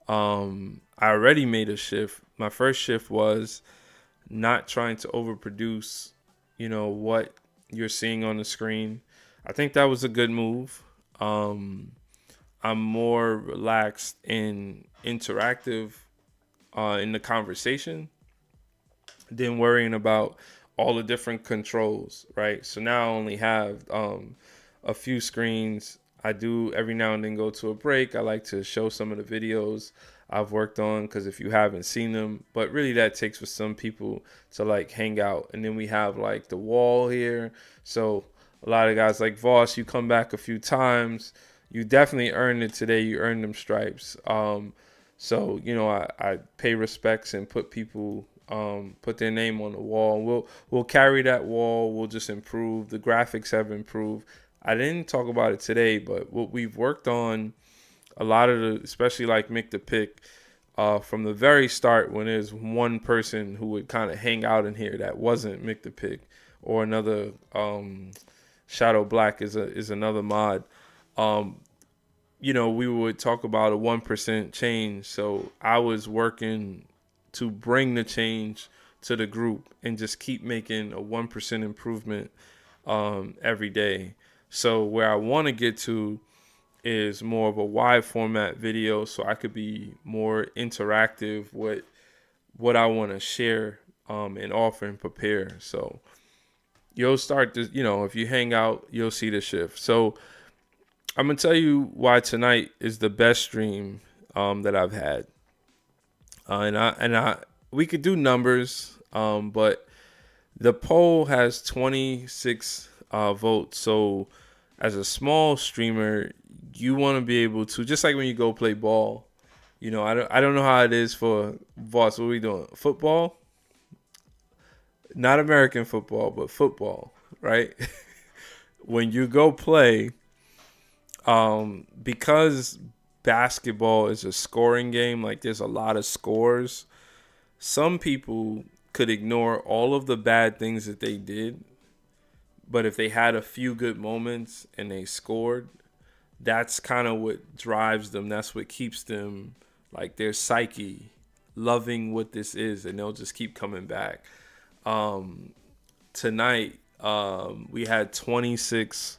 A: I already made a shift. My first shift was not trying to overproduce, what you're seeing on the screen. I think that was a good move. I'm more relaxed and interactive in the conversation than worrying about all the different controls, right? So now I only have a few screens. I do every now and then go to a break. I like to show some of the videos I've worked on, because if you haven't seen them, but really that takes for some people to like hang out. And then we have like the wall here. So a lot of guys like Voss, you come back a few times. You definitely earned it today. You earned them stripes. So, I pay respects and put people, put their name on the wall. We'll carry that wall. We'll just improve. The graphics have improved. I didn't talk about it today, but what we've worked on, a lot of the, especially like Mick the Pick, from the very start, when there's one person who would kind of hang out in here that wasn't Mick the Pick, or another, Shadow Black is another mod. We would talk about a 1% change. So I was working to bring the change to the group and just keep making a 1% improvement every day. So where I want to get to is more of a wide format video, so I could be more interactive with what I want to share and offer and prepare. So you'll start to, if you hang out, you'll see the shift. So I'm going to tell you why tonight is the best stream that I've had. We could do numbers, but the poll has 26 votes. So as a small streamer, you want to be able to, just like when you go play ball, I don't know how it is for Voss. What are we doing? Football? Not American football, but football, right? When you go play, because basketball is a scoring game, like there's a lot of scores, some people could ignore all of the bad things that they did, but if they had a few good moments and they scored, that's kind of what drives them. That's what keeps them, like, their psyche loving what this is, and they'll just keep coming back. Tonight, we had 26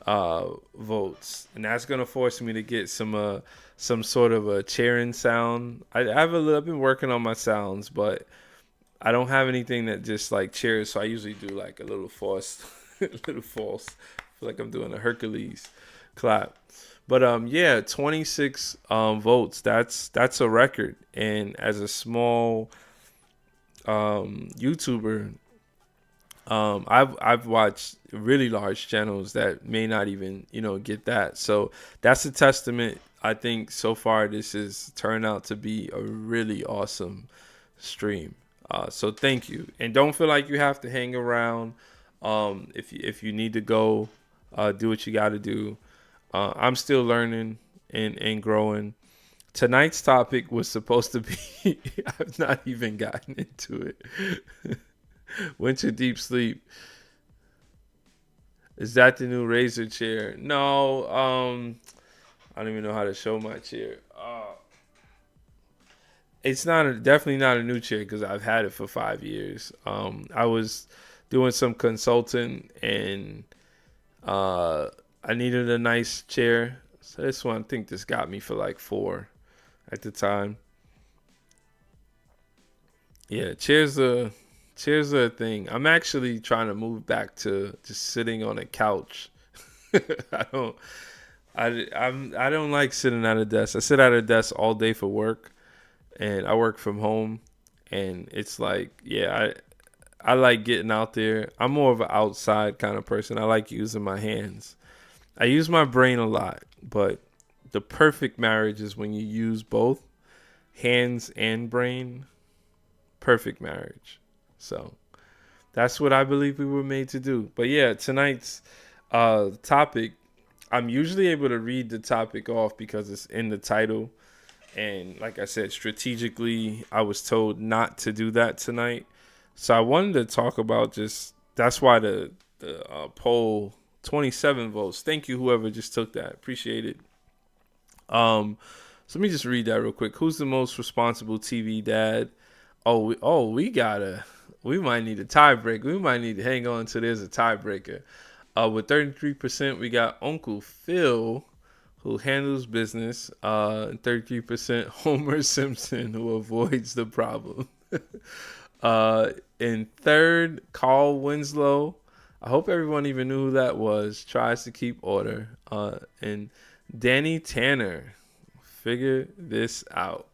A: votes, and that's gonna force me to get some sort of a cheering sound. I've been working on my sounds, but I don't have anything that just like cheers, so I usually do like a little false I feel like I'm doing a Hercules clap. But 26 votes, that's a record. And as a small YouTuber, I've watched really large channels that may not even get that. So that's a testament. I think so far this has turned out to be a really awesome stream. So thank you, and don't feel like you have to hang around. If you need to go, do what you got to do. I'm still learning and growing. Tonight's topic was supposed to be I've not even gotten into it. Went to deep sleep. Is that the new Razer chair? No, I don't even know how to show my chair. It's definitely not a new chair, because I've had it for 5 years. I was doing some consulting, and I needed a nice chair. So this one, I think this got me for like 4 at the time. Yeah, chairs are a thing. I'm actually trying to move back to just sitting on a couch. I don't like sitting at a desk. I sit at a desk all day for work, and I work from home, and it's like, I like getting out there. I'm more of an outside kind of person. I like using my hands. I use my brain a lot, but the perfect marriage is when you use both hands and brain. Perfect marriage. So that's what I believe we were made to do. But yeah, tonight's topic, I'm usually able to read the topic off because it's in the title. And like I said, strategically, I was told not to do that tonight. So I wanted to talk about just that's why the poll 27 votes. Thank you, whoever just took that. Appreciate it. So let me just read that real quick. Who's the most responsible TV dad? We might need a tiebreaker. We might need to hang on to there's a tiebreaker. With 33%, we got Uncle Phil, who handles business. 33% Homer Simpson, who avoids the problem. In third, Carl Winslow. I hope everyone even knew who that was. Tries to keep order. And Danny Tanner. Figure this out.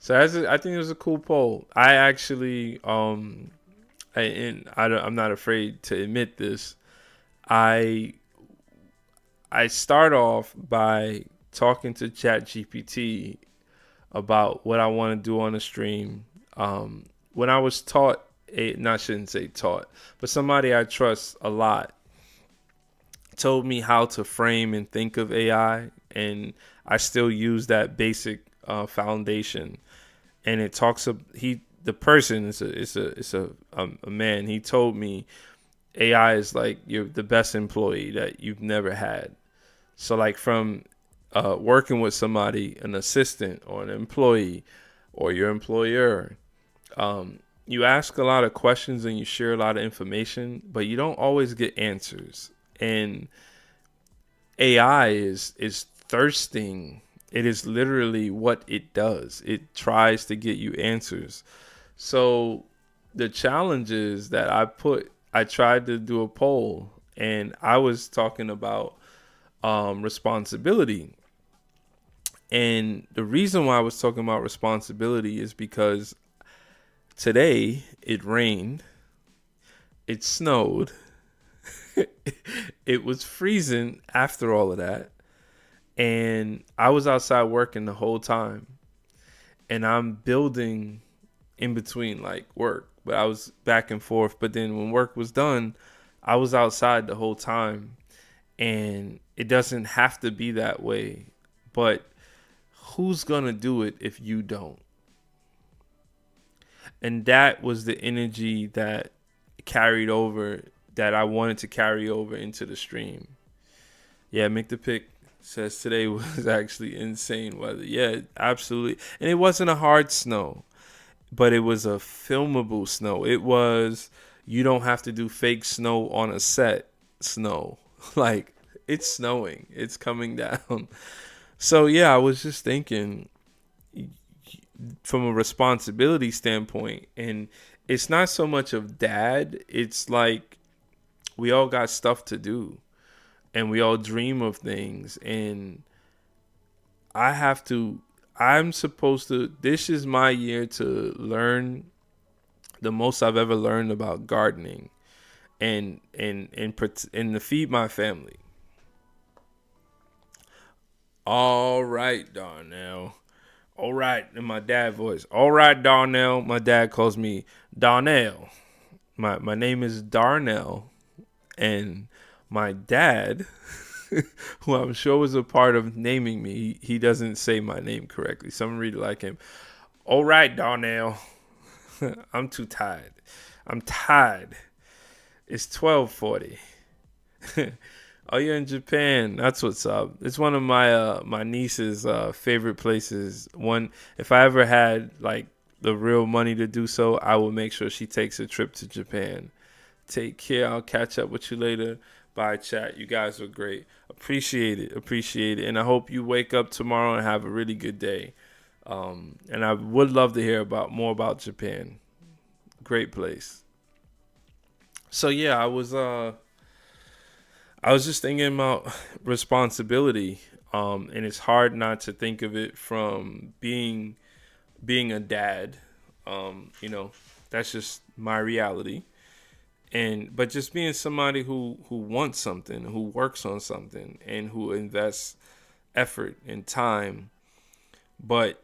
A: So I think it was a cool poll. I actually, I'm not afraid to admit this. I start off by talking to ChatGPT about what I want to do on the stream. When I was taught, shouldn't say taught, but somebody I trust a lot told me how to frame and think of AI, and I still use that basic foundation. And it talks of the person is a man. He told me AI is like you're the best employee that you've never had. So like from working with somebody, an assistant or an employee or your employer, you ask a lot of questions and you share a lot of information, but you don't always get answers. And AI is thirsting. It is literally what it does. It tries to get you answers. So the challenge is that I tried to do a poll, and I was talking about responsibility. And the reason why I was talking about responsibility is because today it rained, it snowed, it was freezing after all of that. And I was outside working the whole time. And I'm building in between like work. But I was back and forth. But then when work was done, I was outside the whole time. And it doesn't have to be that way. But who's going to do it if you don't? And that was the energy that carried over, that I wanted to carry over into the stream. Yeah, Make the Pick says today was actually insane weather. Yeah, absolutely. And it wasn't a hard snow, but it was a filmable snow. It was, you don't have to do fake snow on a set snow. Like, it's snowing. It's coming down. So, yeah, I was just thinking from a responsibility standpoint, and it's not so much of dad. It's like we all got stuff to do. And we all dream of things. And I'm supposed to, this is my year to learn the most I've ever learned about gardening and to feed my family. All right, Darnell. All right, in my dad voice. All right, Darnell. My dad calls me Darnell. My name is Darnell. And my dad, who I'm sure was a part of naming me, he doesn't say my name correctly. Someone read it like him. All right, Darnell. I'm too tired. I'm tired. It's 12:40. Oh, you're in Japan. That's what's up. It's one of my niece's favorite places. If I ever had like the real money to do so, I will make sure she takes a trip to Japan. Take care. I'll catch up with you later. Bye, chat. You guys were great. Appreciate it. And I hope you wake up tomorrow and have a really good day. And I would love to hear more about Japan. Great place. So yeah, I was just thinking about responsibility. And it's hard not to think of it from being a dad. That's just my reality. But just being somebody who wants something, who works on something, and who invests effort and time. But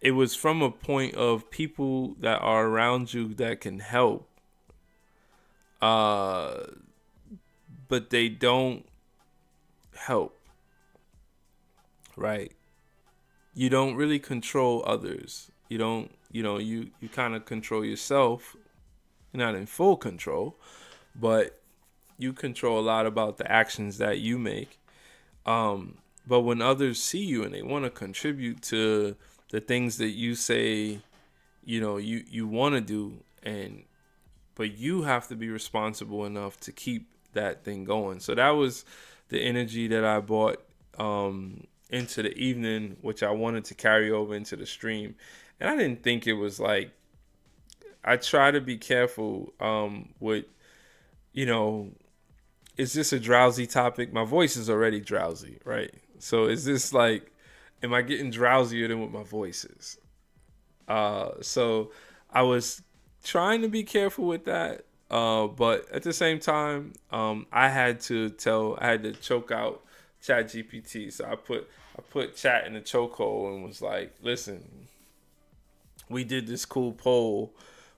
A: it was from a point of people that are around you that can help. But they don't help, right? You don't really control others. You don't, you kind of control yourself. You're not in full control, but you control a lot about the actions that you make. But when others see you and they want to contribute to the things that you say, you want to do, but you have to be responsible enough to keep that thing going. So that was the energy that I brought into the evening, which I wanted to carry over into the stream. And I didn't think it was like, I try to be careful with, is this a drowsy topic? My voice is already drowsy, right? So is this like, am I getting drowsier than what my voice is? So I was trying to be careful with that. But at the same time, I had to choke out ChatGPT. So I put chat in the chokehold and was like, listen, we did this cool poll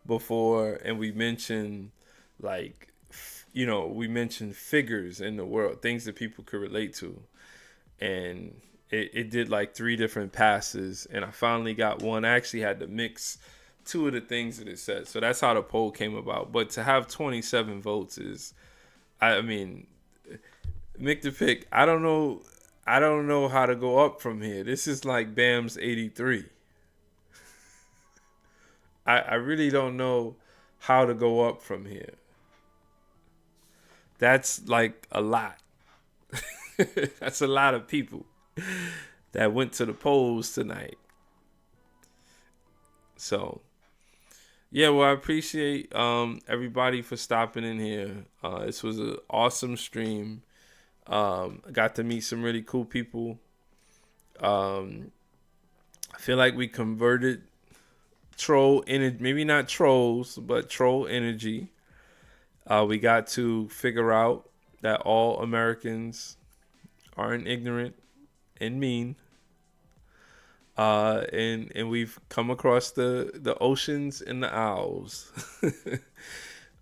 A: before, and we mentioned we mentioned figures in the world, things that people could relate to. And it did like 3 different passes, and I finally got one. I actually had to mix 2 of the things that it said. So that's how the poll came about. But to have 27 votes is, I mean, Mick the Pick, I don't know how to go up from here. This is like Bam's 83. I really don't know how to go up from here. That's like a lot. That's a lot of people that went to the polls tonight. So, yeah, well, I appreciate everybody for stopping in here. This was an awesome stream. I got to meet some really cool people. I feel like we converted troll energy, maybe not trolls, but troll energy. We got to figure out that all Americans aren't ignorant and mean. And we've come across the oceans and the owls.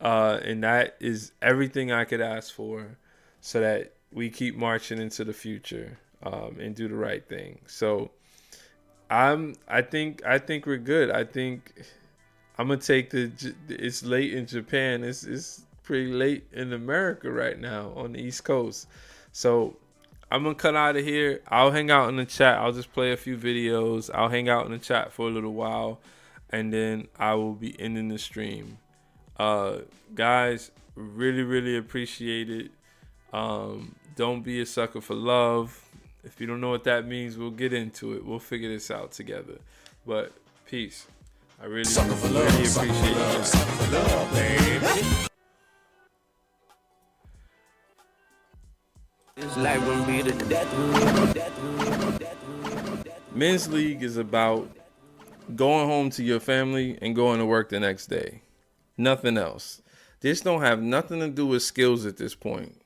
A: And that is everything I could ask for, so that we keep marching into the future, and do the right thing. So I think we're good. I think I'm gonna take it's late in Japan. It's pretty late in America right now on the East Coast. So I'm gonna cut out of here. I'll hang out in the chat. I'll just play a few videos. I'll hang out in the chat for a little while, and then I will be ending the stream. Guys, really, really appreciate it. Don't be a sucker for love. If you don't know what that means, we'll get into it. We'll figure this out together. But peace. I really, really appreciate it.
B: This life gonna be the death room.
A: Men's League is about going home to your family and going to work the next day. Nothing else. This don't have nothing to do with skills at this point.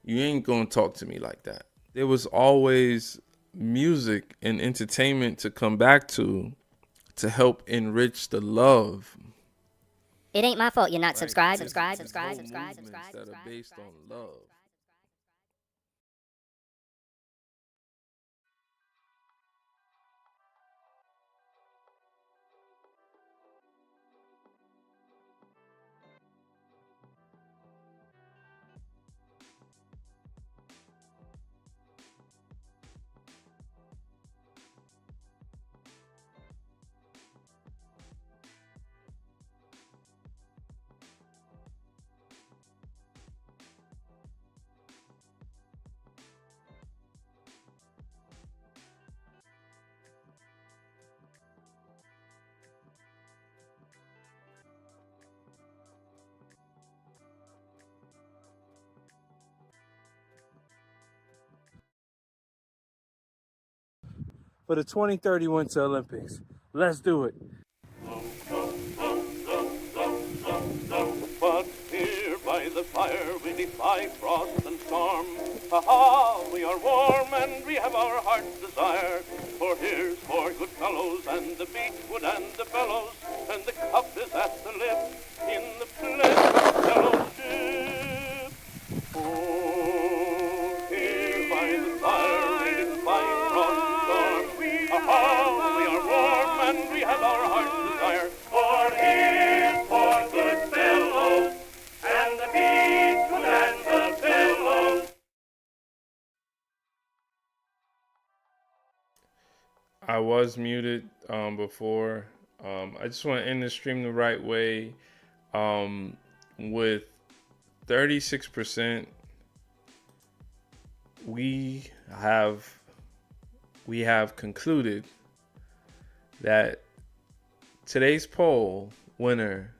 A: You ain't gonna talk to me like that. There was always music and entertainment to come back to help enrich the love.
D: It ain't my fault you're not subscribed.
A: That are based on love. For the 2030 Winter Olympics. Let's do it.
E: But here by the fire we defy frost and storm. Ha-ha, we are warm and we have our heart's desire. For here's for good fellows and the beechwood and the bellows, and the cup is at the lip in the pledge of fellowship. Oh, here by
A: I was muted before. I just want to end the stream the right way. With 36%, we have concluded that today's poll winner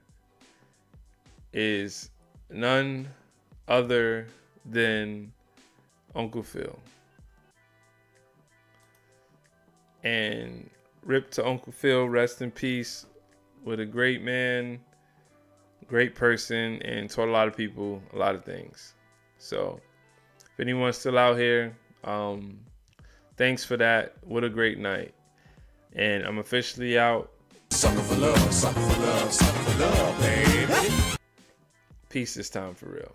A: is none other than Uncle Phil. And rip to Uncle Phil, rest in peace. With a great man, great person, and taught a lot of people a lot of things. So if anyone's still out here, thanks for that. What a great night. And I'm officially out.
F: Sucker for love, baby.
A: Peace this time for real.